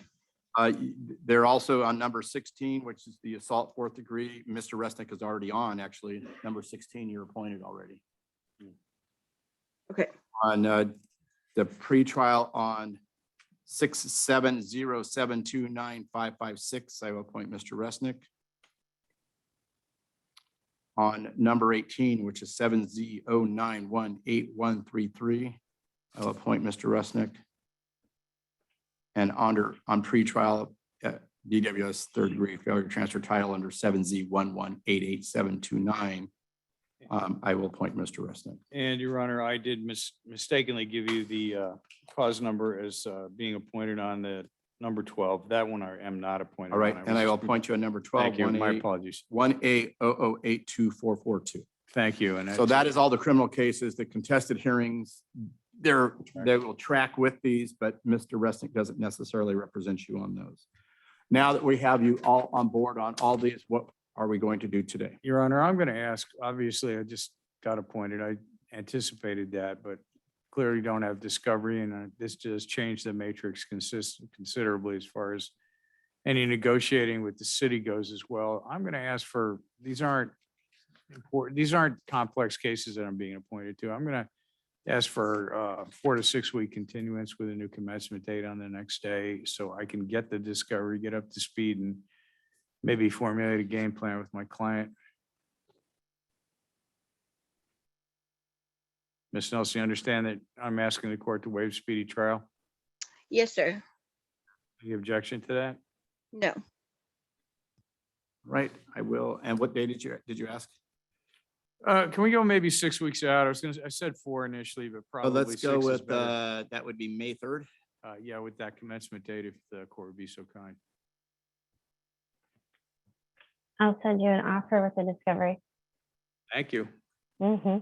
They're also on number 16, which is the assault 4th degree. Mr. Resnick is already on, actually. Number 16, you're appointed already. Okay. On the pretrial on 670729556, I will appoint Mr. Resnick. On number 18, which is 7Z091813, I will appoint Mr. Resnick. And on pretrial DWS 3rd degree failure to transfer title under 7Z1188729, I will appoint Mr. Resnick. And Your Honor, I did mistakenly give you the cause number as being appointed on the number 12. That one I am not appointed All right, on. and I will appoint you on number 12. Thank you. My apologies. 1A00824442. Thank you. And So that is all the criminal cases, the contested hearings. They will track with these, but Mr. Resnick doesn't necessarily represent you on those. Now that we have you all on board on all these, what are we going to do today? Your Honor, I'm going to ask, obviously, I just got appointed. I anticipated that, but clearly don't have discovery, and this just changed the matrix considerably as far as any negotiating with the city goes as well. I'm going to ask for, these aren't important, these aren't complex cases that I'm being appointed to. I'm going to ask for 4 to 6 week continuance with a new commencement date on the next day, so I can get the discovery, get up to speed, and maybe formulate a game plan with my client. Ms. Nelson, you understand that I'm asking the court to waive speedy trial? Yes, sir. Any objection to that? No. Right, I will. And what day did you ask? Can we go maybe 6 weeks out? I said 4 initially, but Oh, probably let's 6 go is with, better. that would be May 3rd. Yeah, with that commencement date, if the court would be so kind. I'll send you an offer with the discovery. Thank you. Mm-hmm.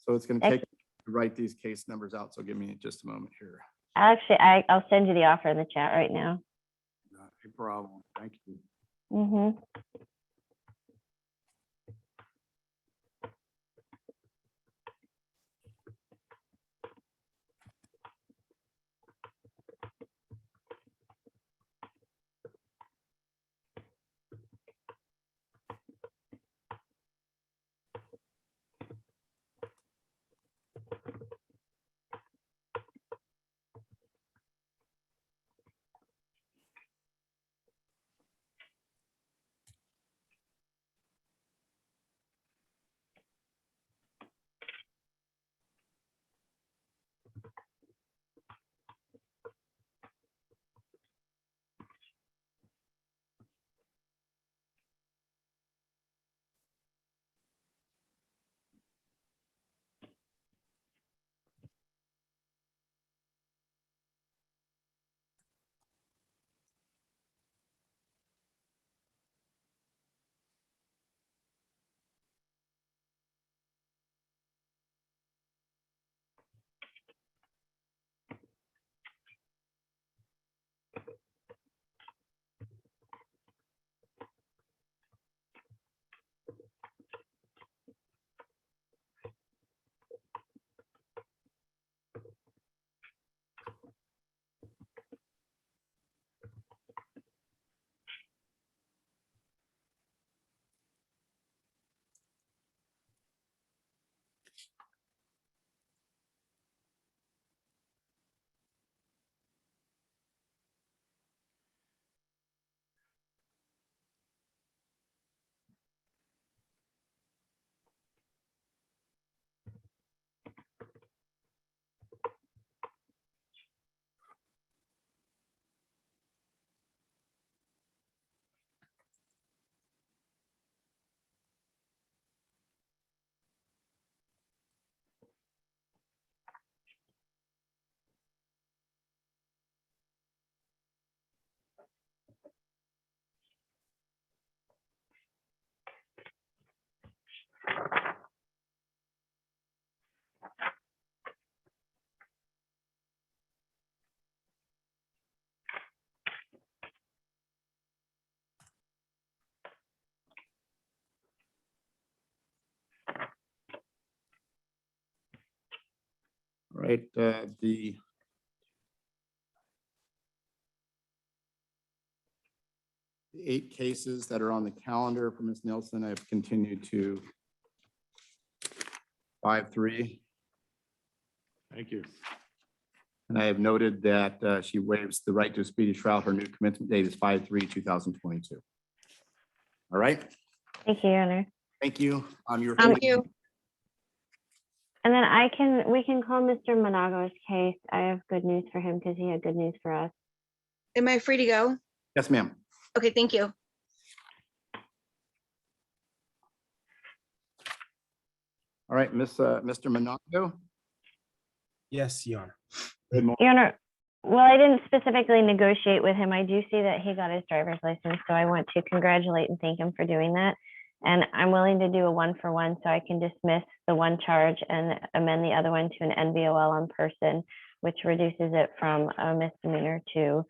So it's going to take to write these case numbers out. So give me just a moment here. Actually, I'll send you the offer in the chat right now. Not a problem. Thank you. Mm-hmm. right, the eight cases that are on the calendar for Ms. Nelson, I've continued to 5-3. Thank you. And I have noted that she waives the right to a speedy trial. Her new commencement date is 5/3/2022. All right, Thank you, Your Honor. thank you. Your Thank you. And then we can call Mr. Monago's case. I have good news for him because he had good news for us. Am I free to go? Yes, ma'am. Okay, thank you. All right, Mr. Monago. Yes, Your Honor. Good morning. Your Honor, well, I didn't specifically negotiate with him. I do see that he got his driver's license, so I want to congratulate and thank him for doing that. And I'm willing to do a 1-for-1 so I can dismiss the one charge and amend the other one to an NVOL on person, which reduces it from a misdemeanor to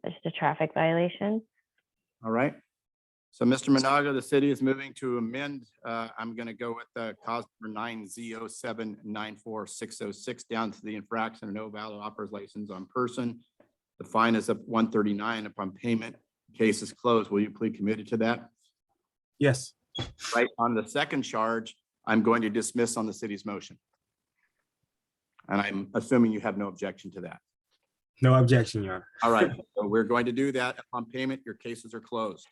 just a traffic violation. All right. So, Mr. Monago, the city is moving to amend. I'm going to go with the cause number 9Z0794606 down to the infraction of no valid operator's license on person. The fine is up $139 upon payment. Case is closed. Will you please commit to that? Yes. Right. On the second charge, I'm going to dismiss on the city's motion. And I'm assuming you have no objection to that. No objection, Your Honor. All right. So we're going to do that upon payment. Your cases are closed.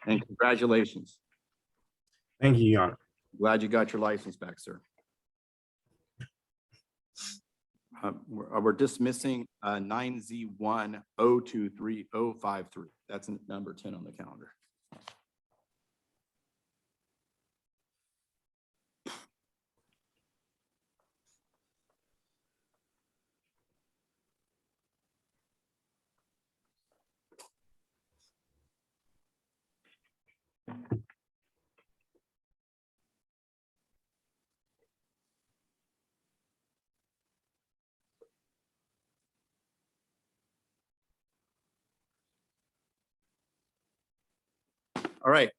And congratulations. Thank you, Your Honor. Glad you got your license back, sir. We're dismissing 9Z1023053. That's number 10 on the calendar. All right,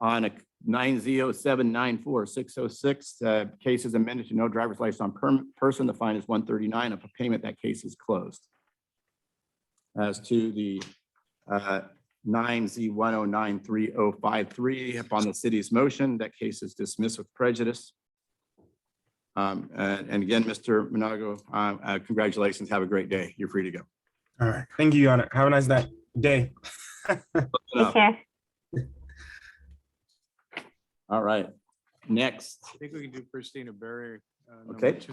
on a 9Z0794606, case is amended to no driver's license on person. The fine is $139. Upon payment, that case is closed. As to the 9Z1093053, upon the city's motion, that case is dismissed with prejudice. And again, Mr. Monago, congratulations. Have a great day. You're free to go. All right. Thank you, Your Honor. Have a nice day. Take care. All right, next. I think we can do Christina Berry. Okay. Just-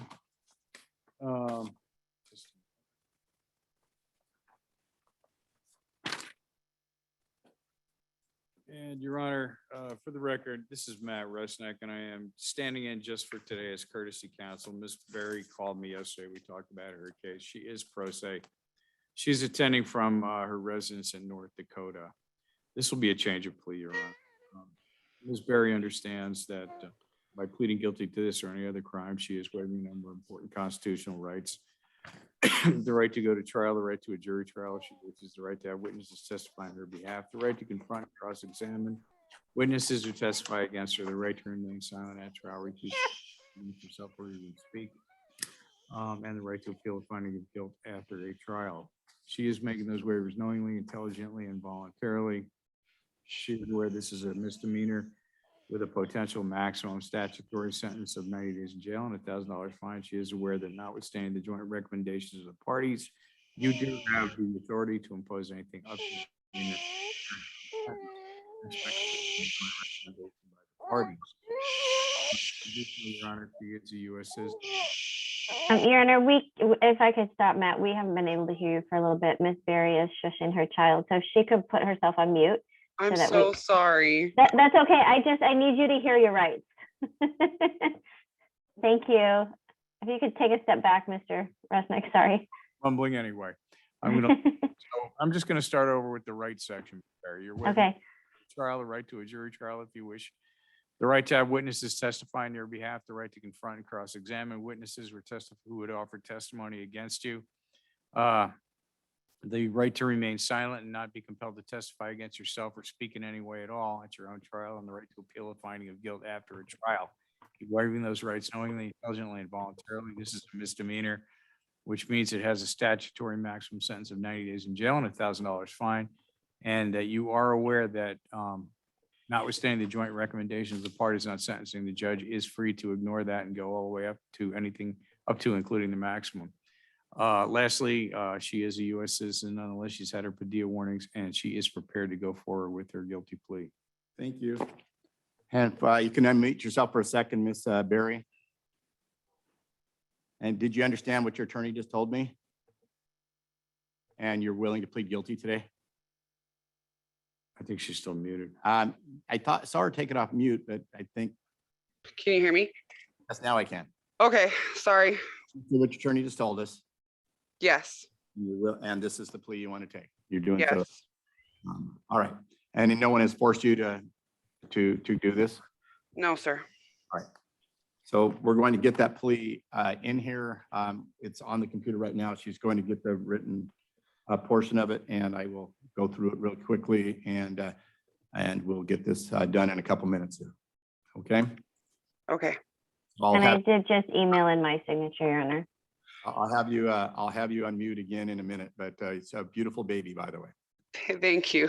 And Your Honor, for the record, this is Matt Rusnak, and I am standing in just for today as courtesy counsel. Ms. Berry called me yesterday. We talked about her case. She is pro se. She's attending from her residence in North Dakota. This will be a change of plea, Your Honor. Ms. Berry understands that by pleading guilty to this or any other crime, she is waiving a number of important constitutional rights. The right to go to trial, the right to a jury trial, which is the right to have witnesses testify on her behalf, the right to confront, cross-examine witnesses who testify against her, the right to remain silent at trial, refuse herself or even speak, and the right to appeal the finding of guilt after a trial. She is making those waivers knowingly, intelligently, and voluntarily. She is aware this is a misdemeanor with a potential maximum statutory sentence of 90 days in jail and $1,000 fine. She is aware that notwithstanding the joint recommendations of the parties, you do have the authority to impose anything up to the parties. Your Honor, she is a U.S. citizen. Your Honor, if I could stop, Matt, we haven't been able to hear you for a little bit. Miss Berry is shushing her child, so if she could put herself on mute. I'm that so sorry. That's okay. I need you to hear your rights. Thank you. If you could take a step back, Mr. Resnick, sorry. Mumbling anyway. I'm just gonna start over with the right section. Barry. You're waiving Okay. trial, the right to a jury trial if you wish. The right to have witnesses testify on your behalf, the right to confront and cross-examine witnesses who would offer testimony against you. The right to remain silent and not be compelled to testify against yourself or speak in any way at all at your own trial, and the right to appeal a finding of guilt after a trial. waiving those rights knowingly, intelligently, and voluntarily. This is a misdemeanor, which means it has a statutory maximum sentence of 90 days in jail and $1,000 fine. And that you are aware that notwithstanding the joint recommendations of the parties on sentencing, the judge is free to ignore that and go all the way up to anything up to including the maximum. Lastly, she is a U.S. citizen nonetheless. She's had her Padilla warnings and she is prepared to go forward with her guilty plea. Thank you. And you can unmute yourself for a second, Ms. Berry. And did you understand what your attorney just told me? And you're willing to plead guilty today? I think she's still muted. I saw her take it off mute, but I think. Can you hear me? Yes, now I can. Okay, sorry. See what your attorney just told us. Yes. You will, and this is the plea you want to take. You're doing so. Yes. All right. And no one has forced you to do this? No, sir. All right. So we're going to get that plea in here. It's on the computer right now. She's going to get the written portion of it, and I will go through it real quickly, and we'll get this done in a couple minutes here. Okay? Okay. And I did just email in my signature, Your Honor. I'll have you unmute again in a minute, but it's a beautiful baby, by the way. Thank you.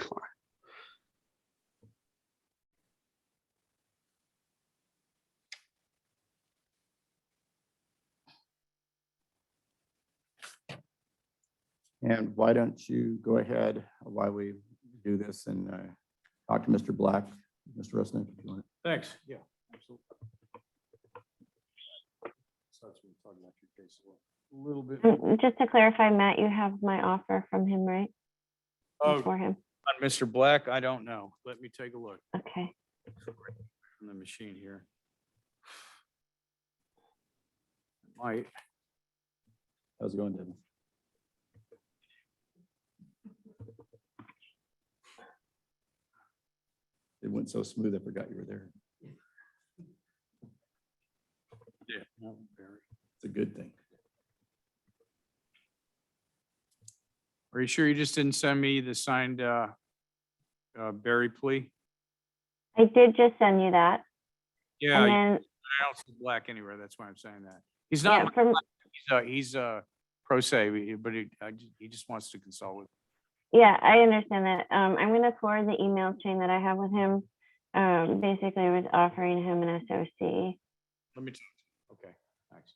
And why don't you go ahead while we do this and talk to Mr. Black, Mr. Resnick, if you want. Thanks. Yeah, absolutely. So that's what we're talking about your case a little bit. Just to clarify, Matt, you have my offer from him, right? Oh, For him. on Mr. Black, I don't know. Let me take a look Okay. on the machine here. Might. How's it going, Devin? It went so smooth, I forgot you were there. Yeah, no, very. It's a good thing. Are you sure you just didn't send me the signed Barry plea? I did just send you that. Yeah, And I then, don't see Black anywhere. That's why I'm saying that. He's not. yeah, from, He's pro se, but he just wants to consult with. yeah, I understand that. I'm going to forward the email chain that I have with him. Basically, I was offering him an SOC. Let me. Okay, thanks.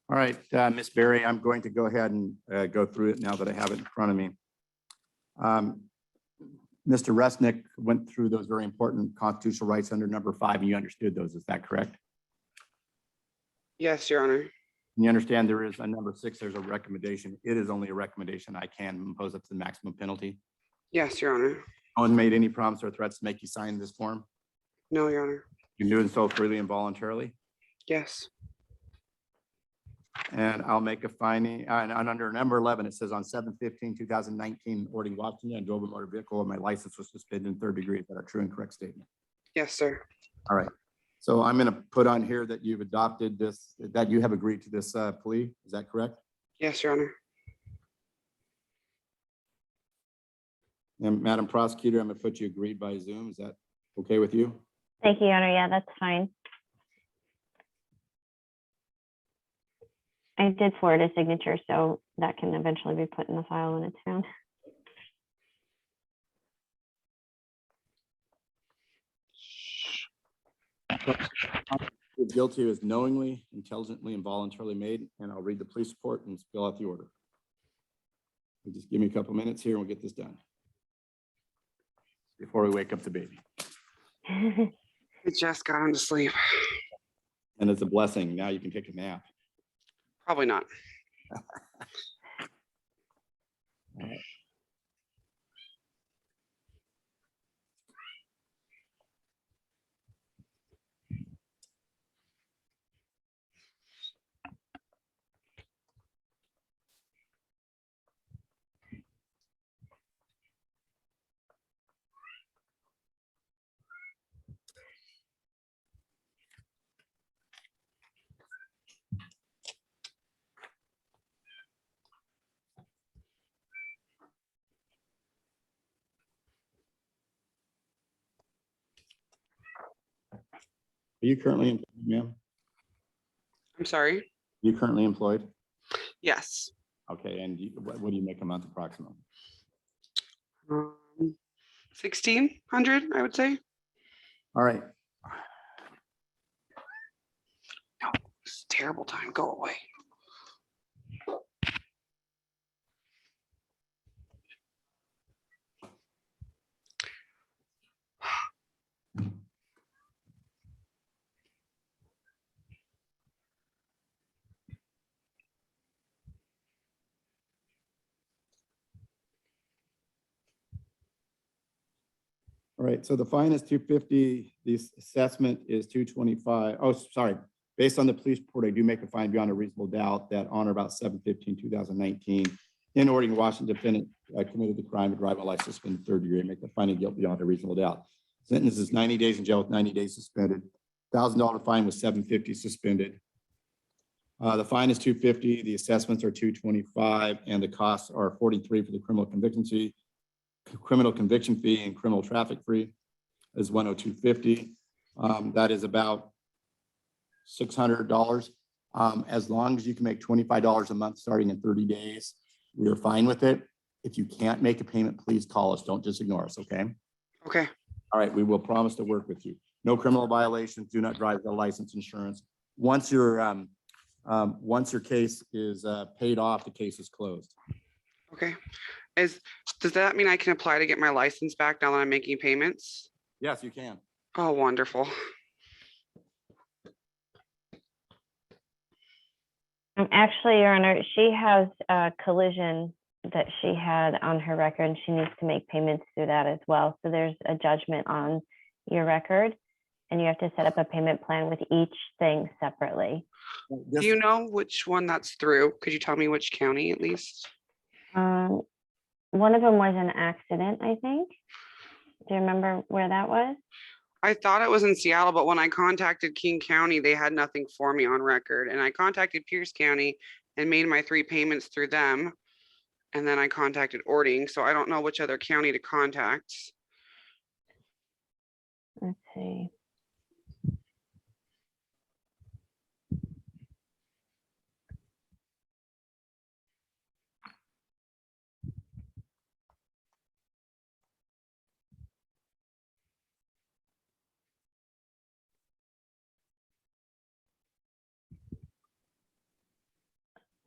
All right, Ms. Berry, I'm going to go ahead and go through it now that I have it in front of me. Mr. Resnick went through those very important constitutional rights under number 5, and you understood those. Is that correct? Yes, Your Honor. And you understand there is a number 6, there's a recommendation. It is only a recommendation. I can impose up to the maximum penalty. Yes, Your Honor. No one made any promise or threats to make you sign this form? No, Your Honor. You're doing so freely and voluntarily? Yes. And I'll make a finding, and under number 11, it says on 7/15/2019, ordering Washington, I drove a motor vehicle and my license was suspended in 3rd degree. Is that a true and correct statement? Yes, sir. All right. So I'm going to put on here that you've adopted this, that you have agreed to this plea. Is that correct? Yes, Your Honor. And Madam Prosecutor, I'm gonna put you agreed by Zoom. Is that okay with you? Thank you, Your Honor. Yeah, that's fine. I did forward a signature, so that can eventually be put in the file when it's found. Guilty is knowingly, intelligently, and voluntarily made, and I'll read the police report and spell out the order. You just give me a couple minutes here and we'll get this done before we wake up the baby. I just got him to sleep. And it's a blessing. Now you can take a nap. Probably not. Are you currently employed, ma'am? I'm sorry. You currently employed? Yes. Okay, and what do you make a month approximately? 1,600, I would say. All right. No, it's a terrible time. Go away. All right, so the fine is 250. The assessment is 225. Oh, sorry. Based on the police report, I do make a fine beyond a reasonable doubt that on or about 7/15/2019, in Oregon, Washington, defendant committed the crime of driving a license suspended third degree. Make the finding guilt beyond a reasonable doubt. Sentence is 90 days in jail with 90 days suspended. $1,000 fine with $750 suspended. The fine is 250. The assessments are 225, and the costs are 43 for the criminal conviction fee. Criminal conviction fee and criminal traffic fee is 102.50. That is about $600. As long as you can make $25 a month starting in 30 days, we are fine with it. If you can't make a payment, please call us. Don't just ignore us, okay? Okay. All right, we will promise to work with you. No criminal violations. Do not drive without license, insurance. Once your case is paid off, the case is closed. Okay. Does that mean I can apply to get my license back now that I'm making payments? Yes, you can. Oh, wonderful. Actually, Your Honor, she has a collision that she had on her record, and she needs to make payments through that as well. So there's a judgment on your record, and you have to set up a payment plan with each thing separately. Do you know which one that's through? Could you tell me which county at least? One of them was an accident, I think. Do you remember where that was? I thought it was in Seattle, but when I contacted King County, they had nothing for me on record. And I contacted Pierce County and made my 3 payments through them. And then I contacted Ording, so I don't know which other county to contact. Let's see.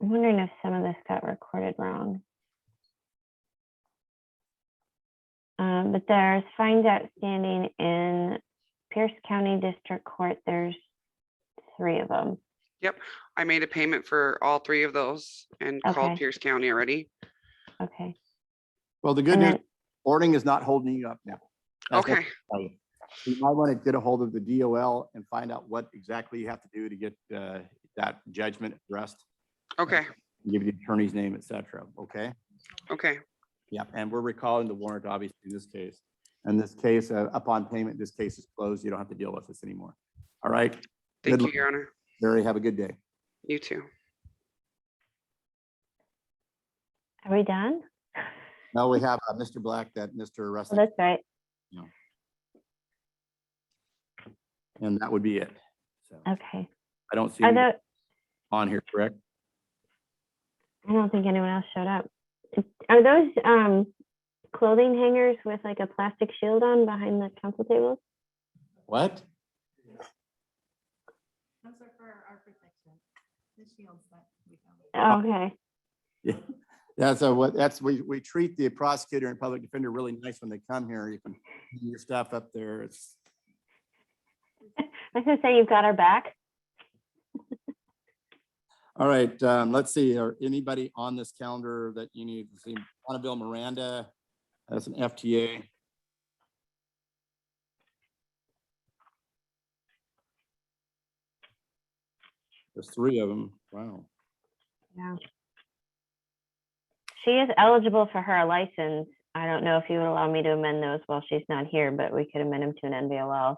I'm wondering if some of this got recorded wrong. But there's fines outstanding in Pierce County District Court. There's 3 of them. Yep, I made a payment for all 3 of those and called Okay. Pierce County already. Okay. Well, the good news, Ording is not holding you up now. That's what Okay. I'll tell you. You might want to get a hold of the DOL and find out what exactly you have to do to get that judgment addressed. Okay. Give you the attorney's name, et cetera, okay? Okay. Yeah, and we're recalling the warrant, obviously, in this case. In this case, upon payment, this case is closed. You don't have to deal with this anymore. All right? Thank Good you, luck. Your Honor. Barry, have a good day. You too. Are we done? No, we have Mr. Black, that Mr. Oh, Russell, that's right. and that would be it. So Okay. I don't see Are anyone there, on here, correct? I don't think anyone else showed up. Are those clothing hangers with like a plastic shield on behind the council tables? What? Those are for our protection. The shields that we found. Okay. Yeah. That's we treat the prosecutor and public defender really nice when they come here. You can leave your stuff up there. It's I was gonna say you've got our back. all right. Let's see. Are anybody on this calendar that you need to see? Annabelle Miranda, that's an FTA. There's 3 of them. Wow. Yeah. She is eligible for her license. I don't know if you would allow me to amend those while she's not here, but we could amend them to an NVLL.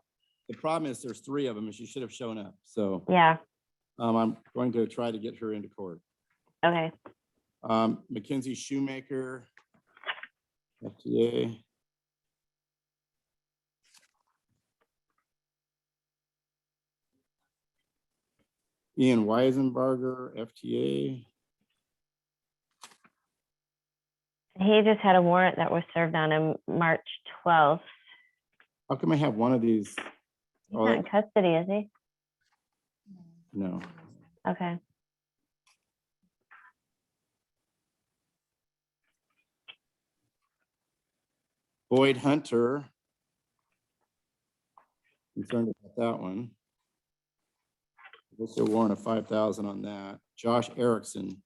The problem is there's 3 of them and she should have shown up. So Yeah. I'm going to try to get her into court. Okay. Mackenzie Shoemaker, FTA. Ian Weisenbarger, FTA. He just had a warrant that was served on him March 12th. How come I have one of these? He's Oh, not in custody, is he? no. Okay. Boyd Hunter. Concerned about that one. What's a warrant of 5,000 on that? Josh Erickson.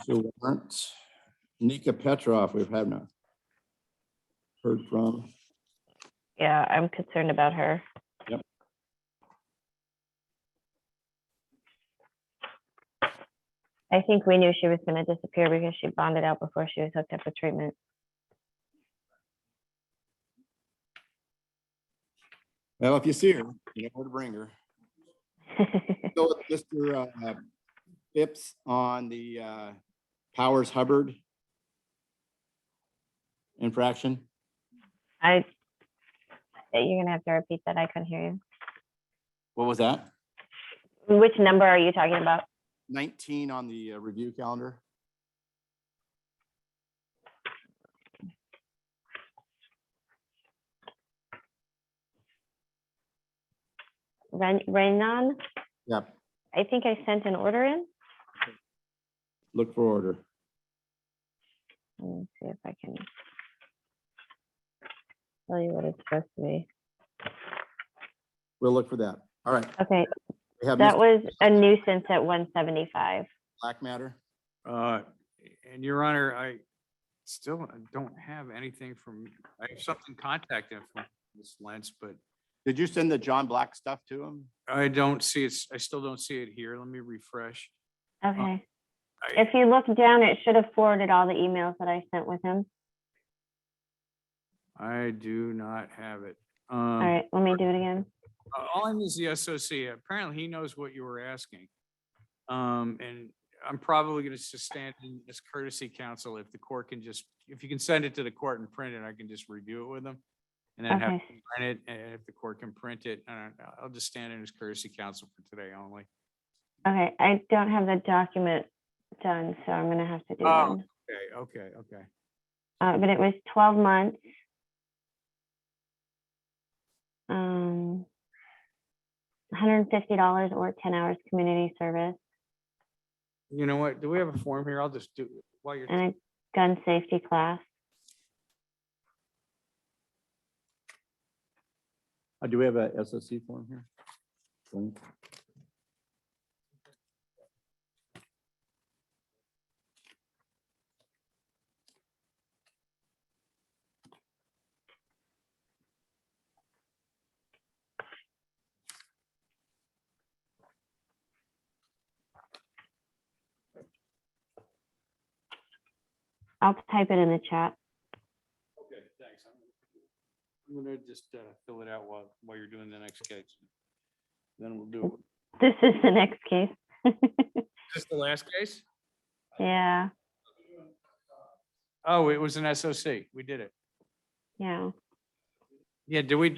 So warrant. Nika Petrov, we've had not heard from. Yeah, I'm concerned about her. Yep. I think we knew she was going to disappear because she bonded out before she was hooked up with treatment. Well, if you see her, you know where to bring her. Go with Mr. Phipps on the Powers Hubbard infraction. You're gonna have to repeat that. I couldn't hear you. What was that? Which number are you talking about? 19 on the review calendar. Renan? Yep. I think I sent an order in. Look for order. Let me see if I can tell you what it's supposed to be. We'll look for that. All right. Okay. We have That Mr. was a nuisance at 175. Black Matter. And Your Honor, I still don't have anything from, I have something contacted from Ms. Lentz, but Did you send the John Black stuff to him? I don't see it. I still don't see it here. Let me refresh. Okay. If you look down, it should have forwarded all the emails that I sent with him. I do not have it. All right, let me do it again. All I need is the SOC. Apparently he knows what you were asking. And I'm probably going to stand in this courtesy counsel if the court can just, if you can send it to the court and print it, I can just review it with them. And then have Okay. him print it, and if the court can print it, I'll just stand in as courtesy counsel for today only. Okay, I don't have the document done, so I'm gonna have to do one. Okay. But it was 12 months. $150 or 10 hours community service You know what? Do we have a form here? I'll just do it while you're. and a gun safety class. Do we have a SOC form here? I'll type it in the chat. Okay, thanks. I'm gonna just fill it out while you're doing the next case. Then we'll do it. This is the next case. Is this the last case? Yeah, Oh, it was an SOC. We did it. yeah. Yeah, do we?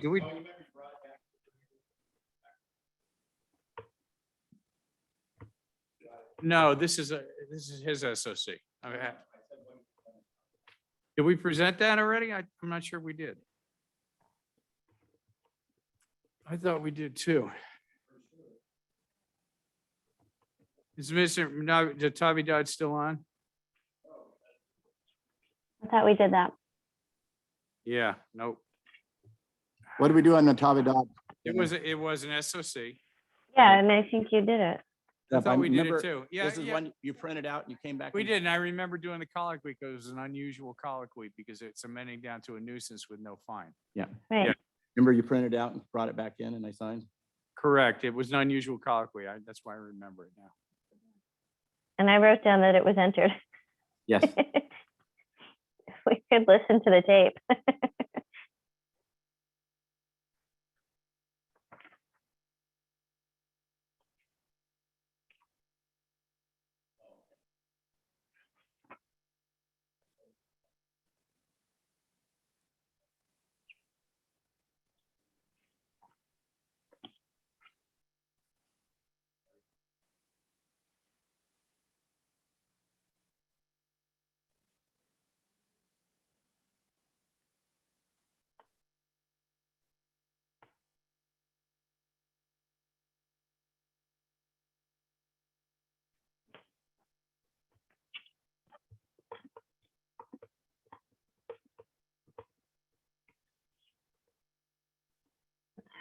No, this is his SOC. Did we present that already? I'm not sure we did. I thought we did too. Is Mr. Tommy Dodd still on? I thought we did that. Yeah, nope. What do we do on the Tavidad? It was an SOC. Yeah, and I think you did it. I thought we did it remember, too. Yeah, This is yeah. one you printed out and you came back. We and- did, and I remember doing the colloquy because it was an unusual colloquy because it's amending down to a nuisance with no fine. Yeah. Right. Yeah. Remember you printed out and brought it back in and I signed? Correct. It was an unusual colloquy. That's why I remember it now. And I wrote down that it was entered. Yes. We could listen to the tape.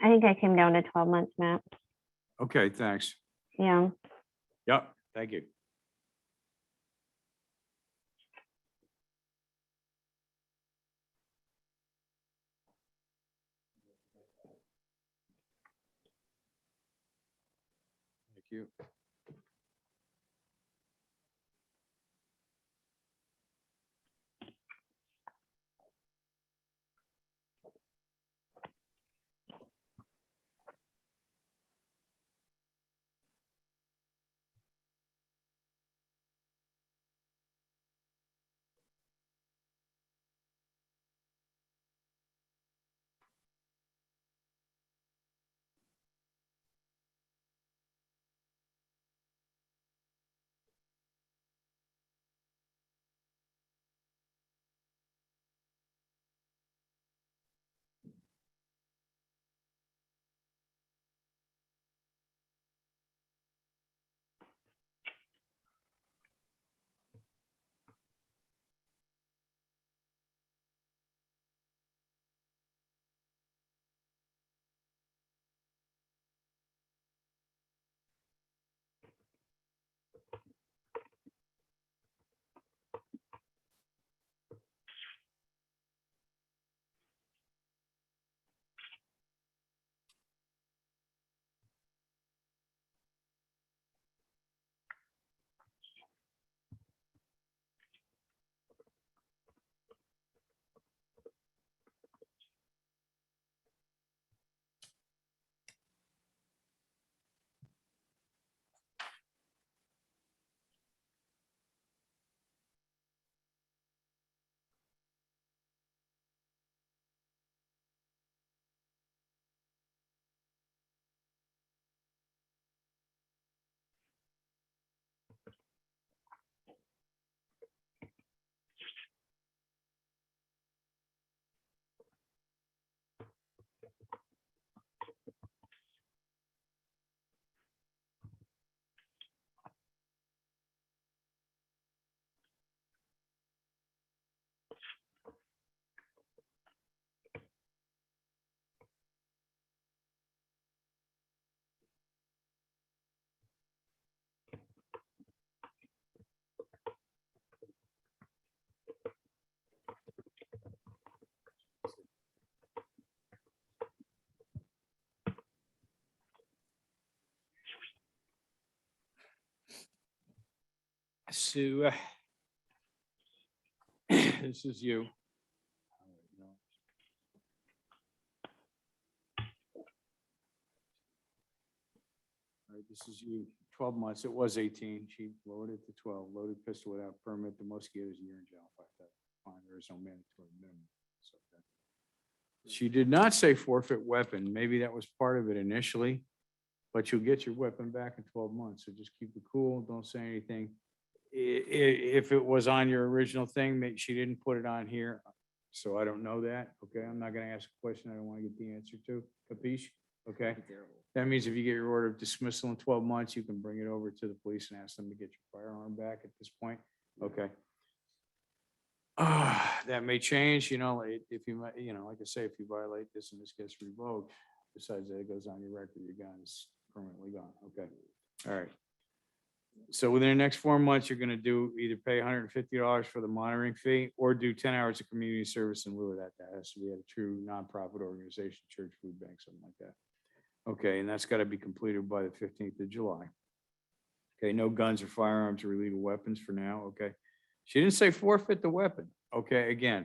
I think I came down to 12 months, Matt. Okay, thanks. Yeah. Yep, thank you. Thank you. So this is you. All right, this is you 12 months. It was 18. She lowered it to 12. Loaded pistol without permit. The most you get is a year in jail. Fine. There is no mandatory minimum. So she did not say forfeit weapon. Maybe that was part of it initially, but you'll get your weapon back in 12 months. So just keep it cool. Don't say anything. If it was on your original thing, she didn't put it on here. So I don't know that. Okay. I'm not going to ask a question I don't want to get the answer to. Capiche? Okay. That means if you get your order of dismissal in 12 months, you can bring it over to the police and ask them to get your firearm back at this point. Okay. That may change, if you might, like I say, if you violate this and this gets revoked, besides that, it goes on your record, your gun is permanently gone. Okay. All right. So within the next 4 months, you're gonna either pay $150 for the monitoring fee or do 10 hours of community service in lieu of that. That has to be at a true nonprofit organization, church, food bank, something like that. Okay, and that's gotta be completed by the 15th of July. Okay, no guns or firearms or illegal weapons for now, okay? She didn't say forfeit the weapon, okay? Again,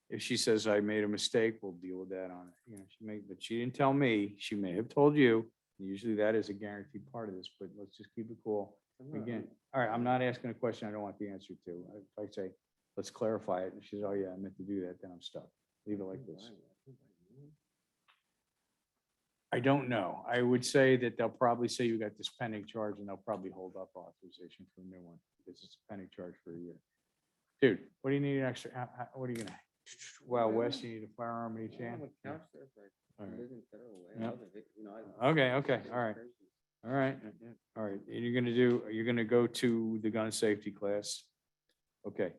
if she says I made a mistake, we'll deal with that on it. But she didn't tell me. She may have told you. Usually that is a guaranteed part of this, but let's just keep it cool. Again, all right, I'm not asking a question I don't want the answer to. If I say, let's clarify it, and she says, oh yeah, I meant to do that, then I'm stuck. Leave it like this. I don't know. I would say that they'll probably say you got this pending charge and they'll probably hold up authorization for a new one because it's a pending charge for a year. Dude, what do you need an extra? What are you gonna? Well, West, you need a firearm in each hand. Yeah. All right. Yep. Okay. All right. And you're gonna go to the gun safety class. Okay.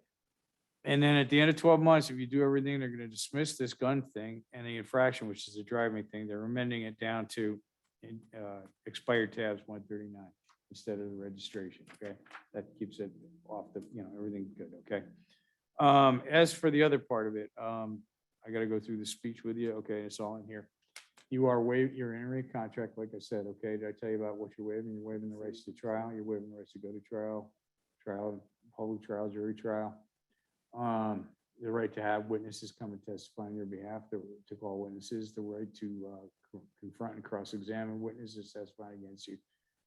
And then at the end of 12 months, if you do everything, they're gonna dismiss this gun thing and the infraction, which is a driving thing, they're amending it down to expired tabs 139 instead of the registration. Okay. That keeps it off everything's good. Okay. As for the other part of it, I got to go through the speech with you. Okay. It's all in here. You're entering a contract, like I said. Okay. Did I tell you about what you're waiving? You're waiving the rights to trial. You're waiving the rights to go to trial, public trial, jury trial. The right to have witnesses come and testify on your behalf, to call witnesses, the right to confront and cross-examine witnesses testifying against you,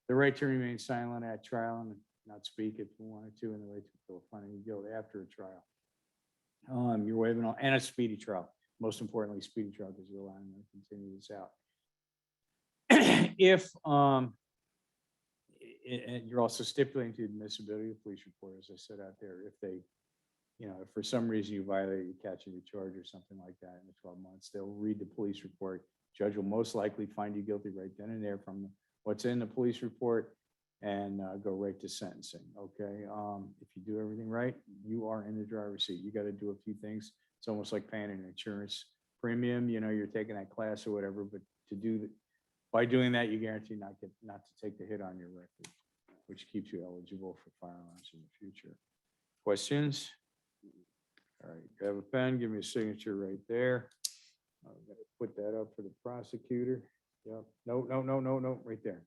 the right to remain silent at trial and not speak if you wanted to, and the right to appeal finding of guilt after a trial. You're waiving all, and a speedy trial. Most importantly, speedy trial, because you're allowing them to continue this out. If and you're also stipulating to the admissibility of police report, as I said out there, if they, if for some reason you violate, you catch a charge or something like that in the 12 months, they'll read the police report. Judge will most likely find you guilty right then and there from what's in the police report and go right to sentencing. Okay. If you do everything right, you are in the driver's seat. You got to do a few things. It's almost like paying an insurance premium. You're taking that class or whatever, but by doing that, you guarantee not to take the hit on your record, which keeps you eligible for firearms in the future. Questions? All right, grab a pen, give me a signature right there. I'm gonna put that up for the prosecutor. Yep. No, right there.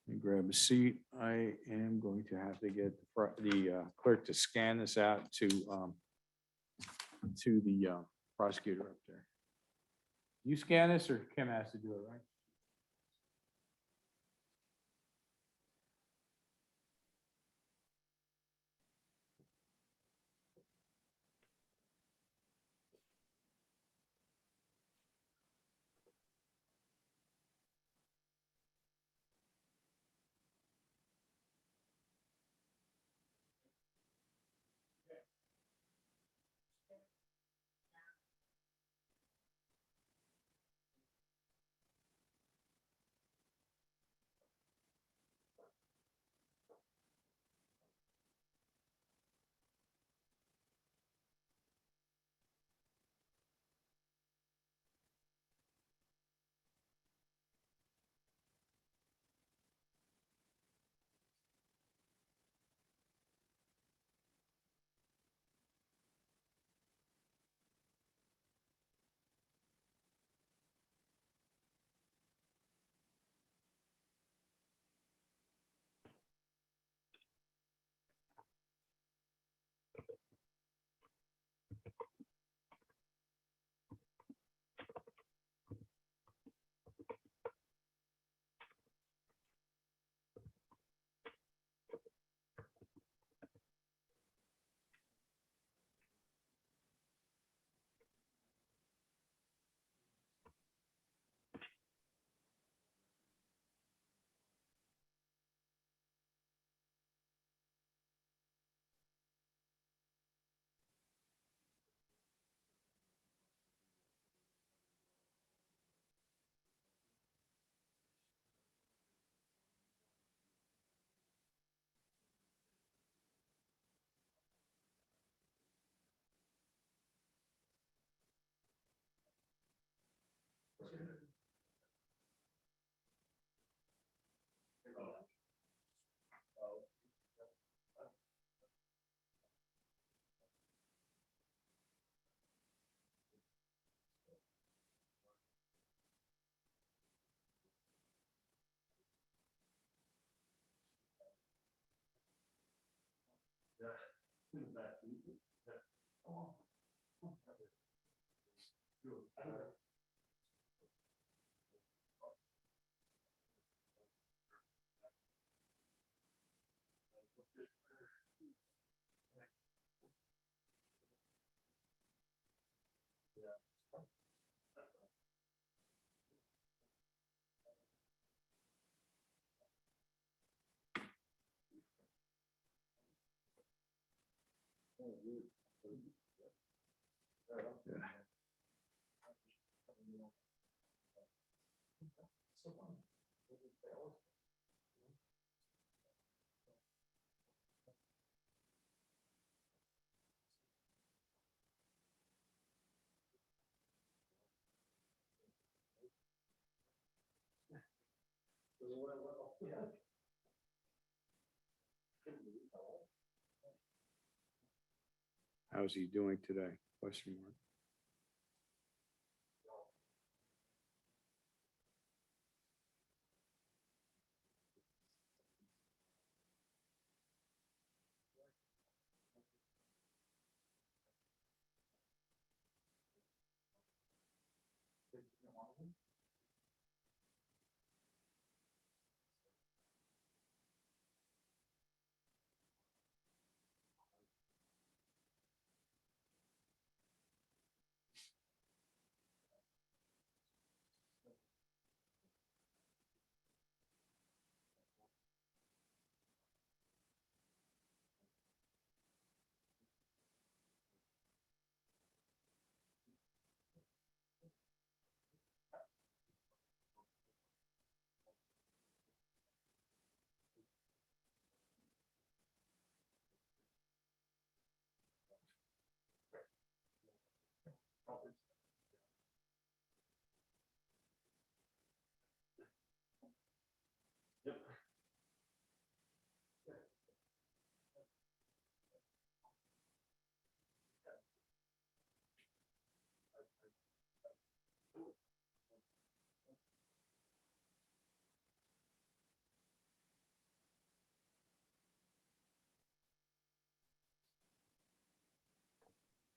And grab a seat. I am going to have to get the clerk to scan this out to the prosecutor up there. You scan this, or Kim has to do it, right? How's he doing today? Question mark.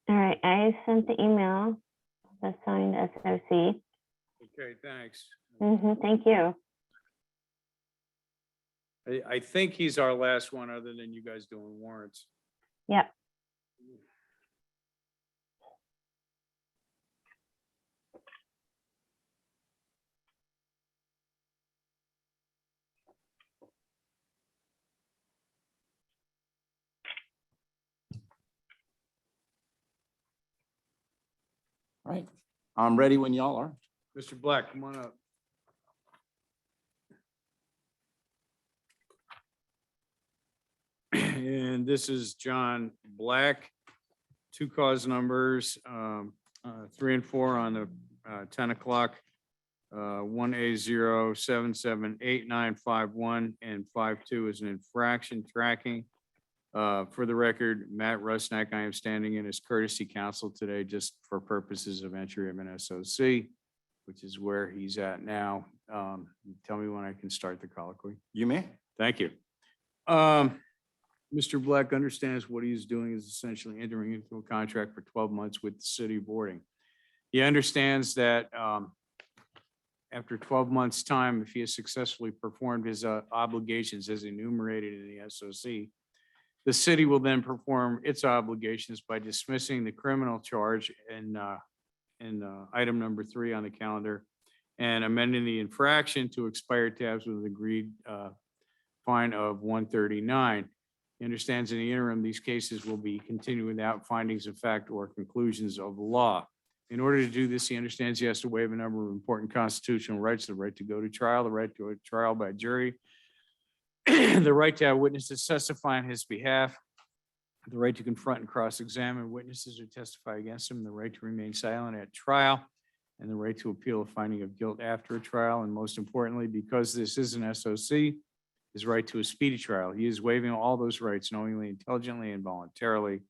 All right, I sent the email, the signed SOC. Okay, thanks. Thank you. I think he's our last one other than you guys doing warrants. Yep. All right, I'm ready when y'all are. Mr. Black, come on up. And this is John Black, two cause numbers, 3 and 4 on the 10 o'clock, 1A0778951 and 52 is an infraction tracking. For the record, Matt Rusnak, I am standing in as courtesy counsel today just for purposes of entry of an SOC, which is where he's at now. Tell me when I can start the colloquy. You may. Thank you. Mr. Black understands what he's doing is essentially entering into a contract for 12 months with the city of Boarding. He understands that after 12 months' time, if he has successfully performed his obligations as enumerated in the SOC, the city will then perform its obligations by dismissing the criminal charge in item number 3 on the calendar and amending the infraction to expired tabs with an agreed fine of $139. He understands in the interim, these cases will be continued without findings of fact or conclusions of law. In order to do this, he understands he has to waive a number of important constitutional rights: the right to go to trial, the right to a trial by jury, the right to have witnesses testify on his behalf, the right to confront and cross-examine witnesses who testify against him, the right to remain silent at trial, and the right to appeal a finding of guilt after a trial. And most importantly, because this is an SOC, his right to a speedy trial. He is waiving all those rights knowingly, intelligently, and voluntarily.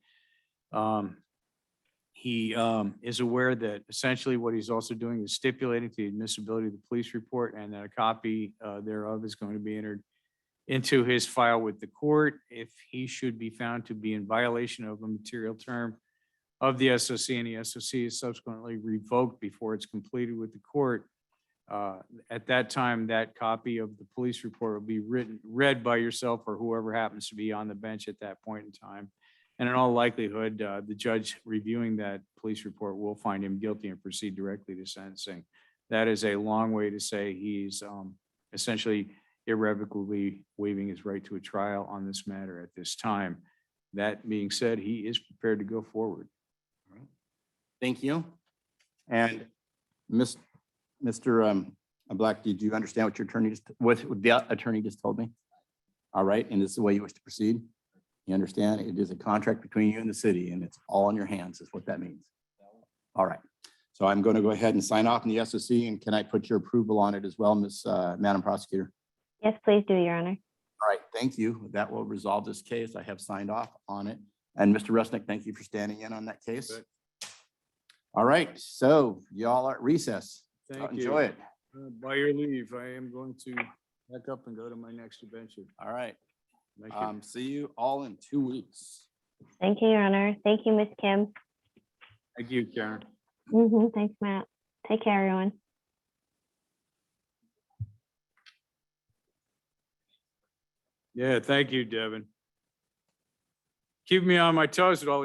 He is aware that essentially what he's also doing is stipulating to the admissibility of the police report, and that a copy thereof is going to be entered into his file with the court. If he should be found to be in violation of a material term of the SOC, and the SOC is subsequently revoked before it's completed with the court, at that time, that copy of the police report will be read by yourself or whoever happens to be on the bench at that point in time. And in all likelihood, the judge reviewing that police report will find him guilty and proceed directly to sentencing. That is a long way to say he's essentially irrevocably waiving his right to a trial on this matter at this time. That being said, he is prepared to go forward. Thank you. And Mr. Black, did you understand what your attorney what the attorney just told me? All right, and this is the way you wish to proceed? You understand? It is a contract between you and the city, and it's all in your hands, is what that means. All right. So I'm going to go ahead and sign off on the SOC, and can I put your approval on it as well, Madam Prosecutor? Yes, please do, Your Honor. All right, thank you. That will resolve this case. I have signed off on it. And Mr. Rusnick, thank you for standing in on that case. Good. All right, so y'all are at recess. Thank you. Enjoy it. By your leave, I am going to back up and go to my next adventure. All right. Thank you. See you all in 2 weeks. Thank you, Your Honor. Thank you, Ms. Kim. Thank you, Karen. Thanks, Matt. Take care, everyone. Yeah, thank you, Devin. Keep me on my toes with all